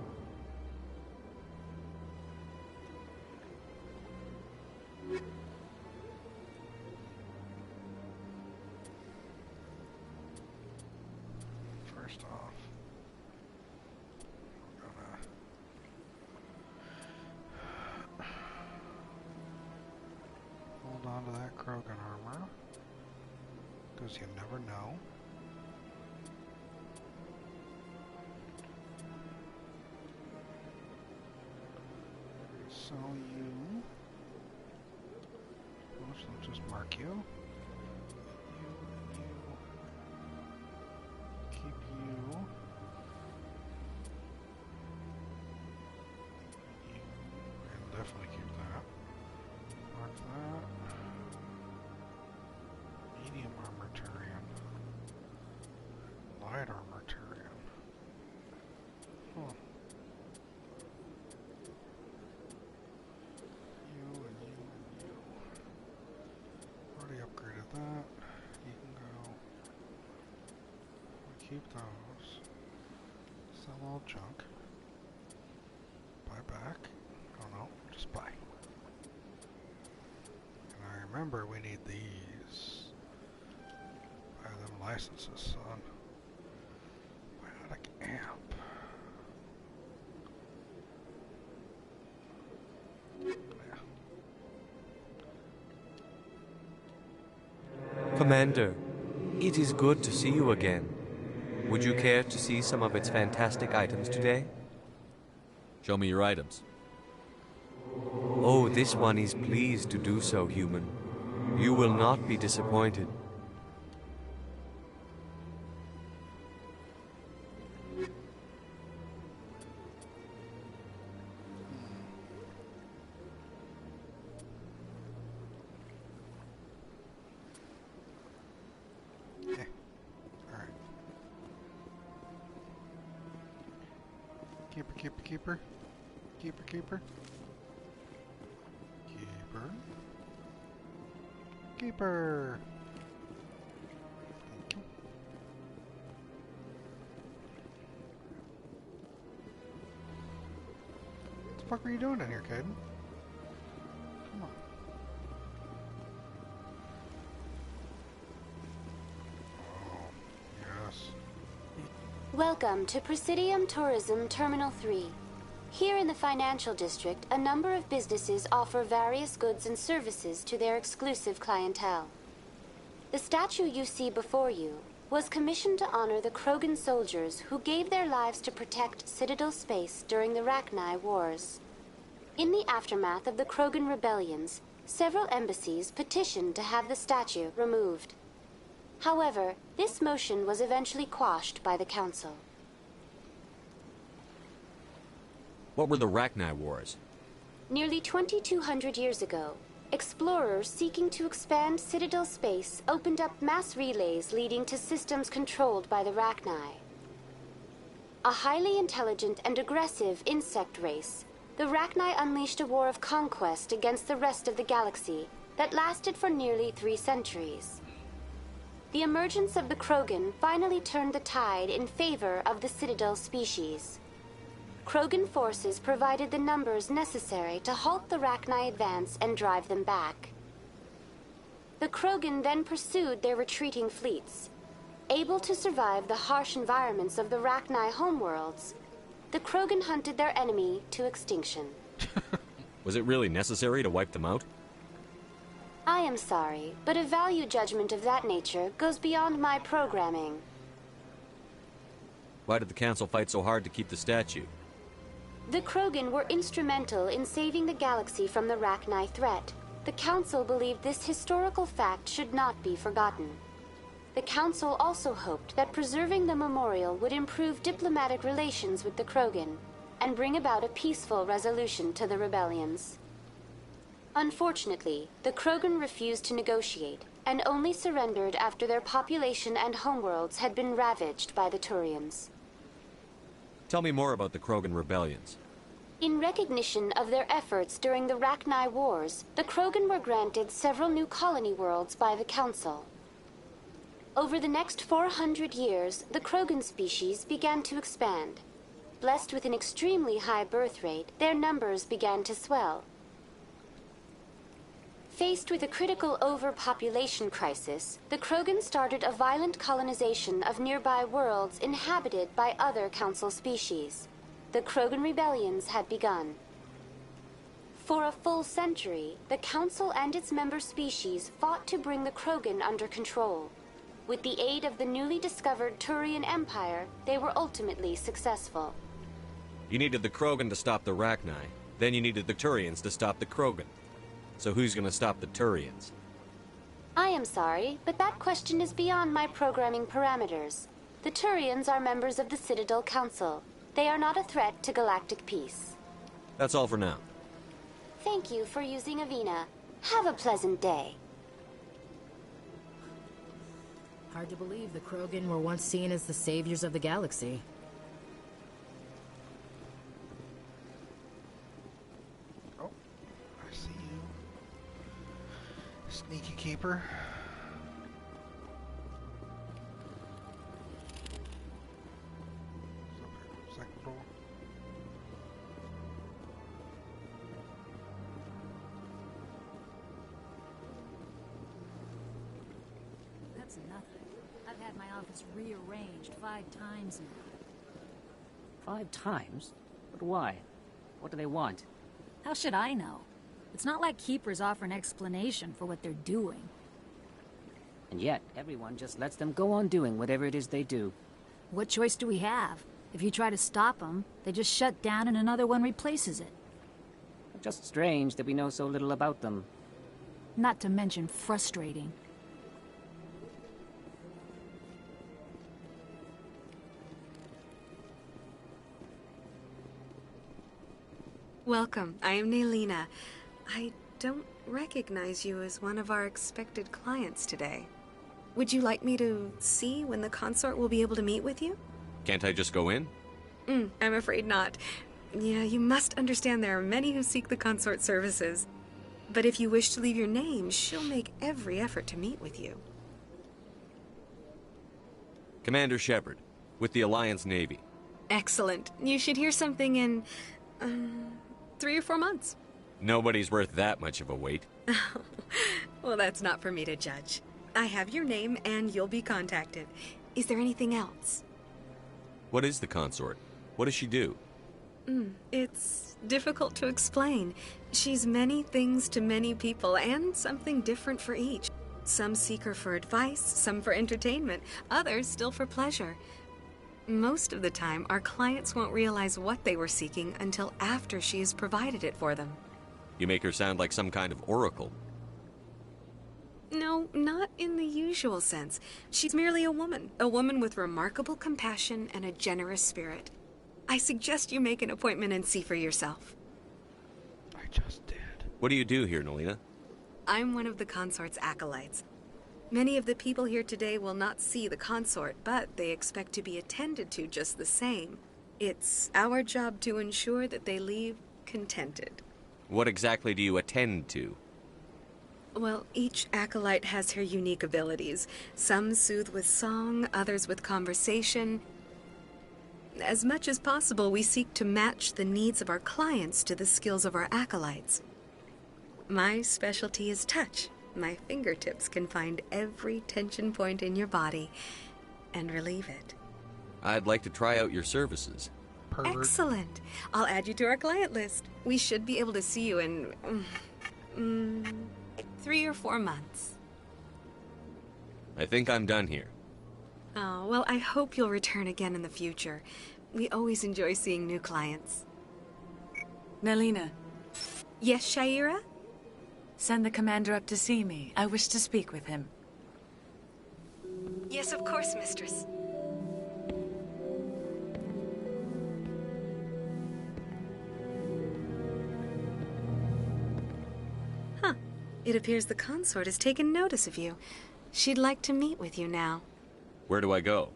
never know. So you... I'll just mark you. You. Keep you. And definitely keep that. Mark that. Medium armor Turian. Light armor Turian. Huh. You and you and you. Already upgraded that. You can go. Keep those. Sell all junk. Buy back. Oh no, just buy. And I remember we need these. Buy them licenses, son. Biotic amp. Commander, it is good to see you again. Would you care to see some of its fantastic items today? Show me your items. Oh, this one is pleased to do so, human. You will not be disappointed. Keeper. Keeper. Thank you. What the fuck are you doing in here, Caden? Come on. Oh, yes. Welcome to Presidium Tourism Terminal 3. Here in the financial district, a number of businesses offer various goods and services to their exclusive clientele. The statue you see before you was commissioned to honor the Krogan soldiers who gave their lives to protect Citadel space during the Rachni Wars. In the aftermath of the Krogan rebellions, several embassies petitioned to have the statue removed. However, this motion was eventually quashed by the Council. What were the Rachni Wars? Nearly 2,200 years ago, explorers seeking to expand Citadel space opened up mass relays leading to systems controlled by the Rachni. A highly intelligent and aggressive insect race, the Rachni unleashed a war of conquest against the rest of the galaxy that lasted for nearly 3 centuries. The emergence of the Krogan finally turned the tide in favor of the Citadel species. Krogan forces provided the numbers necessary to halt the Rachni advance and drive them back. The Krogan then pursued their retreating fleets. Able to survive the harsh environments of the Rachni homeworlds, the Krogan hunted their enemy to extinction. Was it really necessary to wipe them out? I am sorry, but a value judgment of that nature goes beyond my programming. Why did the Council fight so hard to keep the statue? The Krogan were instrumental in saving the galaxy from the Rachni threat. The Council believed this historical fact should not be forgotten. The Council also hoped that preserving the memorial would improve diplomatic relations with the Krogan and bring about a peaceful resolution to the rebellions. Unfortunately, the Krogan refused to negotiate and only surrendered after their population and homeworlds had been ravaged by the Turians. Tell me more about the Krogan rebellions. In recognition of their efforts during the Rachni Wars, the Krogan were granted several new colony worlds by the Council. Over the next 400 years, the Krogan species began to expand. Blessed with an extremely high birth rate, their numbers began to swell. Faced with a critical overpopulation crisis, the Krogan started a violent colonization of nearby worlds inhabited by other Council species. The Krogan rebellions had begun. For a full century, the Council and its member species fought to bring the Krogan under control. With the aid of the newly discovered Turian Empire, they were ultimately successful. You needed the Krogan to stop the Rachni. Then you needed the Turians to stop the Krogan. So who's gonna stop the Turians? I am sorry, but that question is beyond my programming parameters. The Turians are members of the Citadel Council. They are not a threat to galactic peace. That's all for now. Thank you for using Avina. Have a pleasant day. Hard to believe the Krogan were once seen as the saviors of the galaxy. Oh, I see you. Sneaky keeper. Second door. That's nothing. I've had my office rearranged 5 times now. 5 times? But why? What do they want? How should I know? It's not like Keepers offer an explanation for what they're doing. And yet, everyone just lets them go on doing whatever it is they do. What choice do we have? If you try to stop them, they just shut down and another one replaces it. Just strange that we know so little about them. Not to mention frustrating. Welcome. I am Naelina. I don't recognize you as one of our expected clients today. Would you like me to see when the consort will be able to meet with you? Can't I just go in? I'm afraid not. Yeah, you must understand there are many who seek the consort services. But if you wish to leave your name, she'll make every effort to meet with you. Commander Shepard, with the Alliance Navy. Excellent. You should hear something in 3 or 4 months. Nobody's worth that much of a wait. Well, that's not for me to judge. I have your name and you'll be contacted. Is there anything else? What is the consort? What does she do? It's difficult to explain. She's many things to many people and something different for each. Some seek her for advice, some for entertainment, others still for pleasure. Most of the time, our clients won't realize what they were seeking until after she has provided it for them. You make her sound like some kind of oracle. No, not in the usual sense. She's merely a woman with remarkable compassion and a generous spirit. I suggest you make an appointment and see for yourself. I just did. What do you do here, Naelina? I'm one of the consort's acolytes. Many of the people here today will not see the consort, but they expect to be attended to just the same. It's our job to ensure that they leave contented. What exactly do you attend to? Well, each acolyte has her unique abilities. Some soothe with song, others with conversation. As much as possible, we seek to match the needs of our clients to the skills of our acolytes. My specialty is touch. My fingertips can find every tension point in your body and relieve it. I'd like to try out your services. Pervert. Excellent. I'll add you to our client list. We should be able to see you in 3 or 4 months. I think I'm done here. Oh, well, I hope you'll return again in the future. We always enjoy seeing new clients. Naelina. Yes, Shaira? Send the commander up to see me. I wish to speak with him. Yes, of course, mistress. Huh. It appears the consort has taken notice of you. She'd like to meet with you now. Where do I go?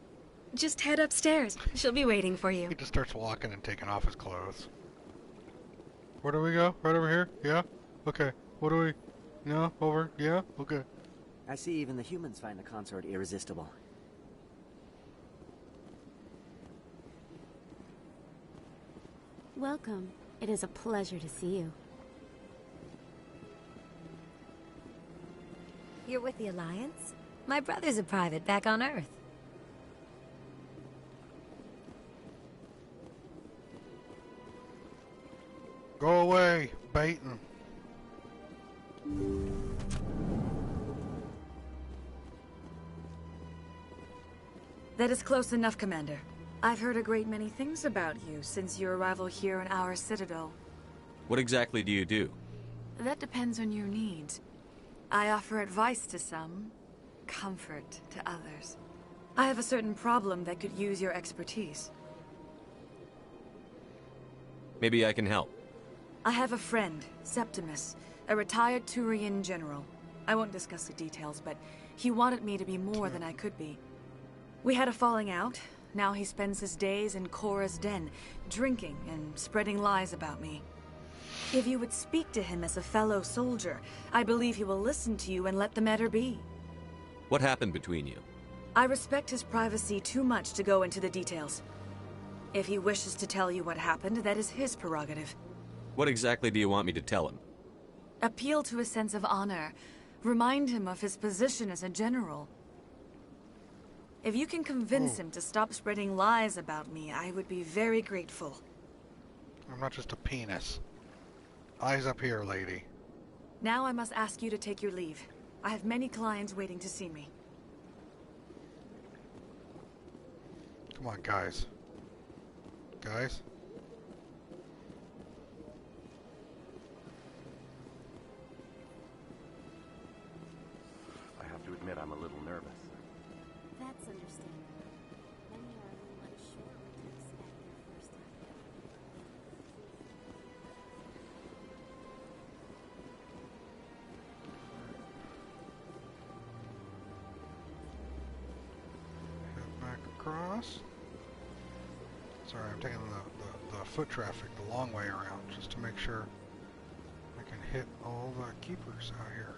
Just head upstairs. She'll be waiting for you. He just starts walking and taking off his clothes. Where do we go? Right over here? Yeah? Okay. What do we... No? Over? Yeah? Okay. I see even the humans find the consort irresistible. Welcome. It is a pleasure to see you. You're with the Alliance? My brother's a private back on Earth. Go away, Baton. That is close enough, Commander. I've heard a great many things about you since your arrival here in our citadel. What exactly do you do? That depends on your needs. I offer advice to some, comfort to others. I have a certain problem that could use your expertise. Maybe I can help. I have a friend, Septimus, a retired Turian general. I won't discuss the details, but he wanted me to be more than I could be. We had a falling out. Now he spends his days in Korra's den, drinking and spreading lies about me. If you would speak to him as a fellow soldier, I believe he will listen to you and let the matter be. What happened between you? I respect his privacy too much to go into the details. If he wishes to tell you what happened, that is his prerogative. What exactly do you want me to tell him? Appeal to his sense of honor. Remind him of his position as a general. If you can convince him to stop spreading lies about me, I would be very grateful. I'm not just a penis. Eyes up here, lady. Now I must ask you to take your leave. I have many clients waiting to see me. Come on, guys. Guys? I have to admit I'm a little nervous. That's understandable. Many are a little unsure what to expect their first time. Head back across. Sorry, I'm taking the foot traffic the long way around just to make sure I can hit all the keepers out here.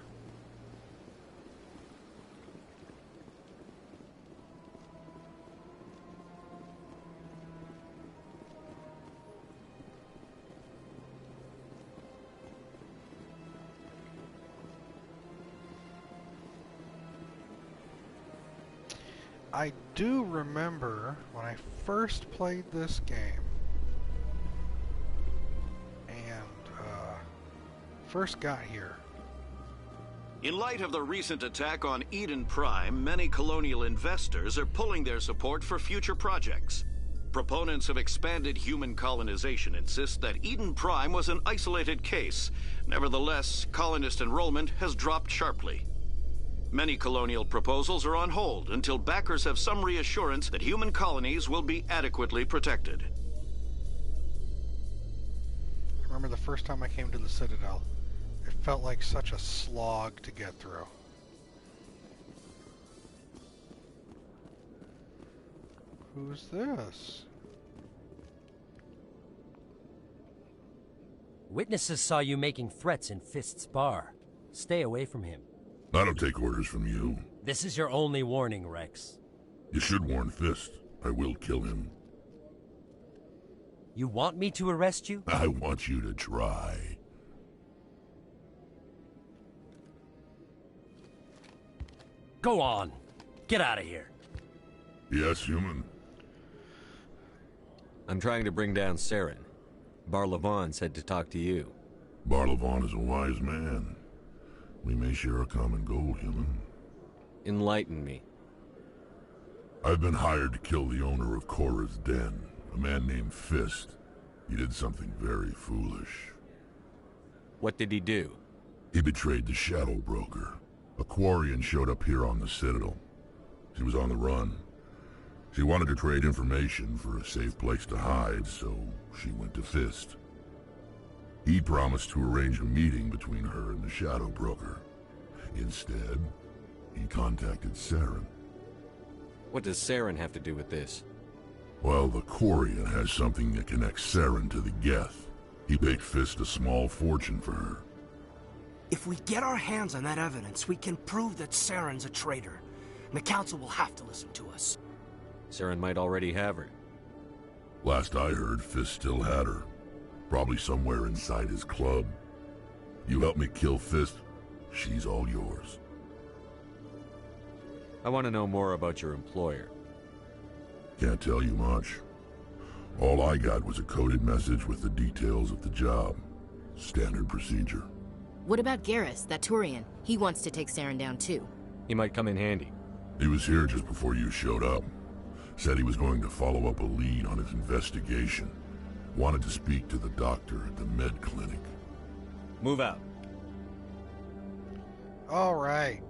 I do remember when I first played this game and first got here. In light of the recent attack on Eden Prime, many colonial investors are pulling their support for future projects. Proponents of expanded human colonization insist that Eden Prime was an isolated case. Nevertheless, colonist enrollment has dropped sharply. Many colonial proposals are on hold until backers have some reassurance that human colonies will be adequately protected. I remember the first time I came to the Citadel. It felt like such a slog to get through. Who's this? Witnesses saw you making threats in Fist's bar. Stay away from him. I don't take orders from you. This is your only warning, Rex. You should warn Fist. I will kill him. You want me to arrest you? I want you to try. Go on. Get out of here. Yes, human. I'm trying to bring down Saren. Barlavon said to talk to you. Barlavon is a wise man. We may share a common goal, human. Enlighten me. I've been hired to kill the owner of Korra's den, a man named Fist. He did something very foolish. What did he do? He betrayed the Shadow Broker. A Quarian showed up here on the Citadel. She was on the run. She wanted to trade information for a safe place to hide, so she went to Fist. He promised to arrange a meeting between her and the Shadow Broker. Instead, he contacted Saren. What does Saren have to do with this? Well, the Quarian has something that connects Saren to the Geth. He paid Fist a small fortune for her. If we get our hands on that evidence, we can prove that Saren's a traitor. And the Council will have to listen to us. Saren might already have her. Last I heard, Fist still had her. Probably somewhere inside his club. You help me kill Fist, she's all yours. I want to know more about your employer. Can't tell you much. All I got was a coded message with the details of the job. Standard procedure. What about Garrus, that Turian? He wants to take Saren down too. He might come in handy. He was here just before you showed up. Said he was going to follow up a lead on his investigation. Wanted to speak to the doctor at the med clinic. Move out. All right.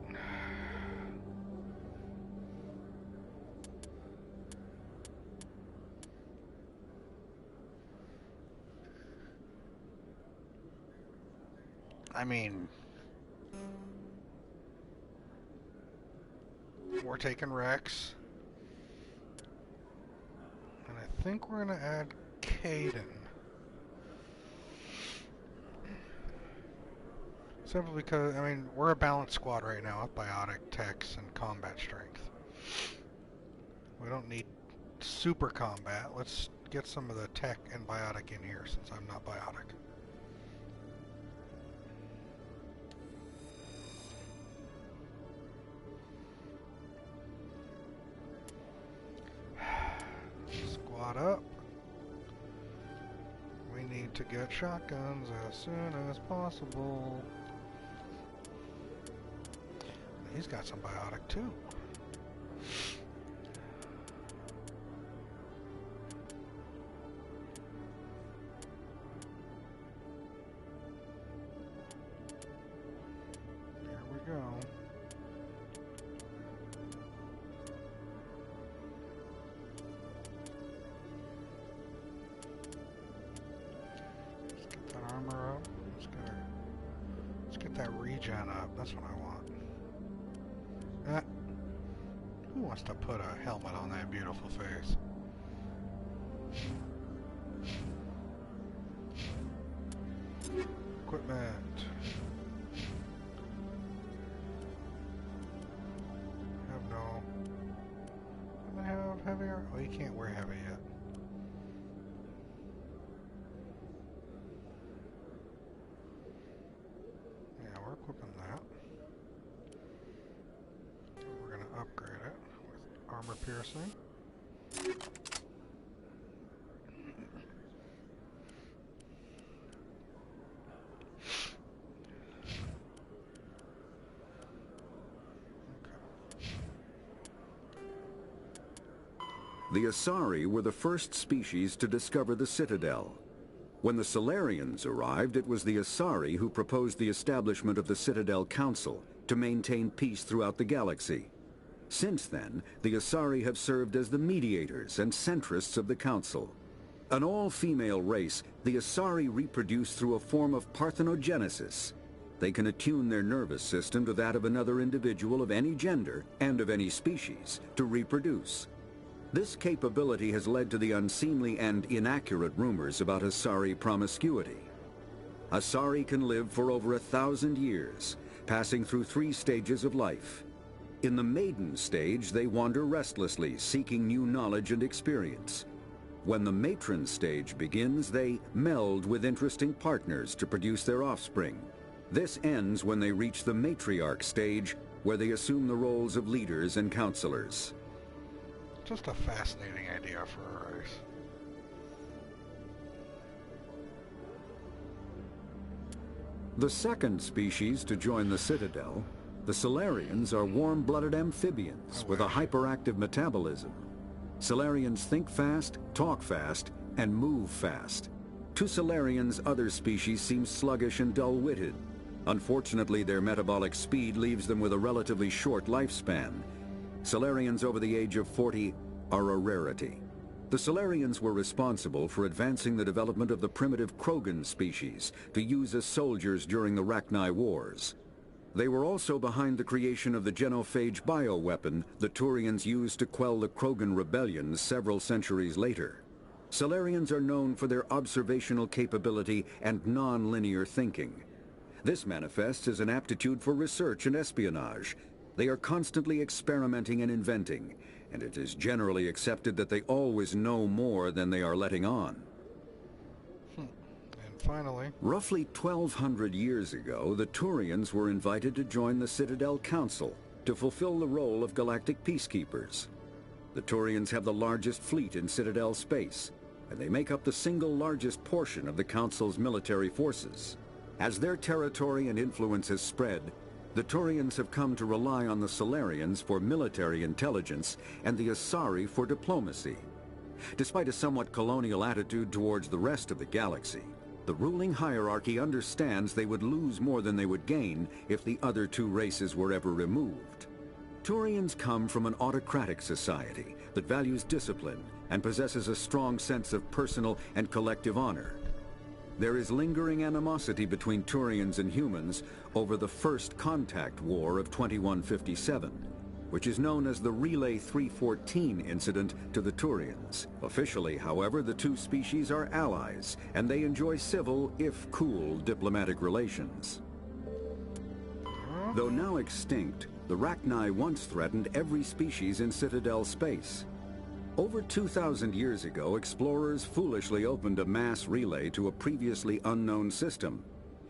I mean, we're taking Rex. And I think we're going to add Kaidan. Simply because, I mean, we're a balanced squad right now with biotic, techs, and combat strength. We don't need super combat. Let's get some of the tech and biotic in here since I'm not biotic. Squad up. We need to get shotguns as soon as possible. He's got some biotic too. There we go. Let's get that armor up. Let's get that regen up. That's what I want. Who wants to put a helmet on that beautiful face? Equipment. Have no. Do I have heavier? Oh, you can't wear heavy yet. Yeah, we're equipping that. We're going to upgrade it with armor piercing. The Asari were the first species to discover the Citadel. When the Salarians arrived, it was the Asari who proposed the establishment of the Citadel Council to maintain peace throughout the galaxy. Since then, the Asari have served as the mediators and centrists of the Council. An all-female race, the Asari reproduce through a form of parthenogenesis. They can attune their nervous system to that of another individual of any gender and of any species to reproduce. This capability has led to the unseemly and inaccurate rumors about Asari promiscuity. Asari can live for over 1,000 years, passing through 3 stages of life. In the maiden stage, they wander restlessly, seeking new knowledge and experience. When the matron stage begins, they meld with interesting partners to produce their offspring. This ends when they reach the matriarch stage, where they assume the roles of leaders and counselors. Just a fascinating idea for a race. The second species to join the Citadel, the Salarians, are warm-blooded amphibians with a hyperactive metabolism. Salarians think fast, talk fast, and move fast. To Salarians, other species seem sluggish and dull-witted. Unfortunately, their metabolic speed leaves them with a relatively short lifespan. Salarians over the age of 40 are a rarity. The Salarians were responsible for advancing the development of the primitive Krogan species to use as soldiers during the Rachni Wars. They were also behind the creation of the genophage bioweapon the Turians used to quell the Krogan rebellions several centuries later. Salarians are known for their observational capability and non-linear thinking. This manifests as an aptitude for research and espionage. They are constantly experimenting and inventing, and it is generally accepted that they always know more than they are letting on. And finally, roughly 1,200 years ago, the Turians were invited to join the Citadel Council to fulfill the role of galactic peacekeepers. The Turians have the largest fleet in Citadel space, and they make up the single largest portion of the Council's military forces. As their territory and influence has spread, The Turians have come to rely on the Solarians for military intelligence and the Asari for diplomacy. Despite a somewhat colonial attitude towards the rest of the galaxy, the ruling hierarchy understands they would lose more than they would gain if the other two races were ever removed. Turians come from an autocratic society that values discipline and possesses a strong sense of personal and collective honor. There is lingering animosity between Turians and humans over the First Contact War of 2157, which is known as the Relay 314 incident to the Turians. Officially, however, the two species are allies, and they enjoy civil, if cool, diplomatic relations. Though now extinct, the Rachni once threatened every species in Citadel space. Over 2,000 years ago, explorers foolishly opened a mass relay to a previously unknown system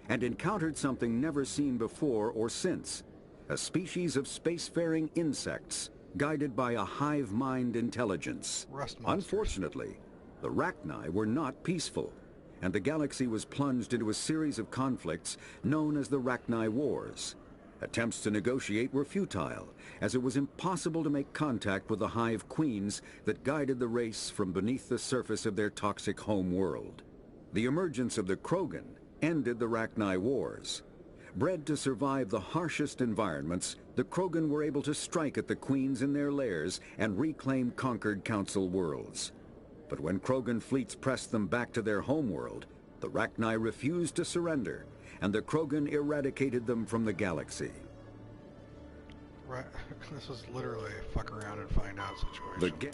and encountered something never seen before or since, a species of spacefaring insects guided by a hive mind intelligence. Unfortunately, the Rachni were not peaceful, and the galaxy was plunged into a series of conflicts known as the Rachni Wars. Attempts to negotiate were futile, as it was impossible to make contact with the hive queens that guided the race from beneath the surface of their toxic home world. The emergence of the Krogan ended the Rachni Wars. Bred to survive the harshest environments, the Krogan were able to strike at the queens in their lairs and reclaim conquered Council worlds. But when Krogan fleets pressed them back to their homeworld, the Rachni refused to surrender, and the Krogan eradicated them from the galaxy. Right. This is literally a fuck around and find out situation.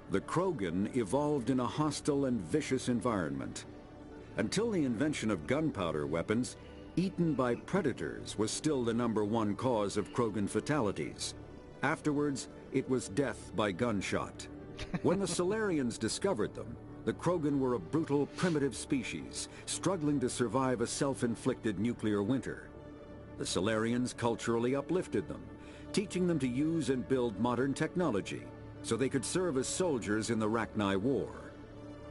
The Krogan evolved in a hostile and vicious environment. Until the invention of gunpowder weapons, eaten by predators was still the #1 cause of Krogan fatalities. Afterwards, it was death by gunshot. When the Solarians discovered them, the Krogan were a brutal, primitive species, struggling to survive a self-inflicted nuclear winter. The Solarians culturally uplifted them, teaching them to use and build modern technology, so they could serve as soldiers in the Rachni War.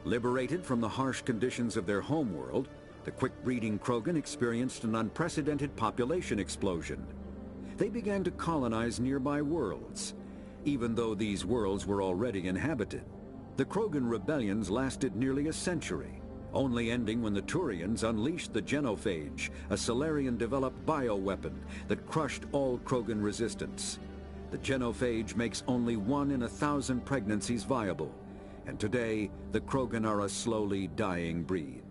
Liberated from the harsh conditions of their homeworld, the quick-breeding Krogan experienced an unprecedented population explosion. They began to colonize nearby worlds, even though these worlds were already inhabited. The Krogan rebellions lasted nearly a century, only ending when the Turians unleashed the Genophage, a Solarian-developed bioweapon that crushed all Krogan resistance. The Genophage makes only 1 in 1,000 pregnancies viable, and today the Krogan are a slowly dying breed.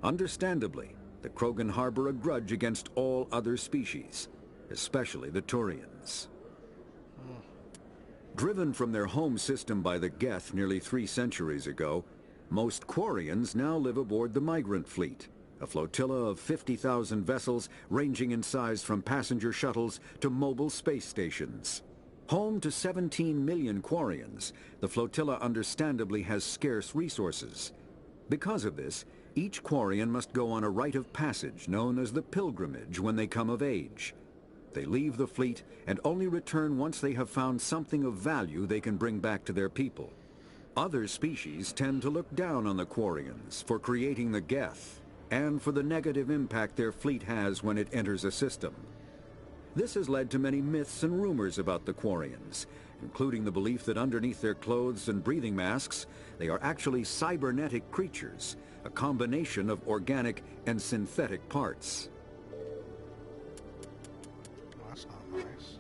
Understandably, the Krogan harbor a grudge against all other species, especially the Turians. Driven from their home system by the Geth nearly 3 centuries ago, most Quarians now live aboard the Migrant Fleet, a flotilla of 50,000 vessels ranging in size from passenger shuttles to mobile space stations. Home to 17 million Quarians, the flotilla understandably has scarce resources. Because of this, each Quarian must go on a rite of passage known as the Pilgrimage when they come of age. They leave the fleet and only return once they have found something of value they can bring back to their people. Other species tend to look down on the Quarians for creating the Geth and for the negative impact their fleet has when it enters a system. This has led to many myths and rumors about the Quarians, including the belief that underneath their clothes and breathing masks, they are actually cybernetic creatures, a combination of organic and synthetic parts. Well, that's not nice.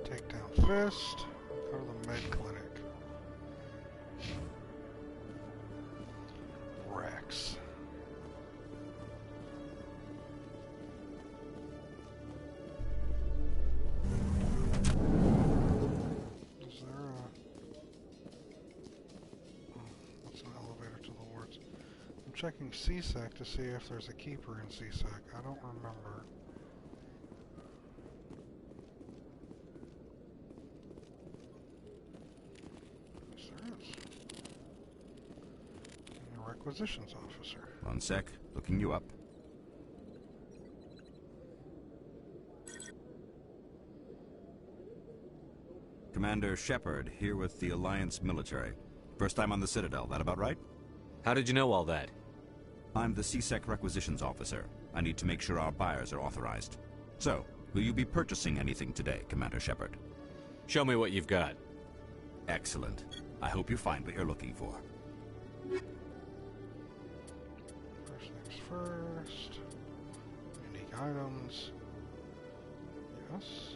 Take down Fist. Go to the med clinic. Rex. Is there a... That's an elevator to the wards. I'm checking CSEC to see if there's a keeper in CSEC. I don't remember. Requisitions officer. One sec, looking you up. Commander Shepard, here with the Alliance military. First time on the Citadel, that about right? How did you know all that? I'm the CSEC requisitions officer. I need to make sure our buyers are authorized. So, will you be purchasing anything today, Commander Shepard? Show me what you've got. Excellent. I hope you find what you're looking for. First things first. Unique items. Yes.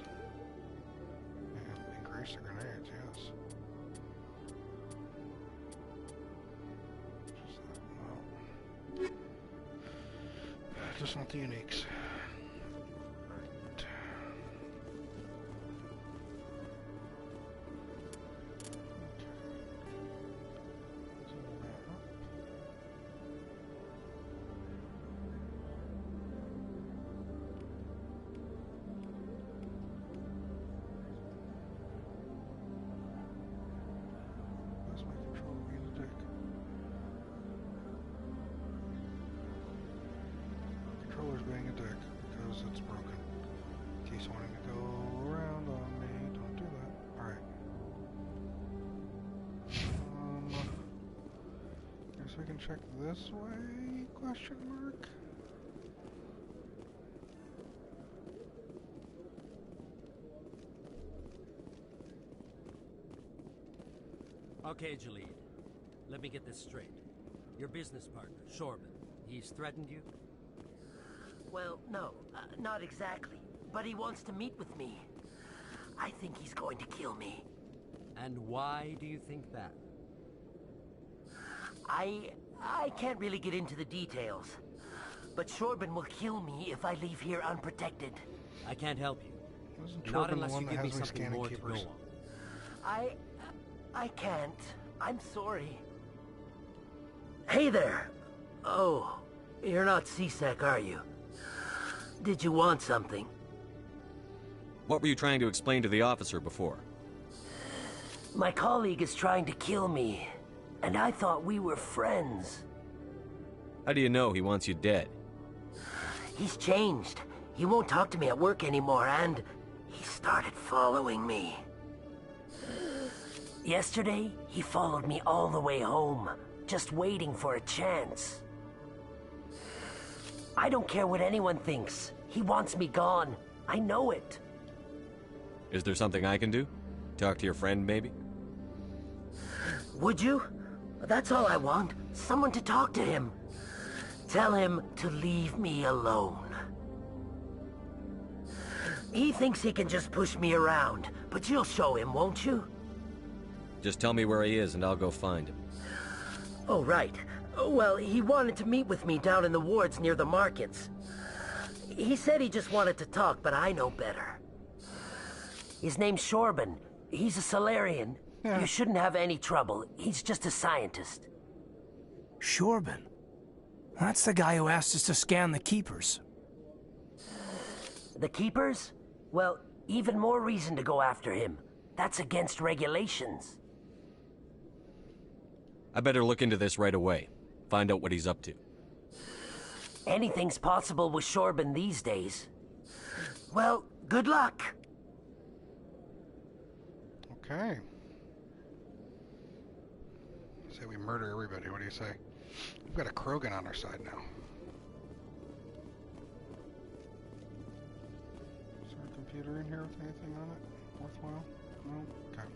And increase the grenades, yes. Just not the uniques. Right. Where's my controller being a dick? Controller's being a dick because it's broken. Keeps wanting to go around on me. Don't do that. Alright. Guess we can check this way? Question mark? Okay, Jalid. Let me get this straight. Your business partner, Shorban, he's threatened you? Well, no, not exactly. But he wants to meet with me. I think he's going to kill me. And why do you think that? I can't really get into the details. But Shorban will kill me if I leave here unprotected. I can't help you. Wasn't Not Shorban unless the one you that give me has me something scanning more keepers? to go on. I can't. I'm sorry. Hey there! Oh, you're not CSEC, are you? Did you want something? What were you trying to explain to the officer before? My colleague is trying to kill me, and I thought we were friends. How do you know he wants you dead? He's changed. He won't talk to me at work anymore, and he started following me. Yesterday, he followed me all the way home, just waiting for a chance. I don't care what anyone thinks. He wants me gone. I know it. Is there something I can do? Talk to your friend, maybe? Would you? That's all I want. Someone to talk to him. Tell him to leave me alone. He thinks he can just push me around, but you'll show him, won't you? Just tell me where he is and I'll go find him. Oh, right. Well, he wanted to meet with me down in the wards near the markets. He said he just wanted to talk, but I know better. His name's Shorban. He's a Solarian. Yeah. You shouldn't have any trouble. He's just a scientist. Shorban? That's the guy who asked us to scan the Keepers. The Keepers? Well, even more reason to go after him. That's against regulations. I better look into this right away. Find out what he's up to. Anything's possible with Shorban these days. Well, good luck. Okay. Say we murder everybody. What do you say? We've got a Krogan on our side now. Is there a computer in here with anything on it worthwhile? No? Okay.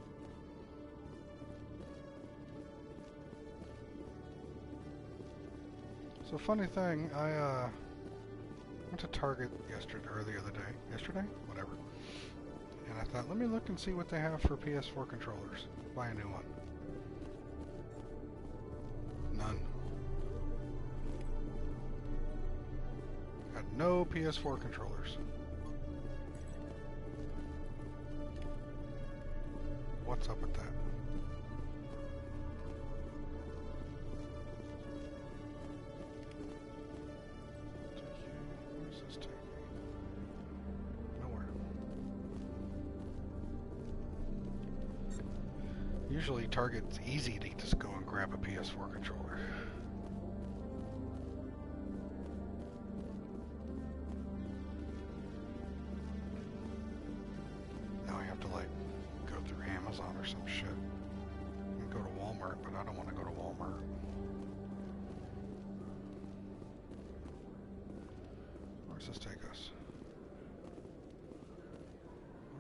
So funny thing, I went to Target yesterday, or the other day. Yesterday? Whatever. And I thought, let me look and see what they have for PS4 controllers. Buy a new one. None. Got no PS4 controllers. What's up with that? Where's this take me? Nowhere. Usually Target's easy to just go and grab a PS4 controller. Now I have to like go through ammo. or some shit. You can go to Walmart, but I don't want to go to Walmart. Where does this take us?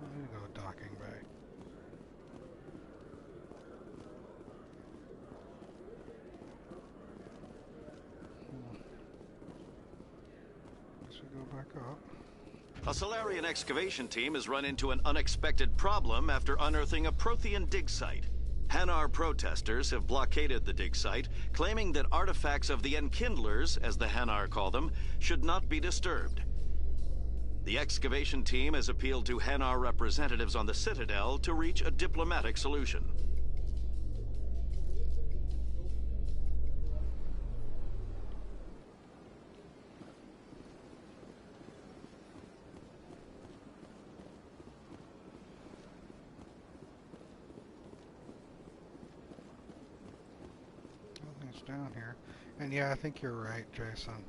I need to go to docking bay. Guess we go back up. A Solarian excavation team has run into an unexpected problem after unearthing a Prothean dig site. Hanar protesters have blockaded the dig site, claiming that artifacts of the Enkindlers, as the Hanar call them, should not be disturbed. The excavation team has appealed to Hanar representatives on the Citadel to reach a diplomatic solution. Down here. And yeah, I think you're right, Jason.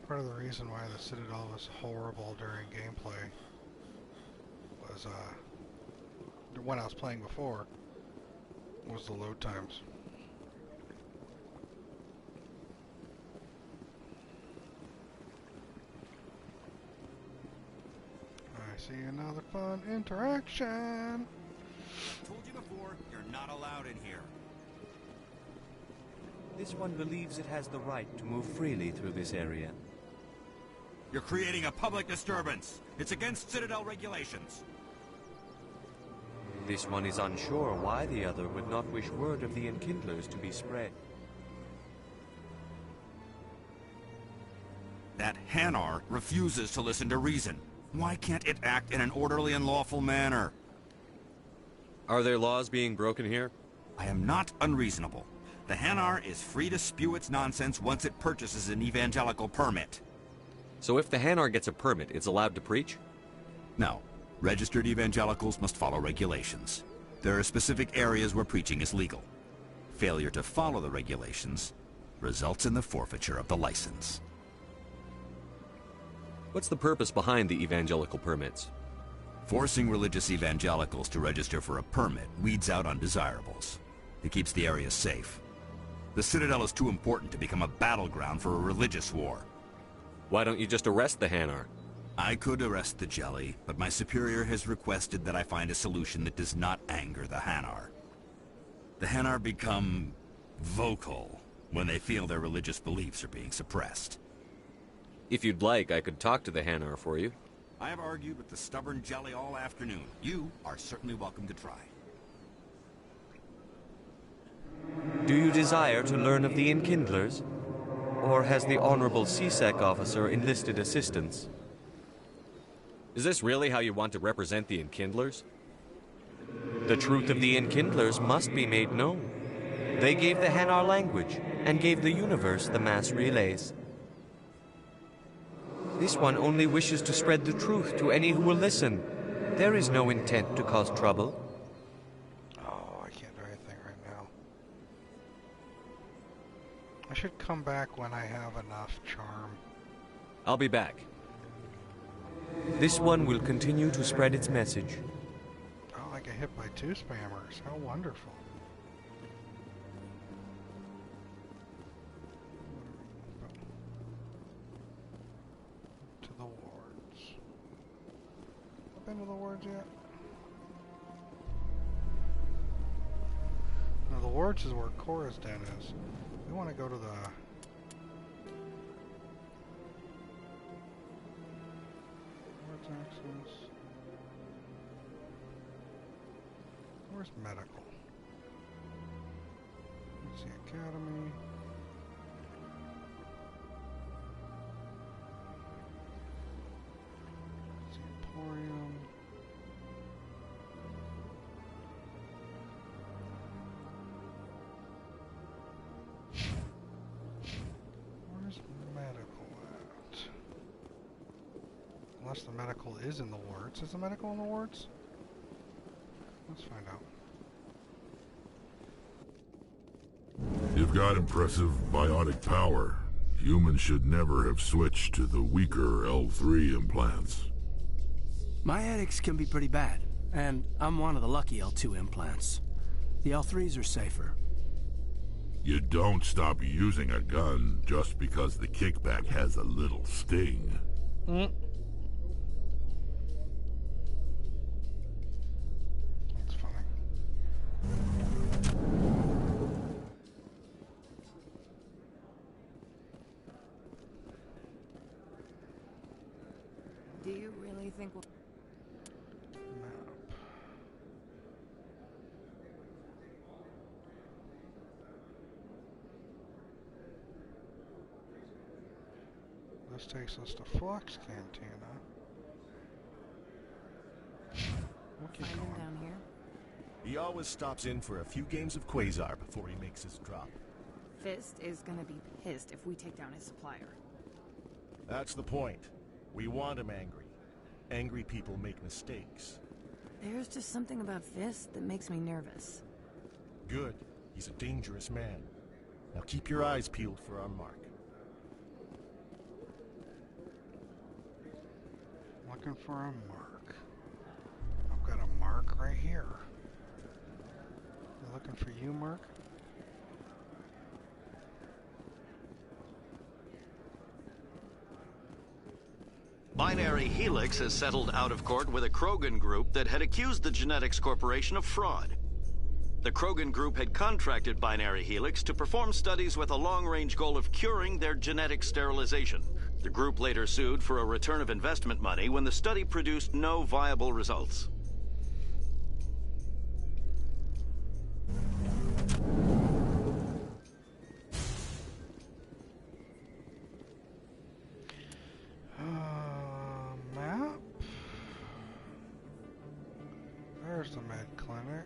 Part of the reason why the Citadel was horrible during gameplay was, when I was playing before, was the load times. I see another fun interaction. Told you before, you're not allowed in here. This one believes it has the right to move freely through this area. You're creating a public disturbance. It's against Citadel regulations. This one is unsure why the other would not wish word of the Enkindlers to be spread. That Hanar refuses to listen to reason. Why can't it act in an orderly and lawful manner? Are there laws being broken here? I am not unreasonable. The Hanar is free to spew its nonsense once it purchases an evangelical permit. So if the Hanar gets a permit, it's allowed to preach? No. Registered evangelicals must follow regulations. There are specific areas where preaching is legal. Failure to follow the regulations results in the forfeiture of the license. What's the purpose behind the evangelical permits? Forcing religious evangelicals to register for a permit weeds out undesirables. It keeps the area safe. The Citadel is too important to become a battleground for a religious war. Why don't you just arrest the Hanar? I could arrest the Jelly, but my superior has requested that I find a solution that does not anger the Hanar. The Hanar become vocal when they feel their religious beliefs are being suppressed. If you'd like, I could talk to the Hanar for you. I have argued with the stubborn Jelly all afternoon. You are certainly welcome to try. Do you desire to learn of the Enkindlers? Or has the Honorable CSEC officer enlisted assistance? Is this really how you want to represent the Enkindlers? The truth of the Enkindlers must be made known. They gave the Hanar language, and gave the universe the mass relays. This one only wishes to spread the truth to any who will listen. There is no intent to cause trouble. Oh, I can't do anything right now. I should come back when I have enough charm. I'll be back. This one will continue to spread its message. Oh, I get hit by 2 spammers. How wonderful. To the wards. I've been to the wards yet? No, the wards is where Cora's den is. We want to go to the... Wards access. Where's medical? Let's see, academy. Let's see, emporium. Where's medical at? Unless the medical is in the wards. Is the medical in the wards? Let's find out. You've got impressive bionic power. Humans should never have switched to the weaker L3 implants. My headaches can be pretty bad. And I'm one of the lucky L2 implants. The L3s are safer. You don't stop using a gun just because the kickback has a little sting. That's funny. Do you really think we'll... This takes us to Flux Cantina. We'll keep going. Down here? He always stops in for a few games of Quasar before he makes his drop. Fist is gonna be pissed if we take down his supplier. That's the point. We want him angry. Angry people make mistakes. There's just something about Fist that makes me nervous. Good. He's a dangerous man. Now keep your eyes peeled for our mark. Looking for a mark. I've got a mark right here. You looking for you, Mark? Binary Helix has settled out of court with a Krogan group that had accused the Genetics Corporation of fraud. The Krogan group had contracted Binary Helix to perform studies with a long-range goal of curing their genetic sterilization. The group later sued for a return of investment money when the study produced no viable results. Map? There's the med clinic.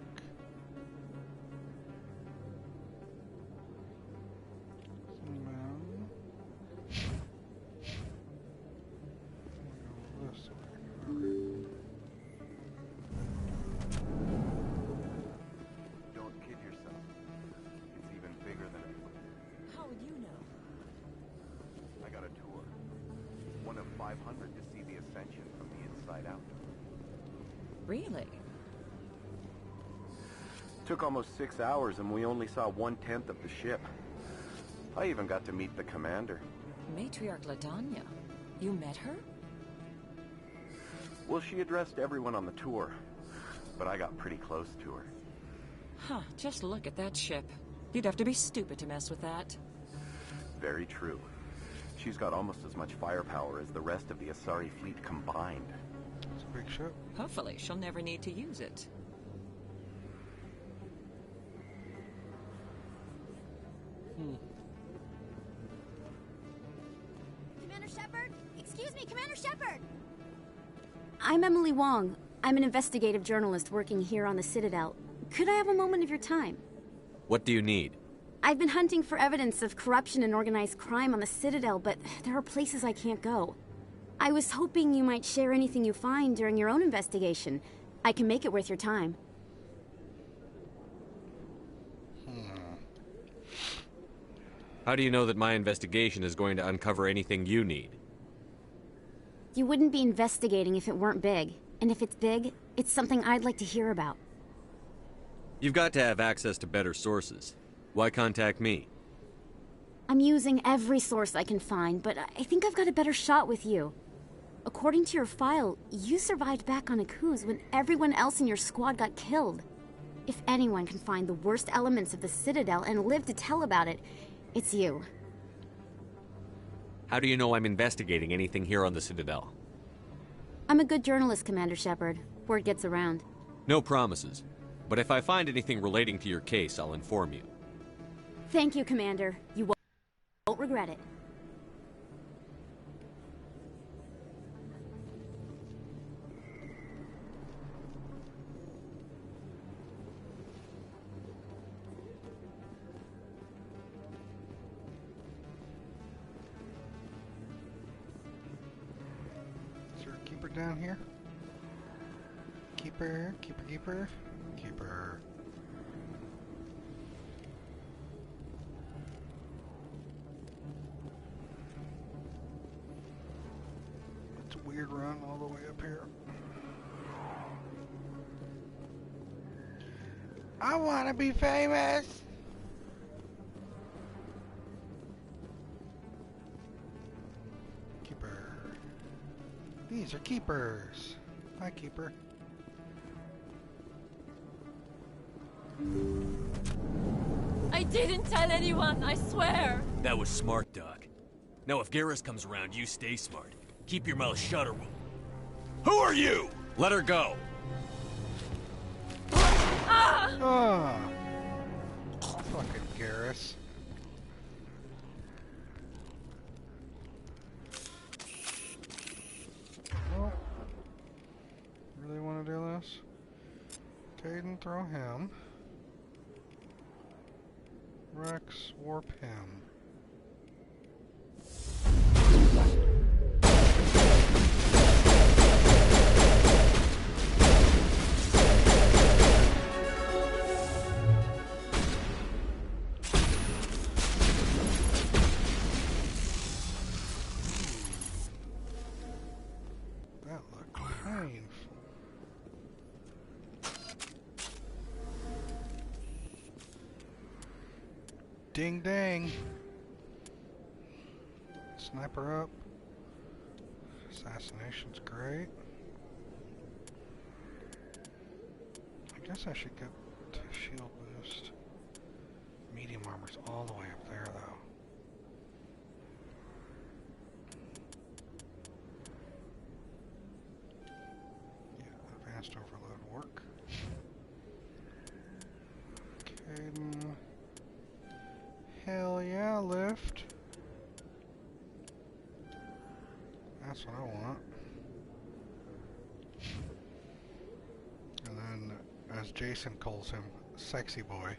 Don't kid yourself. It's even bigger than it looks. How would you know? I got a tour. One of 500 to see the Ascension from the inside out. Really? Took almost 6 hours and we only saw 1/10 of the ship. I even got to meet the commander. Matriarch Ladanya. You met her? Well, she addressed everyone on the tour, but I got pretty close to her. Huh, just look at that ship. You'd have to be stupid to mess with that. Very true. She's got almost as much firepower as the rest of the Asari fleet combined. It's a big ship. Hopefully, she'll never need to use it. Commander Shepard? Excuse me, Commander Shepard! I'm Emily Wong. I'm an investigative journalist working here on the Citadel. Could I have a moment of your time? What do you need? I've been hunting for evidence of corruption and organized crime on the Citadel, but there are places I can't go. I was hoping you might share anything you find during your own investigation. I can make it worth your time. How do you know that my investigation is going to uncover anything you need? You wouldn't be investigating if it weren't big. And if it's big, it's something I'd like to hear about. You've got to have access to better sources. Why contact me? I'm using every source I can find, but I think I've got a better shot with you. According to your file, you survived back on Akuz when everyone else in your squad got killed. If anyone can find the worst elements of the Citadel and live to tell about it, it's you. How do you know I'm investigating anything here on the Citadel? I'm a good journalist, Commander Shepard. Word gets around. No promises. But if I find anything relating to your case, I'll inform you. Thank you, Commander. You won't regret it. Is there a keeper down here? Keeper, keeper, keeper, keeper. It's a weird run all the way up here. I want to be famous. Keeper. These are keepers. Hi, keeper. I didn't tell anyone, I swear. That was smart, Doc. Now if Garrus comes around, you stay smart. Keep your mouth shut or we'll... Who are you? Let her go. Ah! Fucking Garrus. Oh. Really want to do this? Kaidan, throw him. Rex, warp him. That looked painful. Ding dang. Sniper up. Assassination's great. I guess I should get to shield boost. Medium armor's all the way up there though. Yeah, advanced overload work. Kaidan. Hell yeah, lift. That's what I want. And then, as Jason calls him, sexy boy.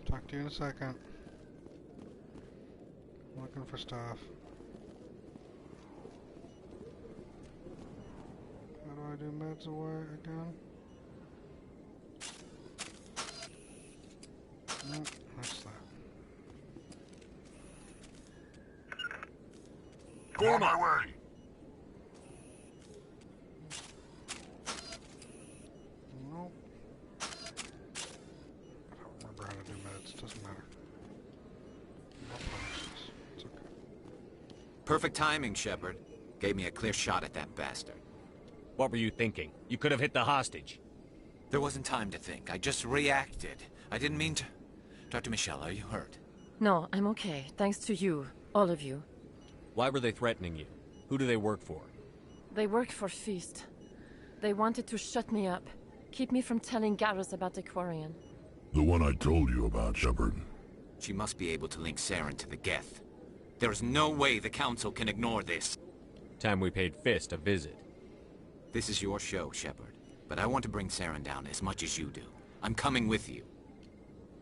Talk to you in a second. Looking for stuff. How do I do meds away again? Nope, that's that. Go on my way! Nope. I don't remember how to do meds, doesn't matter. No promises. It's okay. Perfect timing, Shepard. Gave me a clear shot at that bastard. What were you thinking? You could have hit the hostage. There wasn't time to think. I just reacted. I didn't mean to... Dr. Michelle, are you hurt? No, I'm okay, thanks to you, all of you. Why were they threatening you? Who do they work for? They work for Feast. They wanted to shut me up, keep me from telling Garrus about the Quarian. The one I told you about, Shepard. She must be able to link Saren to the Geth. There is no way the Council can ignore this. Time we paid Fist a visit. This is your show, Shepard. But I want to bring Saren down as much as you do. I'm coming with you.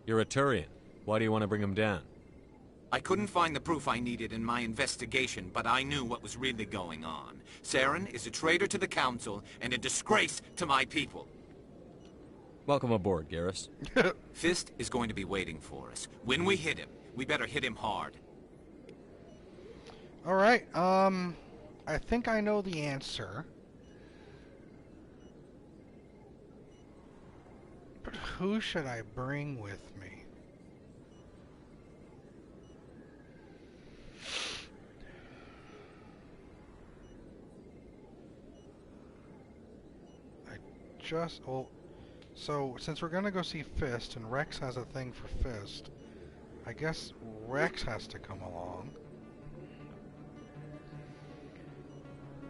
You're a Turian. Why do you want to bring him down? I couldn't find the proof I needed in my investigation, but I knew what was really going on. Saren is a traitor to the Council and a disgrace to my people. Welcome aboard, Garrus. Fist is going to be waiting for us. When we hit him, we better hit him hard. Alright, I think I know the answer. But who should I bring with me? So since we're gonna go see Fist and Rex has a thing for Fist, I guess Rex has to come along.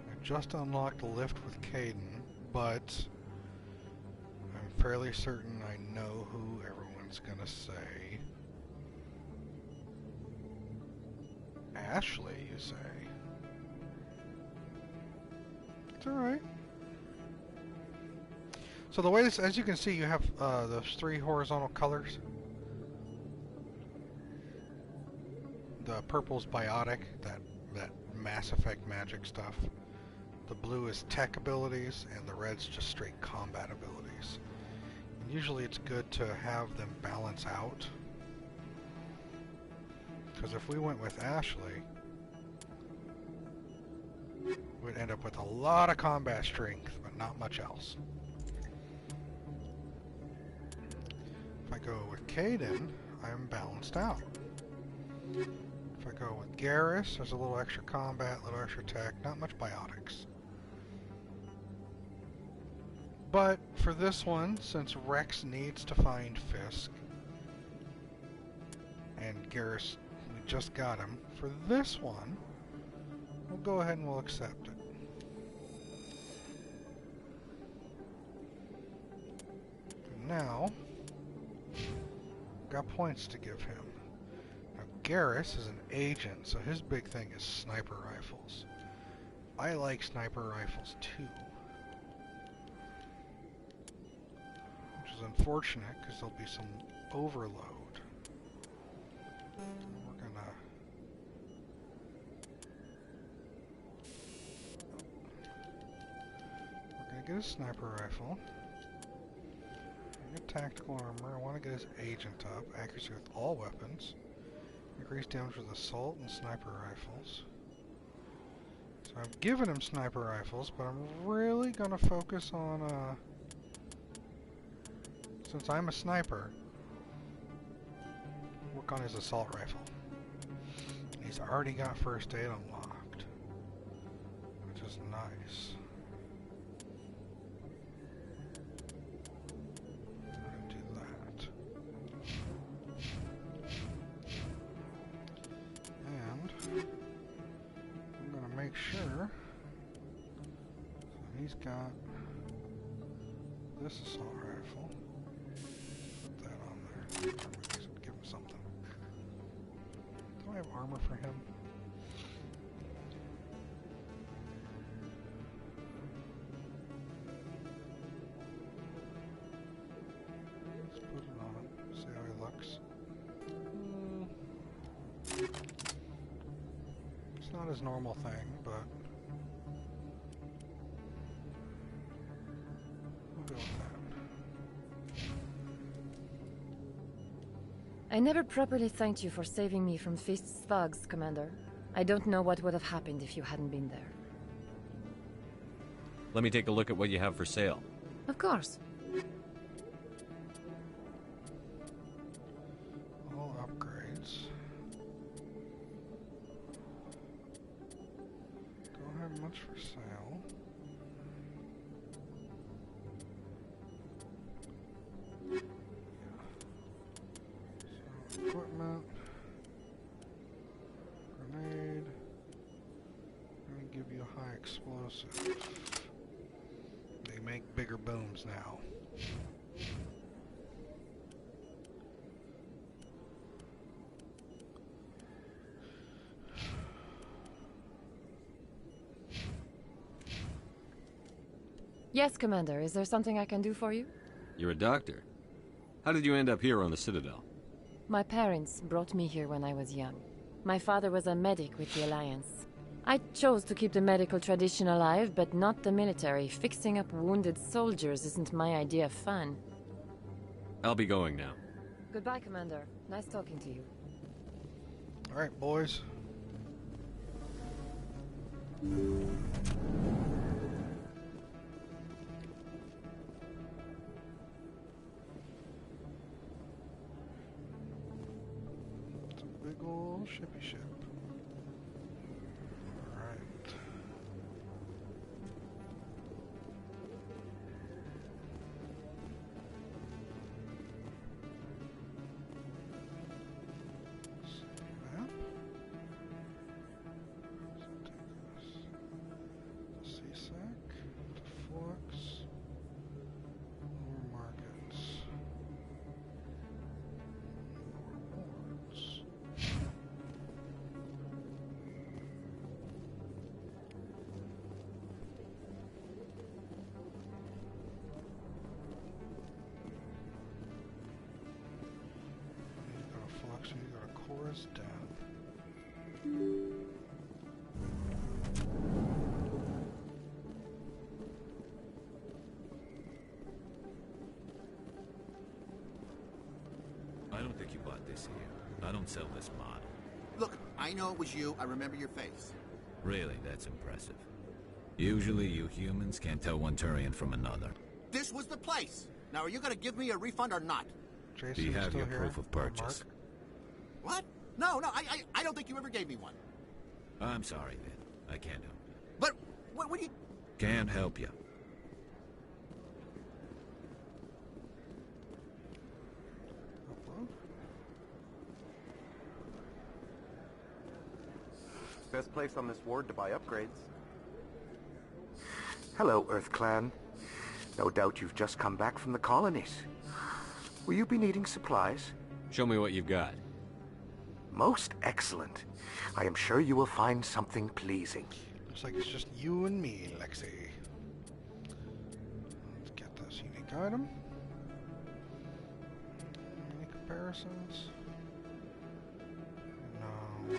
I just unlocked a lift with Kaidan, but I'm fairly certain I know who everyone's gonna say. Ashley, you say? It's alright. So the way this, as you can see, you have those three horizontal colors. The purple's biotic, that Mass Effect magic stuff. The blue is tech abilities, and the red's just straight combat abilities. And usually it's good to have them balance out. Because if we went with Ashley, we'd end up with a lot of combat strength, but not much else. If I go with Kaidan, I'm balanced out. If I go with Garrus, there's a little extra combat, a little extra tech, not much biotics. But for this one, since Rex needs to find Fisk, and Garrus, we just got him, for this one, we'll go ahead and we'll accept it. And now, got points to give him. Now, Garrus is an agent, so his big thing is sniper rifles. I like sniper rifles too. Which is unfortunate, because there'll be some overload. We're gonna get a sniper rifle. Get tactical armor. I want to get his agent up. Accuracy with all weapons. Increased damage with assault and sniper rifles. So I've given him sniper rifles, but I'm really going to focus on, since I'm a sniper, work on his assault rifle. He's already got first aid unlocked, which is nice. Make sure so he's got this assault rifle. Put that on there. Give him something. Do I have armor for him? Let's put it on. See how he looks. It's not his normal thing, but we'll go with that. I never properly thanked you for saving me from Fist's thugs, Commander. I don't know what would have happened if you hadn't been there. Let me take a look at what you have for sale. Of course. All upgrades. Don't have much for sale. So equipment. Grenade. Let me give you a high explosive. They make bigger booms now. Yes, Commander. Is there something I can do for you? You're a doctor. How did you end up here on the Citadel? My parents brought me here when I was young. My father was a medic with the Alliance. I chose to keep the medical tradition alive, but not the military. Fixing up wounded soldiers isn't my idea of fun. I'll be going now. Goodbye, Commander. Nice talking to you. All right, boys. It's a big old shippy ship. All right. Map. So take us to CSAC, to Flux, Lower Markets, Lower Ports. bought this here. I don't sell this model. Look, I know it was you. I remember your face. Really, that's impressive. Usually you humans can't tell one Turian from another. This was the place. Now, are you going to give me a refund or not? Do you have your proof of purchase? What? No, I don't think you ever gave me one. I'm sorry, man. I can't help you. But, what do you... Can't help you. Best place on this ward to buy upgrades. Hello, Earth Clan. No doubt you've just come back from the colonies. Will you be needing supplies? Show me what you've got. Most excellent. I am sure you will find something pleasing. Looks like it's just you and me, Lexi. Let's get this unique item. Any comparisons? No.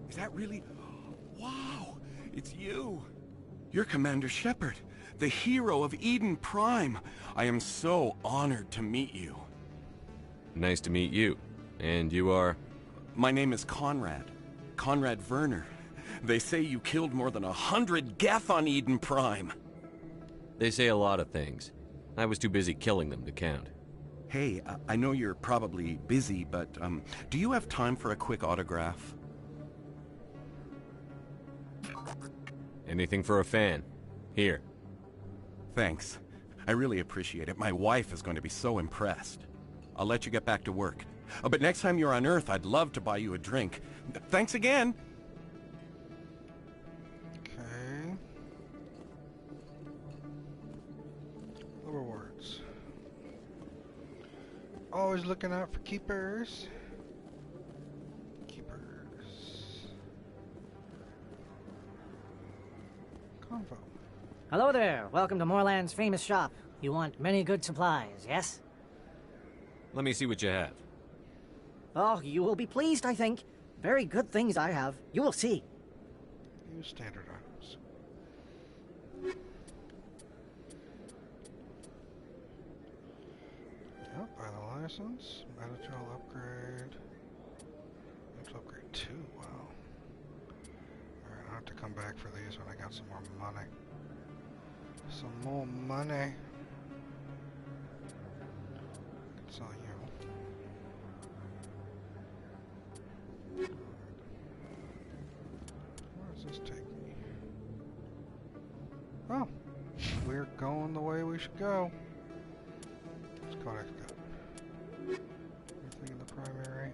Is that really... Wow! It's you! You're Commander Shepard, the hero of Eden Prime. I am so honored to meet you. Nice to meet you. And you are? My name is Conrad. Conrad Werner. They say you killed more than 100 Geth on Eden Prime. They say a lot of things. I was too busy killing them to count. Hey, I know you're probably busy, but do you have time for a quick autograph? Anything for a fan. Here. Thanks. I really appreciate it. My wife is going to be so impressed. I'll let you get back to work. But next time you're on Earth, I'd love to buy you a drink. Thanks again! Okay. Rewards. Always looking out for keepers. Convo. Hello there. Welcome to Moorland's famous shop. You want many good supplies, yes? Let me see what you have. Oh, you will be pleased, I think. Very good things I have. You will see. Use standard items. Yep, buy the license. Metagel upgrade. Let's upgrade 2, wow. Alright, I'll have to come back for these when I got some more money. Some more money. Could sell you. Where does this take me? Oh, we're going the way we should go. Let's go next up. Anything in the primary?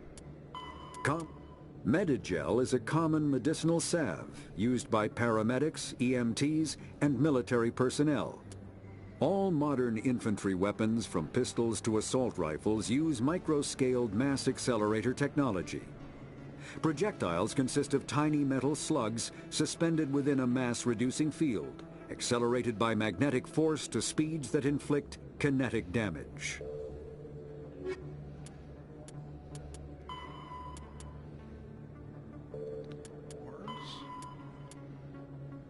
Medigel is a common medicinal salve used by paramedics, EMTs, and military personnel. All modern infantry weapons, from pistols to assault rifles, use micro-scaled mass accelerator technology. Projectiles consist of tiny metal slugs suspended within a mass-reducing field, accelerated by magnetic force to speeds that inflict kinetic damage.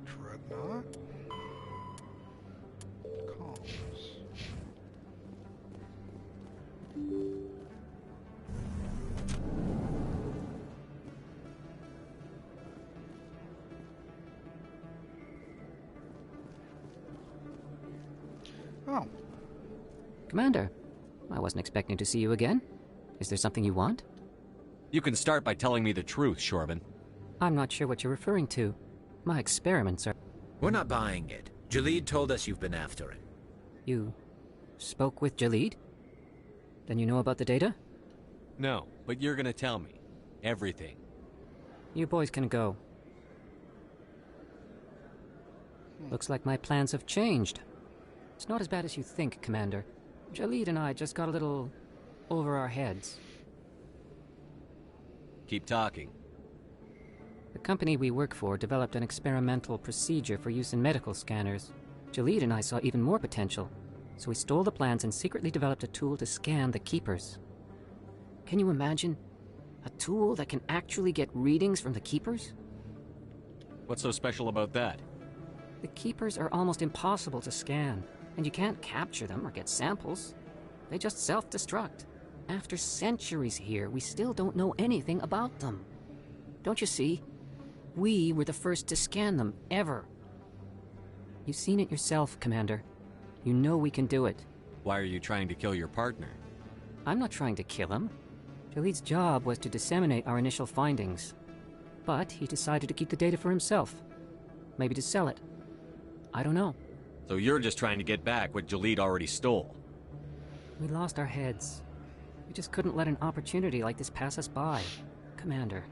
Dreadnought. Calms. Oh. Commander, I wasn't expecting to see you again. Is there something you want? You can start by telling me the truth, Shorban. I'm not sure what you're referring to. My experiments are... We're not buying it. Jalid told us you've been after it. You spoke with Jalid? Then you know about the data? No, but you're gonna tell me. Everything. You boys can go. Looks like my plans have changed. It's not as bad as you think, Commander. Jalid and I just got a little over our heads. Keep talking. The company we work for developed an experimental procedure for use in medical scanners. Jalid and I saw even more potential, so we stole the plans and secretly developed a tool to scan the Keepers. Can you imagine? A tool that can actually get readings from the Keepers? What's so special about that? The Keepers are almost impossible to scan. And you can't capture them or get samples. They just self-destruct. After centuries here, we still don't know anything about them. Don't you see? We were the first to scan them, ever. You've seen it yourself, Commander. You know we can do it. Why are you trying to kill your partner? I'm not trying to kill him. Jaleed's job was to disseminate our initial findings. But he decided to keep the data for himself. Maybe to sell it. I don't know. So you're just trying to get back what Jaleed already stole? We lost our heads. We just couldn't let an opportunity like this pass us by. Commander,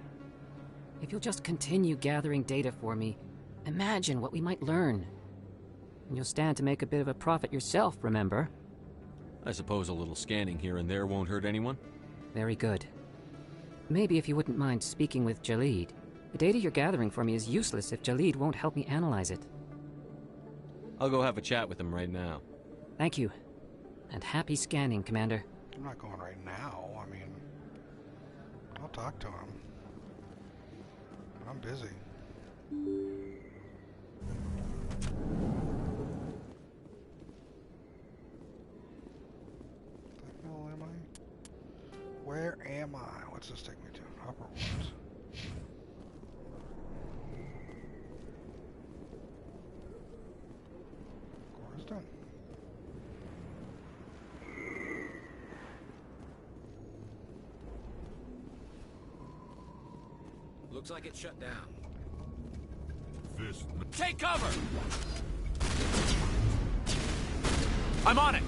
if you'll just continue gathering data for me, imagine what we might learn. And you'll stand to make a bit of a profit yourself, remember? I suppose a little scanning here and there won't hurt anyone? Very good. Maybe if you wouldn't mind speaking with Jaleed. The data you're gathering for me is useless if Jaleed won't help me analyze it. I'll go have a chat with him right now. Thank you. And happy scanning, Commander. I'm not going right now. I mean, I'll talk to him. I'm busy. The hell am I? Where am I? What's this take me to? Upper Woods. Gorsden. Looks like it's shut down. Fist. Take cover! I'm on it!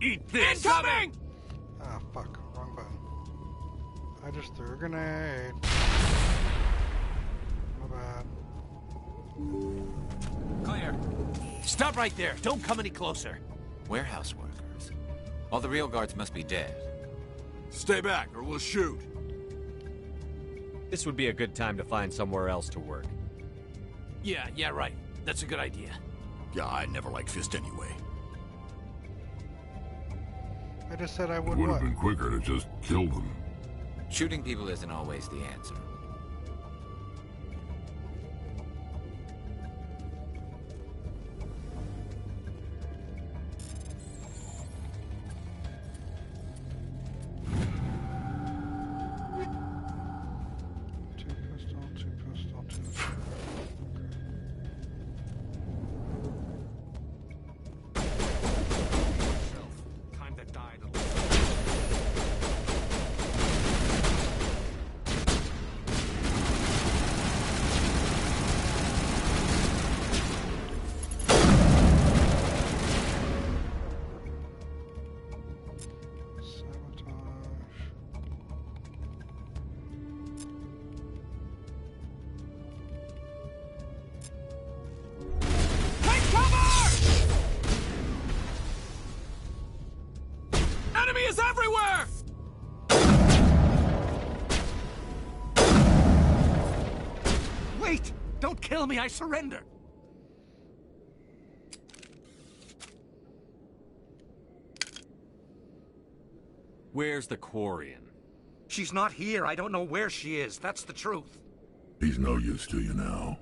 Eat this! Incoming! Ah, fuck. Wrong button. I just threw a grenade. My bad. Clear. Stop right there. Don't come any closer. Warehouse workers. All the real guards must be dead. Stay back, or we'll shoot. This would be a good time to find somewhere else to work. Yeah, right. That's a good idea. Yeah, I never liked Fist anyway. I just said I It would would what? have been quicker to just kill them. Shooting people isn't always the answer. Two pistol, two. Time to die. Don't kill me, I surrender! Where's the Quarian? She's not here. I don't know where she is. That's the truth. He's no use to you now.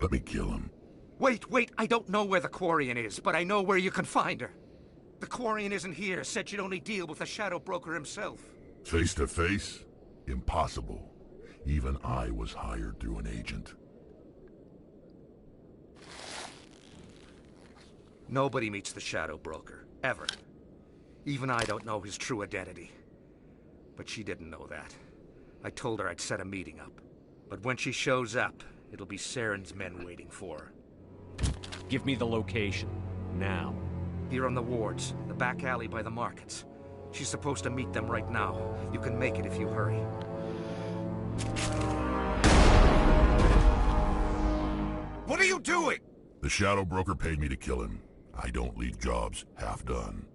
Let me kill him. Wait, I don't know where the Quarian is, but I know where you can find her. The Quarian isn't here. Said she'd only deal with the Shadow Broker himself. Face to face? Impossible. Even I was hired through an agent. Nobody meets the Shadow Broker, ever. Even I don't know his true identity. But she didn't know that. I told her I'd set a meeting up. But when she shows up, it'll be Saren's men waiting for her. Give me the location. Now. Here on the wards, the back alley by the markets. She's supposed to meet them right now. You can make it if you hurry. What are you doing? The Shadow Broker paid me to kill him. I don't leave jobs half done.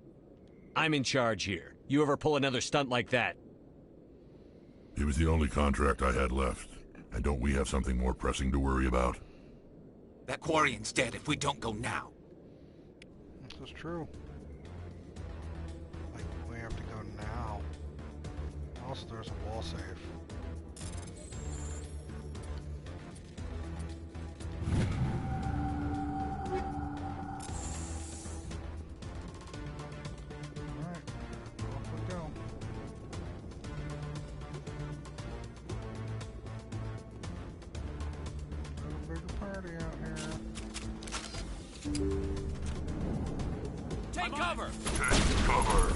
I'm in charge here. You ever pull another stunt like that? It was the only contract I had left. And don't we have something more pressing to worry about? That Quarian's dead if we don't go now. This is true. Like, we have to go now. Also, there's a wall save. Take cover! Take cover!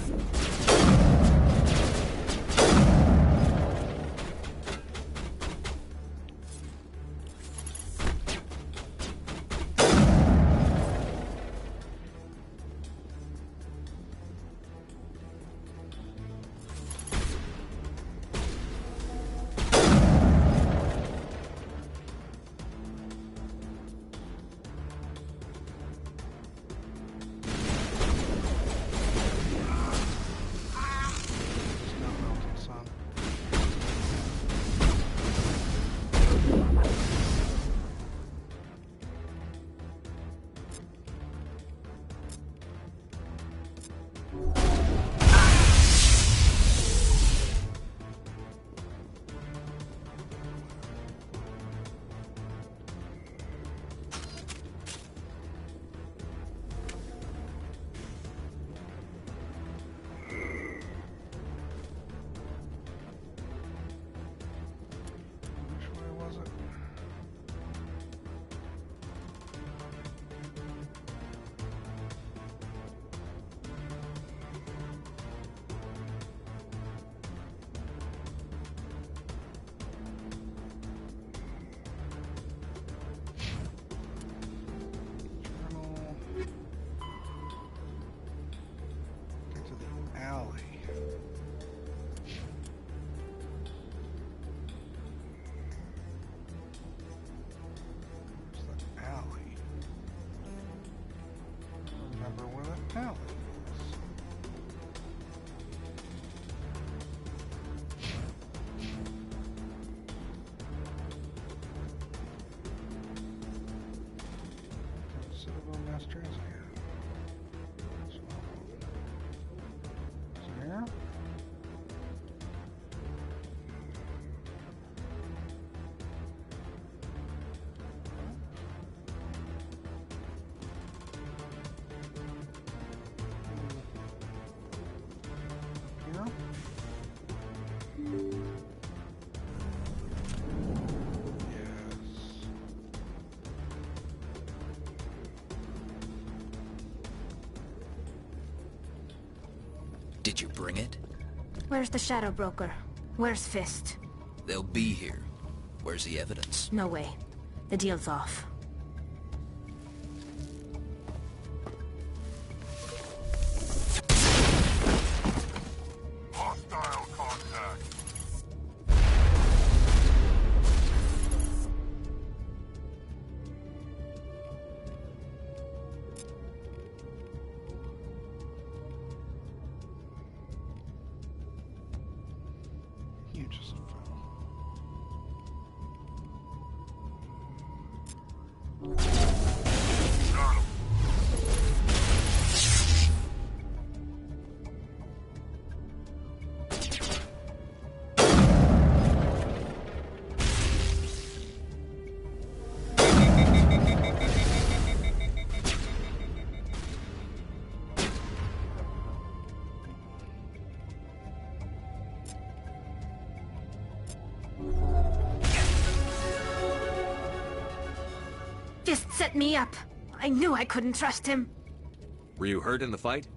Did you bring it? Where's the Shadow Broker? Where's Fist? They'll be here. Where's the evidence? No way. The deal's off. Hostile contact! You just fell. Just set me up. I knew I couldn't trust him. Were you hurt in the fight?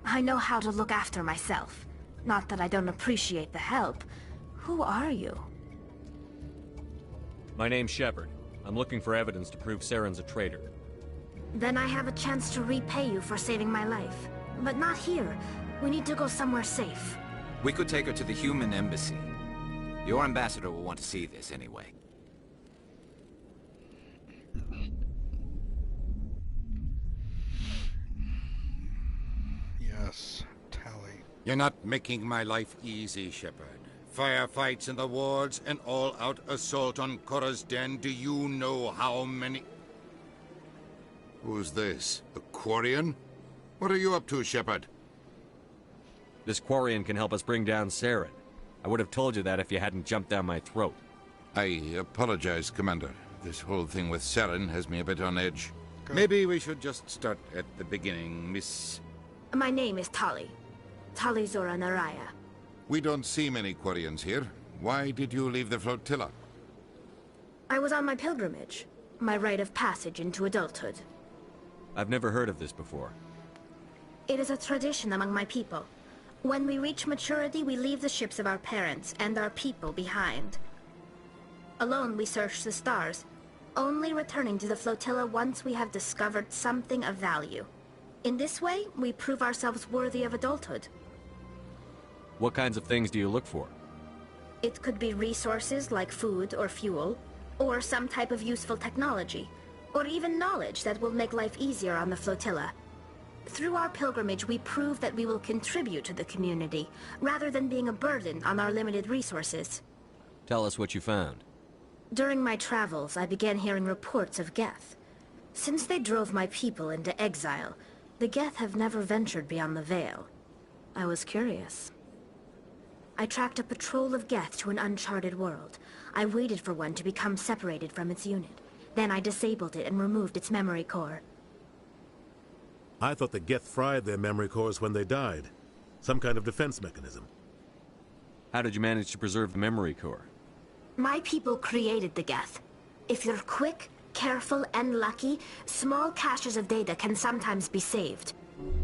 I know how to look after myself. Not that I don't appreciate the help. Who are you? My name's Shepard. I'm looking for evidence to prove Saren's a traitor. Then I have a chance to repay you for saving my life. But not here. We need to go somewhere safe. We could take her to the human embassy. Your ambassador will want to see this anyway. Yes, Tali. You're not making my life easy, Shepard. Firefights in the wards, an all-out assault on Korra's den. Do you know how many... Who's this? A Quarian? What are you up to, Shepard? This Quarian can help us bring down Saren. I would have told you that if you hadn't jumped down my throat. I apologize, Commander. This whole thing with Saren has me a bit on edge. Maybe we should just start at the beginning, Miss... My name is Tali. Tali Zora Naraya. We don't see many Quarians here. Why did you leave the flotilla? I was on my pilgrimage. My rite of passage into adulthood. I've never heard of this before. It is a tradition among my people. When we reach maturity, we leave the ships of our parents and our people behind. Alone, we search the stars, only returning to the flotilla once we have discovered something of value. In this way, we prove ourselves worthy of adulthood. What kinds of things do you look for? It could be resources like food or fuel, or some type of useful technology, or even knowledge that will make life easier on the flotilla. Through our pilgrimage, we prove that we will contribute to the community, rather than being a burden on our limited resources. Tell us what you found. During my travels, I began hearing reports of Geth. Since they drove my people into exile, the Geth have never ventured beyond the Veil. I was curious. I tracked a patrol of Geth to an uncharted world. I waited for one to become separated from its unit. Then I disabled it and removed its memory core. I thought the Geth fried their memory cores when they died. Some kind of defense mechanism. How did you manage to preserve the memory core? My people created the Geth. If you're quick, careful, and lucky, small caches of data can sometimes be saved.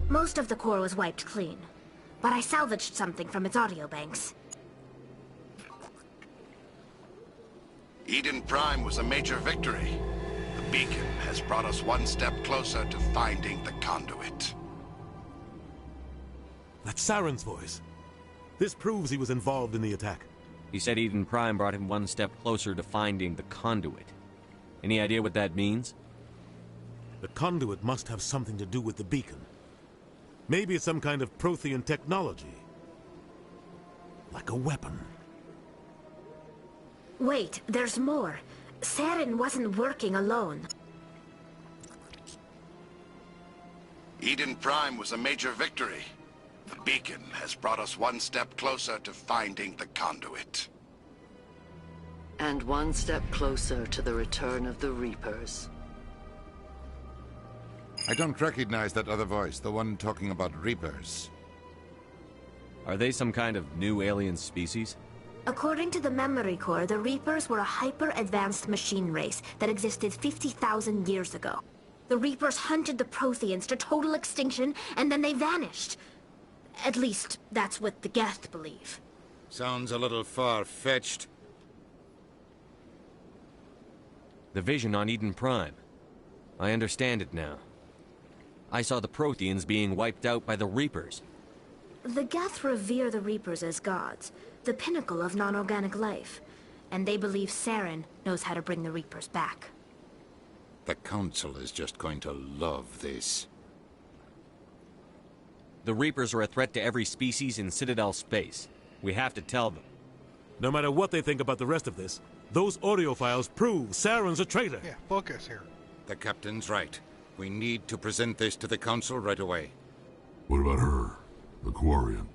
Most of the core was wiped clean, but I salvaged something from its audio banks. Eden Prime was a major victory. The beacon has brought us one step closer to finding the conduit. That's Saren's voice. This proves he was involved in the attack. He said Eden Prime brought him one step closer to finding the conduit. Any idea what that means? The conduit must have something to do with the beacon. Maybe it's some kind of Prothean technology. Like a weapon. Wait, there's more. Saren wasn't working alone. Eden Prime was a major victory. The beacon has brought us one step closer to finding the conduit. And one step closer to the return of the Reapers. I don't recognize that other voice, the one talking about Reapers. Are they some kind of new alien species? According to the memory core, the Reapers were a hyper-advanced machine race that existed 50,000 years ago. The Reapers hunted the Protheans to total extinction, and then they vanished. At least, that's what the Geth believe. Sounds a little far-fetched. The vision on Eden Prime. I understand it now. I saw the Protheans being wiped out by the Reapers. The Geth revere the Reapers as gods, the pinnacle of non-organic life. And they believe Saren knows how to bring the Reapers back. The Council is just going to love this. The Reapers are a threat to every species in Citadel space. We have to tell them. No matter what they think about the rest of this, Those audio files prove Saren's a traitor. Yeah, focus here. The captain's right. We need to present this to the council right away. What about her? The Quarian?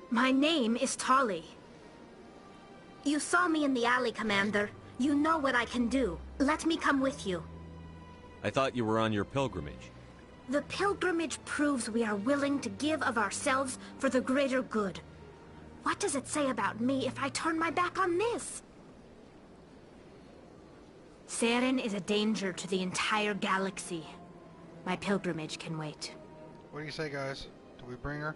My name is Tali. You saw me in the alley, Commander. You know what I can do. Let me come with you. I thought you were on your pilgrimage. The pilgrimage proves we are willing to give of ourselves for the greater good. What does it say about me if I turn my back on this? Saren is a danger to the entire galaxy. My pilgrimage can wait. What do you say, guys? Do we bring her?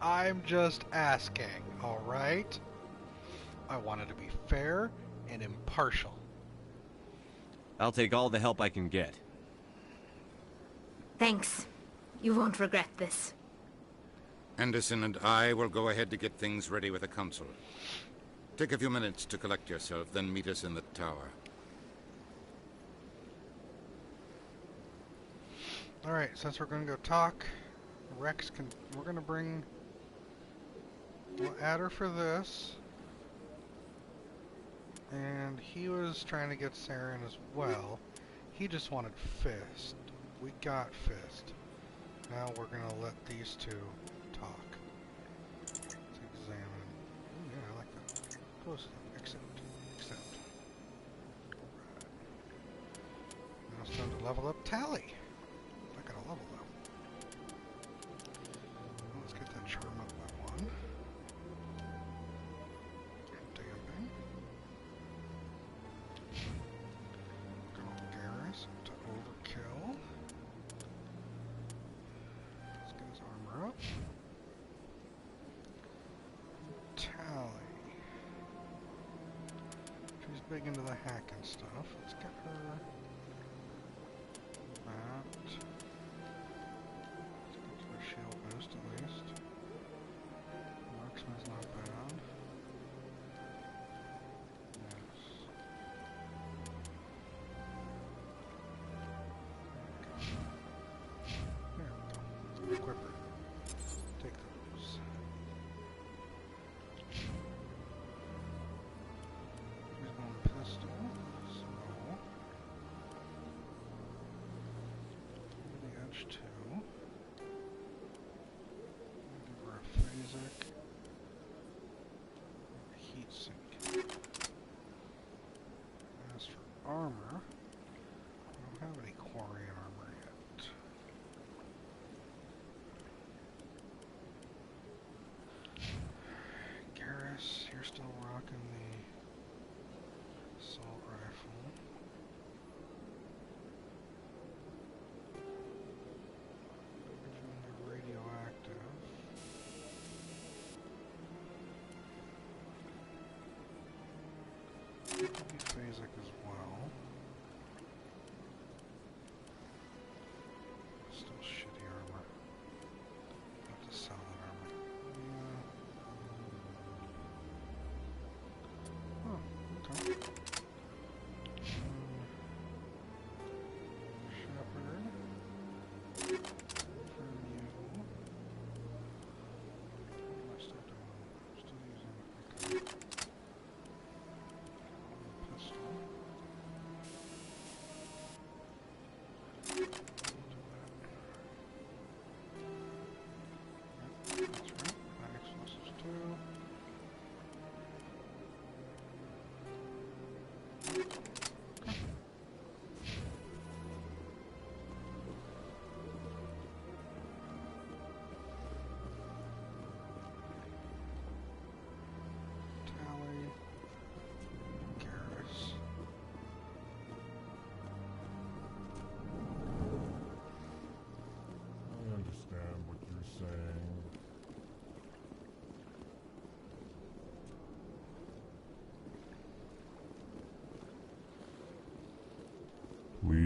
I'm just asking, alright? I wanted to be fair and impartial. I'll take all the help I can get. Thanks. You won't regret this. Anderson and I will go ahead to get things ready with the council. Take a few minutes to collect yourself, then meet us in the tower. Alright, since we're gonna go talk, Rex can... We're gonna bring... We'll add her for this. And he was trying to get Saren as well. He just wanted Fist. We got Fist. Now we're gonna let these two talk. Let's examine. Ooh, yeah, I like that. Close. Accept. Accept. Alright. Now it's time to level up Tali. Not gonna level though. Let's get that charm up by 1. Damping. Garrus to overkill. Let's get his armor up. Tali. She's big into the hacking stuff. Let's get her that. Let's get her shield boost at least. Marksman's not bad. Yes. There we go. Equip her. Take those. Here's one pistol. So. Over the edge too. Give her a phasic. Heat sink. As for armor, I don't have any Quarian armor yet. Garrus, you're still rocking the assault rifle. Even the radioactive. It could be phasic as well. Still shitty armor. Have to sell that armor. Yeah. Oh, okay. Shepherd. From you. What am I still doing? Still using... Okay. Pistol.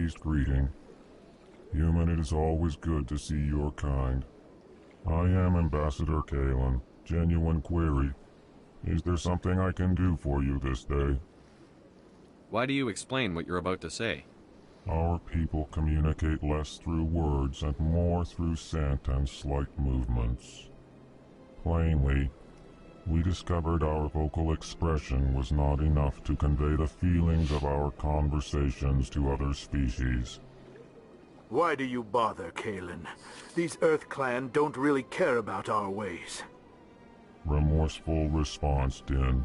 pleased greeting. Human, it is always good to see your kind. I am Ambassador Kalen. Genuine query. Is there something I can do for you this day? Why do you explain what you're about to say? Our people communicate less through words and more through scent and slight movements. Plainly, we discovered our vocal expression was not enough to convey the feelings of our conversations to other species. Why do you bother, Kalen? These Earth Clan don't really care about our ways. Remorseful response, Din.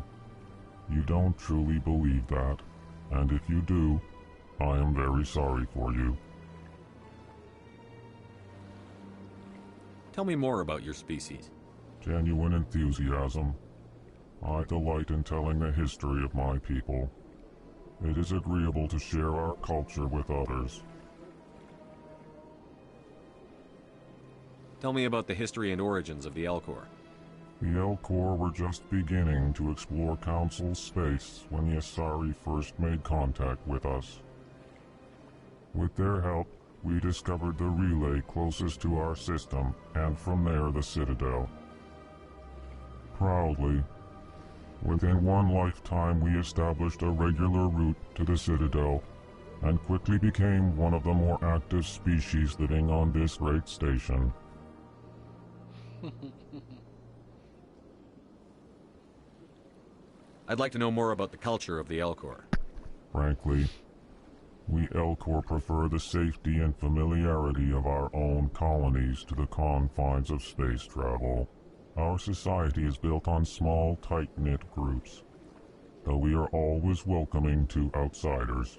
You don't truly believe that, and if you do, I am very sorry for you. Tell me more about your species. Genuine enthusiasm. I delight in telling the history of my people. It is agreeable to share our culture with others. Tell me about the history and origins of the Elcor. The Elcor were just beginning to explore Council space when the Asari first made contact with us. With their help, we discovered the relay closest to our system, and from there the Citadel. Proudly, within one lifetime we established a regular route to the Citadel, and quickly became one of the more active species living on this great station. I'd like to know more about the culture of the Elcor. Frankly, we Elcor prefer the safety and familiarity of our own colonies to the confines of space travel. Our society is built on small, tight-knit groups, though we are always welcoming to outsiders.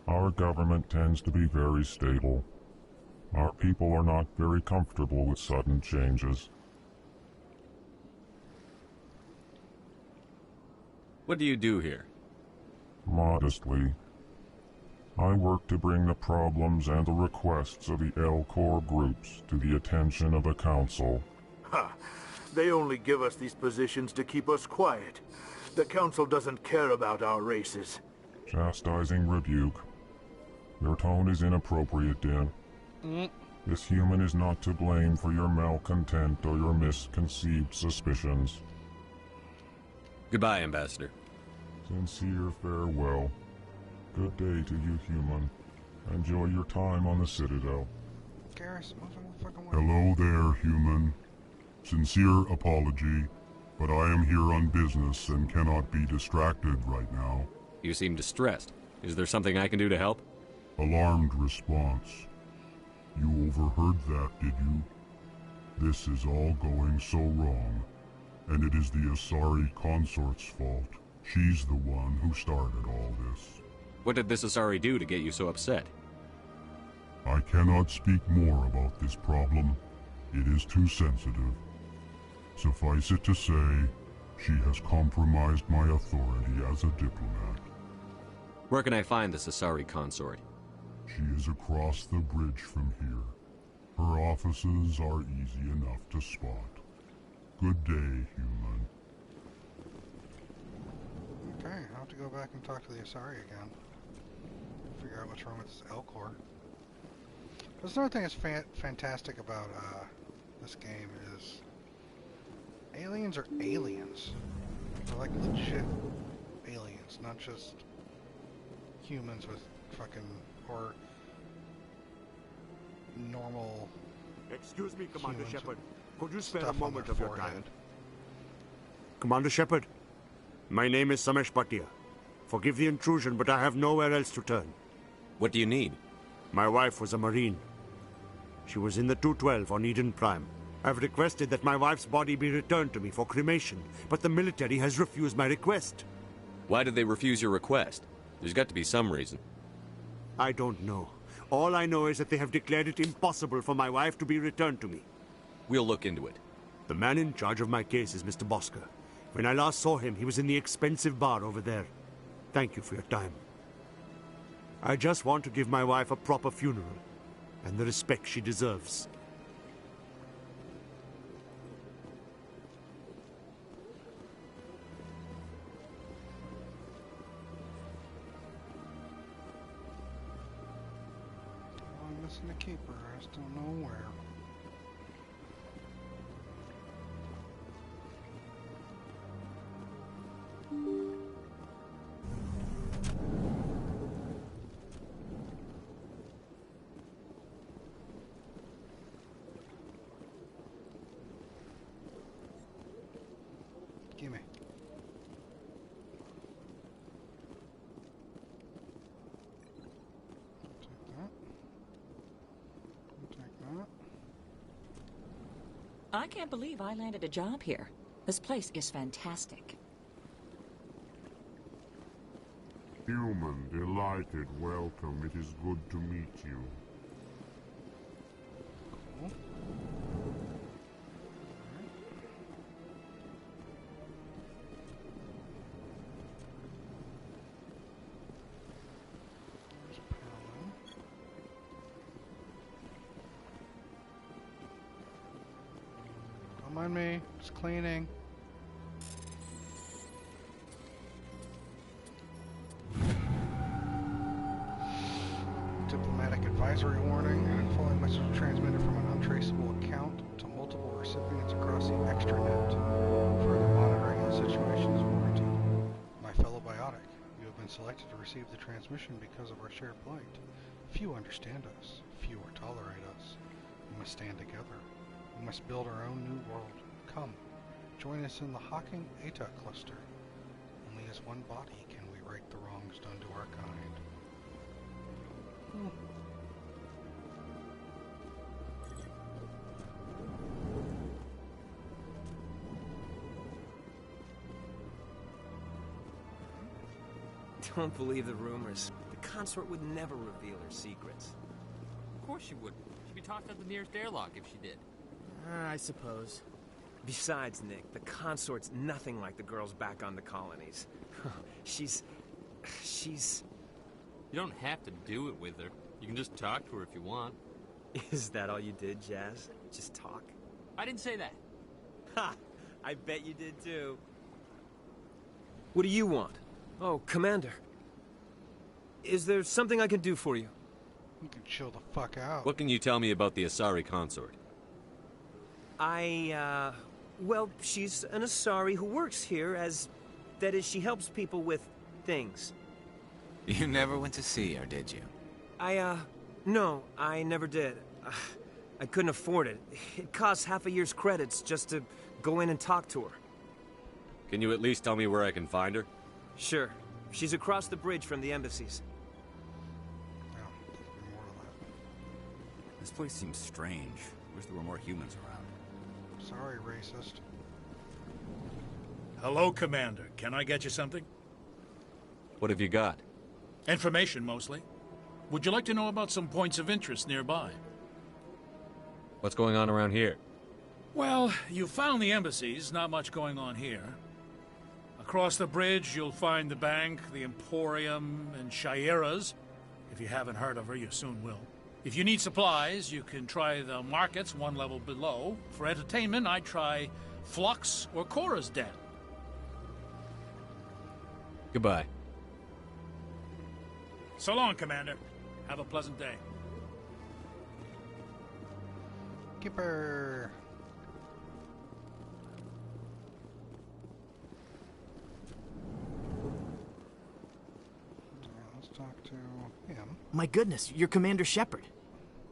Our government tends to be very stable. Our people are not very comfortable with sudden changes. What do you do here? Modestly, I work to bring the problems and the requests of the Elcor groups to the attention of the Council. Ha! They only give us these positions to keep us quiet. The Council doesn't care about our races. Chastising rebuke. Your tone is inappropriate, Din. This human is not to blame for your malcontent or your misconceived suspicions. Goodbye, Ambassador. Sincere farewell. Good day to you, human. Enjoy your time on the Citadel. Garrus, move the fucking way. Hello there, human. Sincere apology, but I am here on business and cannot be distracted right now. You seem distressed. Is there something I can do to help? Alarmed response. You overheard that, did you? This is all going so wrong, and it is the Asari consort's fault. She's the one who started all this. What did this Asari do to get you so upset? I cannot speak more about this problem. It is too sensitive. Suffice it to say, she has compromised my authority as a diplomat. Where can I find this Asari consort? She is across the bridge from here. Her offices are easy enough to spot. Good day, human. Okay, I'll have to go back and talk to the Asari again. Figure out what's wrong with this Elcor. There's another thing that's fantastic about this game is aliens are aliens. They're like legit aliens, not just humans with fucking or normal. Excuse me, Commander Shepard. Could you spare a stuff on moment their of your forehead. time? Commander Shepard, my name is Samesh Bhatia. Forgive the intrusion, but I have nowhere else to turn. What do you need? My wife was a Marine. She was in the 212 on Eden Prime. I've requested that my wife's body be returned to me for cremation, but the military has refused my request. Why did they refuse your request? There's got to be some reason. I don't know. All I know is that they have declared it impossible for my wife to be returned to me. We'll look into it. The man in charge of my case is Mr. Bosker. When I last saw him, he was in the expensive bar over there. Thank you for your time. I just want to give my wife a proper funeral, and the respect she deserves. Missing a keeper. I just don't know where. Gimme. I can't believe I landed a job here. This place is fantastic. Human, delighted, welcome. It is good to meet you. Cool. Don't mind me, just cleaning. Diplomatic advisory warning. An following message transmitted from an untraceable account to multiple recipients across the extranet. Further monitoring of the situation is warranted. My fellow biotic, you have been selected to receive the transmission because of our shared plight. Few understand us. Few or tolerate us. We must stand together. We must build our own new world. Come, join us in the Hawking Eta cluster. Only as one body can we right the wrongs done to our kind. Don't believe the rumors. The consort would never reveal her secrets. Of course she wouldn't. She'd be tossed out the nearest airlock if she did. I suppose. Besides, Nick, the consort's nothing like the girls back on the colonies. She's... You don't have to do it with her. You can just talk to her if you want. Is that all you did, Jazz? Just talk? I didn't say that. Ha! I bet you did too. What do you want? Oh, Commander. Is there something I can do for you? You can chill the fuck out. What can you tell me about the Asari consort? Well, she's an Asari who works here as... That is, she helps people with things. You never went to see her, did you? No, I never did. I couldn't afford it. It costs half a year's credits just to go in and talk to her. Can you at least tell me where I can find her? Sure. She's across the bridge from the embassies. This place seems strange. Wish there were more humans around. Sorry, racist. Hello, Commander. Can I get you something? What have you got? Information, mostly. Would you like to know about some points of interest nearby? What's going on around here? Well, you found the embassies. Not much going on here. Across the bridge, you'll find the bank, the Emporium, and Shaira's. If you haven't heard of her, you soon will. If you need supplies, you can try the markets one level below. For entertainment, I'd try Flux or Cora's Den. Goodbye. So long, Commander. Have a pleasant day. Keeper. Let's talk to him. My goodness, you're Commander Shepard.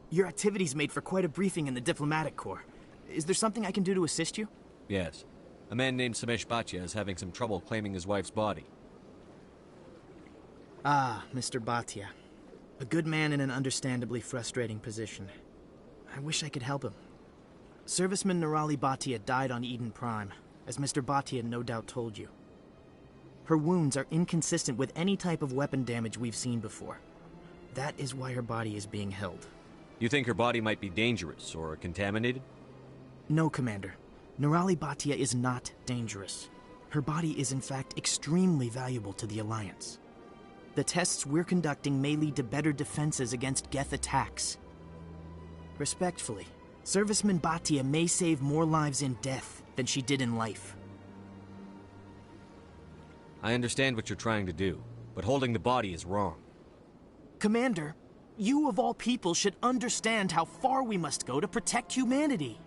Your activities made for quite a briefing in the Diplomatic Corps. Is there something I can do to assist you? Yes. A man named Samesh Bhatia is having some trouble claiming his wife's body. Ah, Mr. Bhatia. A good man in an understandably frustrating position. I wish I could help him. Serviceman Nirali Bhatia died on Eden Prime, as Mr. Bhatia no doubt told you. Her wounds are inconsistent with any type of weapon damage we've seen before. That is why her body is being held. You think her body might be dangerous or contaminated? No, Commander. Nirali Bhatia is not dangerous. Her body is in fact extremely valuable to the Alliance. The tests we're conducting may lead to better defenses against Geth attacks. Respectfully, Serviceman Bhatia may save more lives in death than she did in life. I understand what you're trying to do, but holding the body is wrong. Commander, You of all people should understand how far we must go to protect humanity.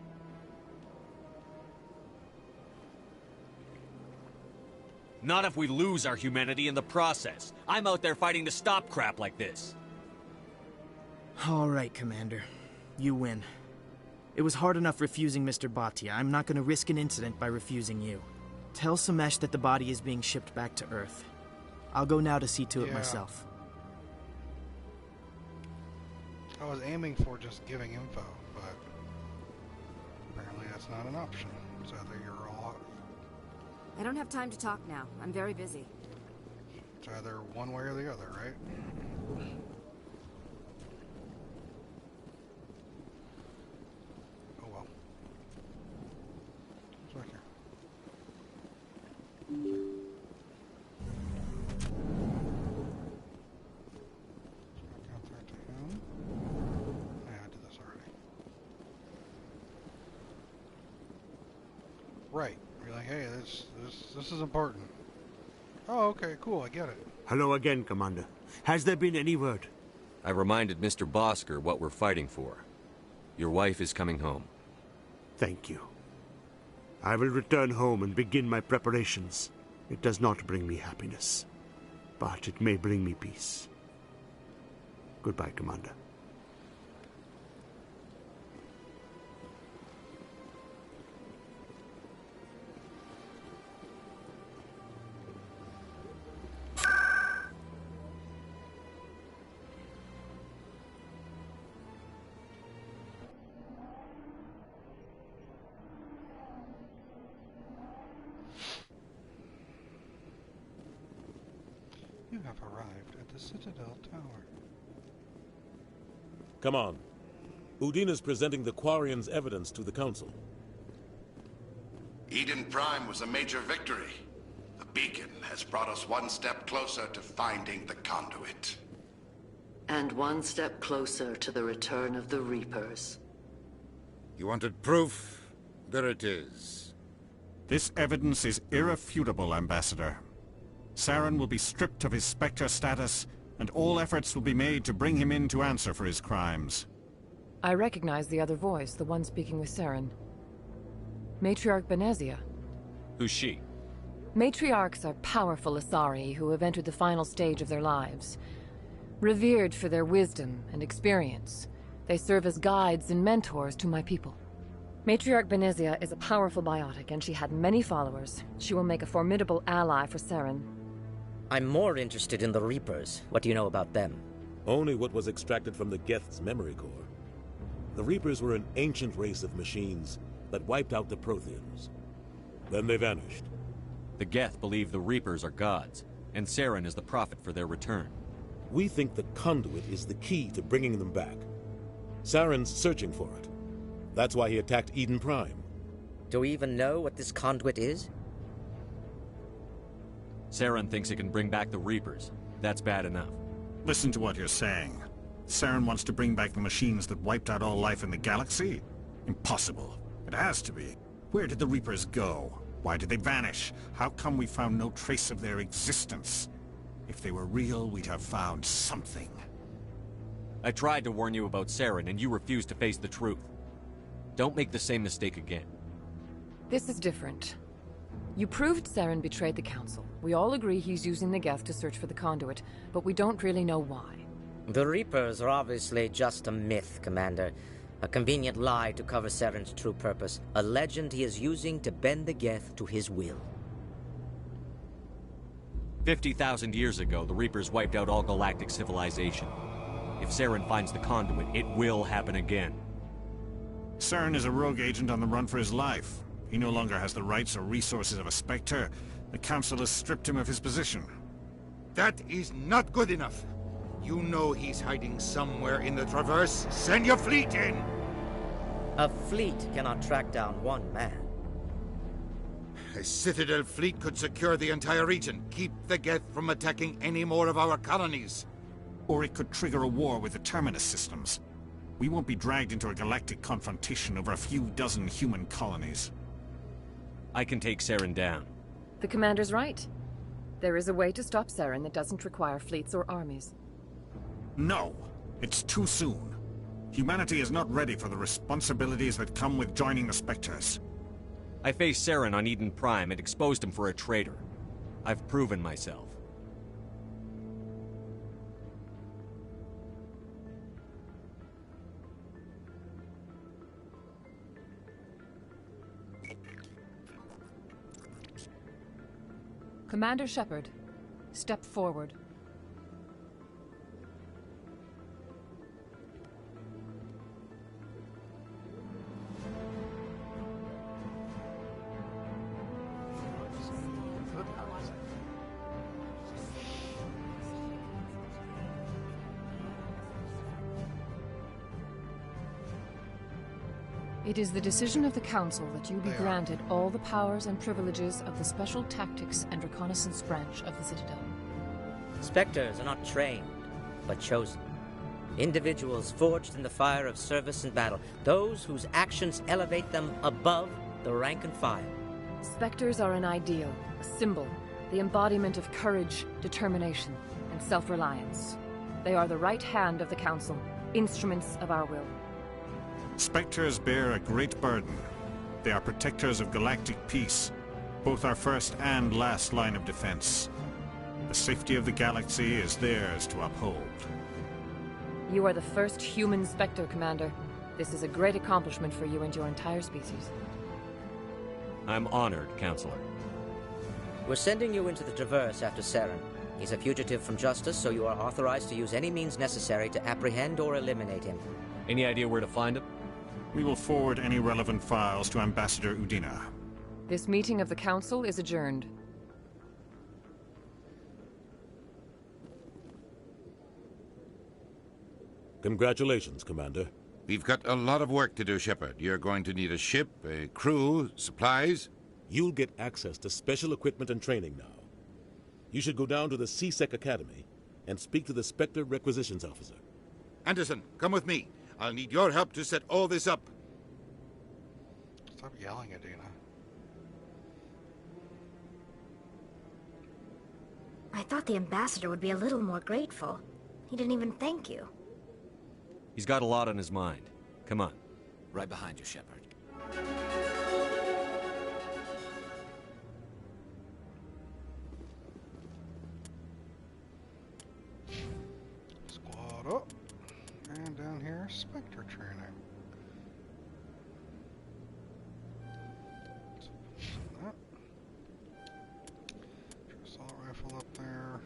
Not if we lose our humanity in the process. I'm out there fighting to stop crap like this. All right, Commander. You win. It was hard enough refusing Mr. Bhatia. I'm not going to risk an incident by refusing you. Tell Samesh that the body is being shipped back to Earth. I'll go now to see to it myself. I was aiming for just giving info, but apparently that's not an option. It's either you're all... I don't have time to talk now. I'm very busy. It's either one way or the other, right? Oh well. What's back here? Right. You're like, hey, this is important. Oh, okay, cool, I get it. Hello again, Commander. Has there been any word? I reminded Mr. Bosker what we're fighting for. Your wife is coming home. Thank you. I will return home and begin my preparations. It does not bring me happiness, but it may bring me peace. Goodbye, Commander. You have arrived at the Citadel Tower. Come on. Udina's presenting the Quarians' evidence to the Council. Eden Prime was a major victory. The beacon has brought us one step closer to finding the conduit. And one step closer to the return of the Reapers. You wanted proof? There it is. This evidence is irrefutable, Ambassador. Saren will be stripped of his Spectre status, and all efforts will be made to bring him in to answer for his crimes. I recognize the other voice, the one speaking with Saren. Matriarch Benezia. Who's she? Matriarchs are powerful Asari who have entered the final stage of their lives. Revered for their wisdom and experience, they serve as guides and mentors to my people. Matriarch Benezia is a powerful biotic, and she had many followers. She will make a formidable ally for Saren. I'm more interested in the Reapers. What do you know about them? Only what was extracted from the Geth's memory core. The Reapers were an ancient race of machines that wiped out the Protheans. Then they vanished. The Geth believe the Reapers are gods, and Saren is the prophet for their return. We think the conduit is the key to bringing them back. Saren's searching for it. That's why he attacked Eden Prime. Do we even know what this conduit is? Saren thinks it can bring back the Reapers. That's bad enough. Listen to what you're saying. Saren wants to bring back the machines that wiped out all life in the galaxy? Impossible. It has to be. Where did the Reapers go? Why did they vanish? How come we found no trace of their existence? If they were real, we'd have found something. I tried to warn you about Saren, and you refused to face the truth. Don't make the same mistake again. This is different. You proved Saren betrayed the Council. We all agree he's using the Geth to search for the conduit, but we don't really know why. The Reapers are obviously just a myth, Commander. A convenient lie to cover Saren's true purpose. A legend he is using to bend the Geth to his will. 50,000 years ago, the Reapers wiped out all galactic civilization. If Saren finds the conduit, it will happen again. Saren is a rogue agent on the run for his life. He no longer has the rights or resources of a Spectre. The Council has stripped him of his position. That is not good enough. You know he's hiding somewhere in the Traverse. Send your fleet in! A fleet cannot track down one man. A Citadel fleet could secure the entire region, keep the Geth from attacking any more of our colonies. Or it could trigger a war with the Terminus systems. We won't be dragged into a galactic confrontation over a few dozen human colonies. I can take Saren down. The Commander's right. There is a way to stop Saren that doesn't require fleets or armies. No! It's too soon. Humanity is not ready for the responsibilities that come with joining the Spectres. I faced Saren on Eden Prime and exposed him for a traitor. I've proven myself. Commander Shepard, step forward. It is the decision of the Council that you be granted all the powers and privileges of the Special Tactics and Reconnaissance Branch of the Citadel. Spectres are not trained, but chosen. Individuals forged in the fire of service and battle. Those whose actions elevate them above the rank and file. Spectres are an ideal, a symbol, the embodiment of courage, determination, and self-reliance. They are the right hand of the Council, instruments of our will. Spectres bear a great burden. They are protectors of galactic peace, both our first and last line of defense. The safety of the galaxy is theirs to uphold. You are the first human Spectre, Commander. This is a great accomplishment for you and your entire species. I'm honored, Counselor. We're sending you into the Traverse after Saren. He's a fugitive from justice, so you are authorized to use any means necessary to apprehend or eliminate him. Any idea where to find him? We will forward any relevant files to Ambassador Udina. This meeting of the Council is adjourned. Congratulations, Commander. We've got a lot of work to do, Shepard. You're going to need a ship, a crew, supplies. You'll get access to special equipment and training now. You should go down to the CSEC Academy and speak to the Spectre Requisitions Officer. Anderson, come with me. I'll need your help to set all this up. Stop yelling at Dina. I thought the ambassador would be a little more grateful. He didn't even thank you. He's got a lot on his mind. Come on. Right behind you, Shepard. Squad up. And down here, Spectre training. That. Assault rifle up there.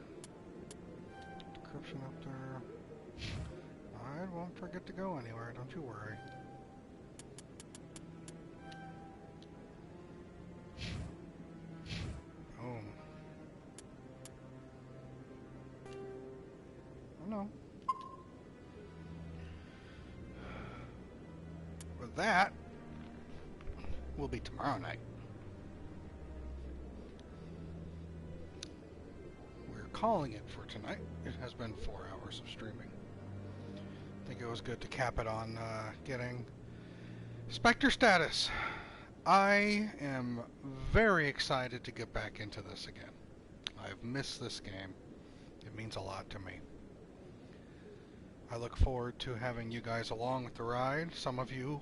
Decryption up there. I won't forget to go anywhere, don't you worry. Boom. Oh no. But that will be tomorrow night. We're calling it for tonight. It has been 4 hours of streaming. I think it was good to cap it on getting Spectre status. I am very excited to get back into this again. I've missed this game. It means a lot to me. I look forward to having you guys along with the ride. Some of you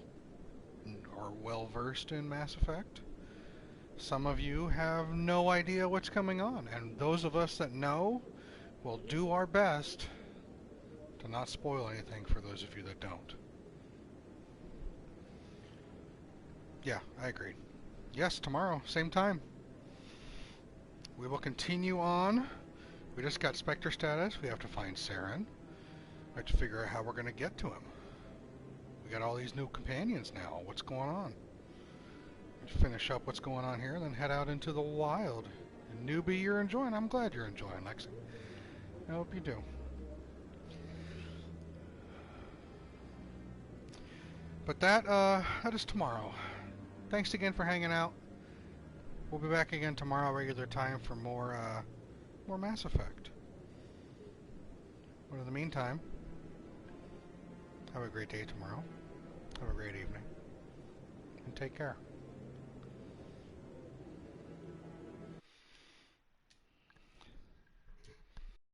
are well versed in Mass Effect. Some of you have no idea what's coming on, and those of us that know will do our best to not spoil anything for those of you that don't. Yeah, I agree. Yes, tomorrow, same time. We will continue on. We just got Spectre status. We have to find Saren. We have to figure out how we're going to get to him. We got all these new companions now. What's going on? Let's finish up what's going on here and then head out into the wild. And newbie, you're enjoying. I'm glad you're enjoying, Lexi. I hope you do. But that is tomorrow. Thanks again for hanging out. We'll be back again tomorrow, regular time, for more Mass Effect. But in the meantime, have a great day tomorrow. Have a great evening. And take care.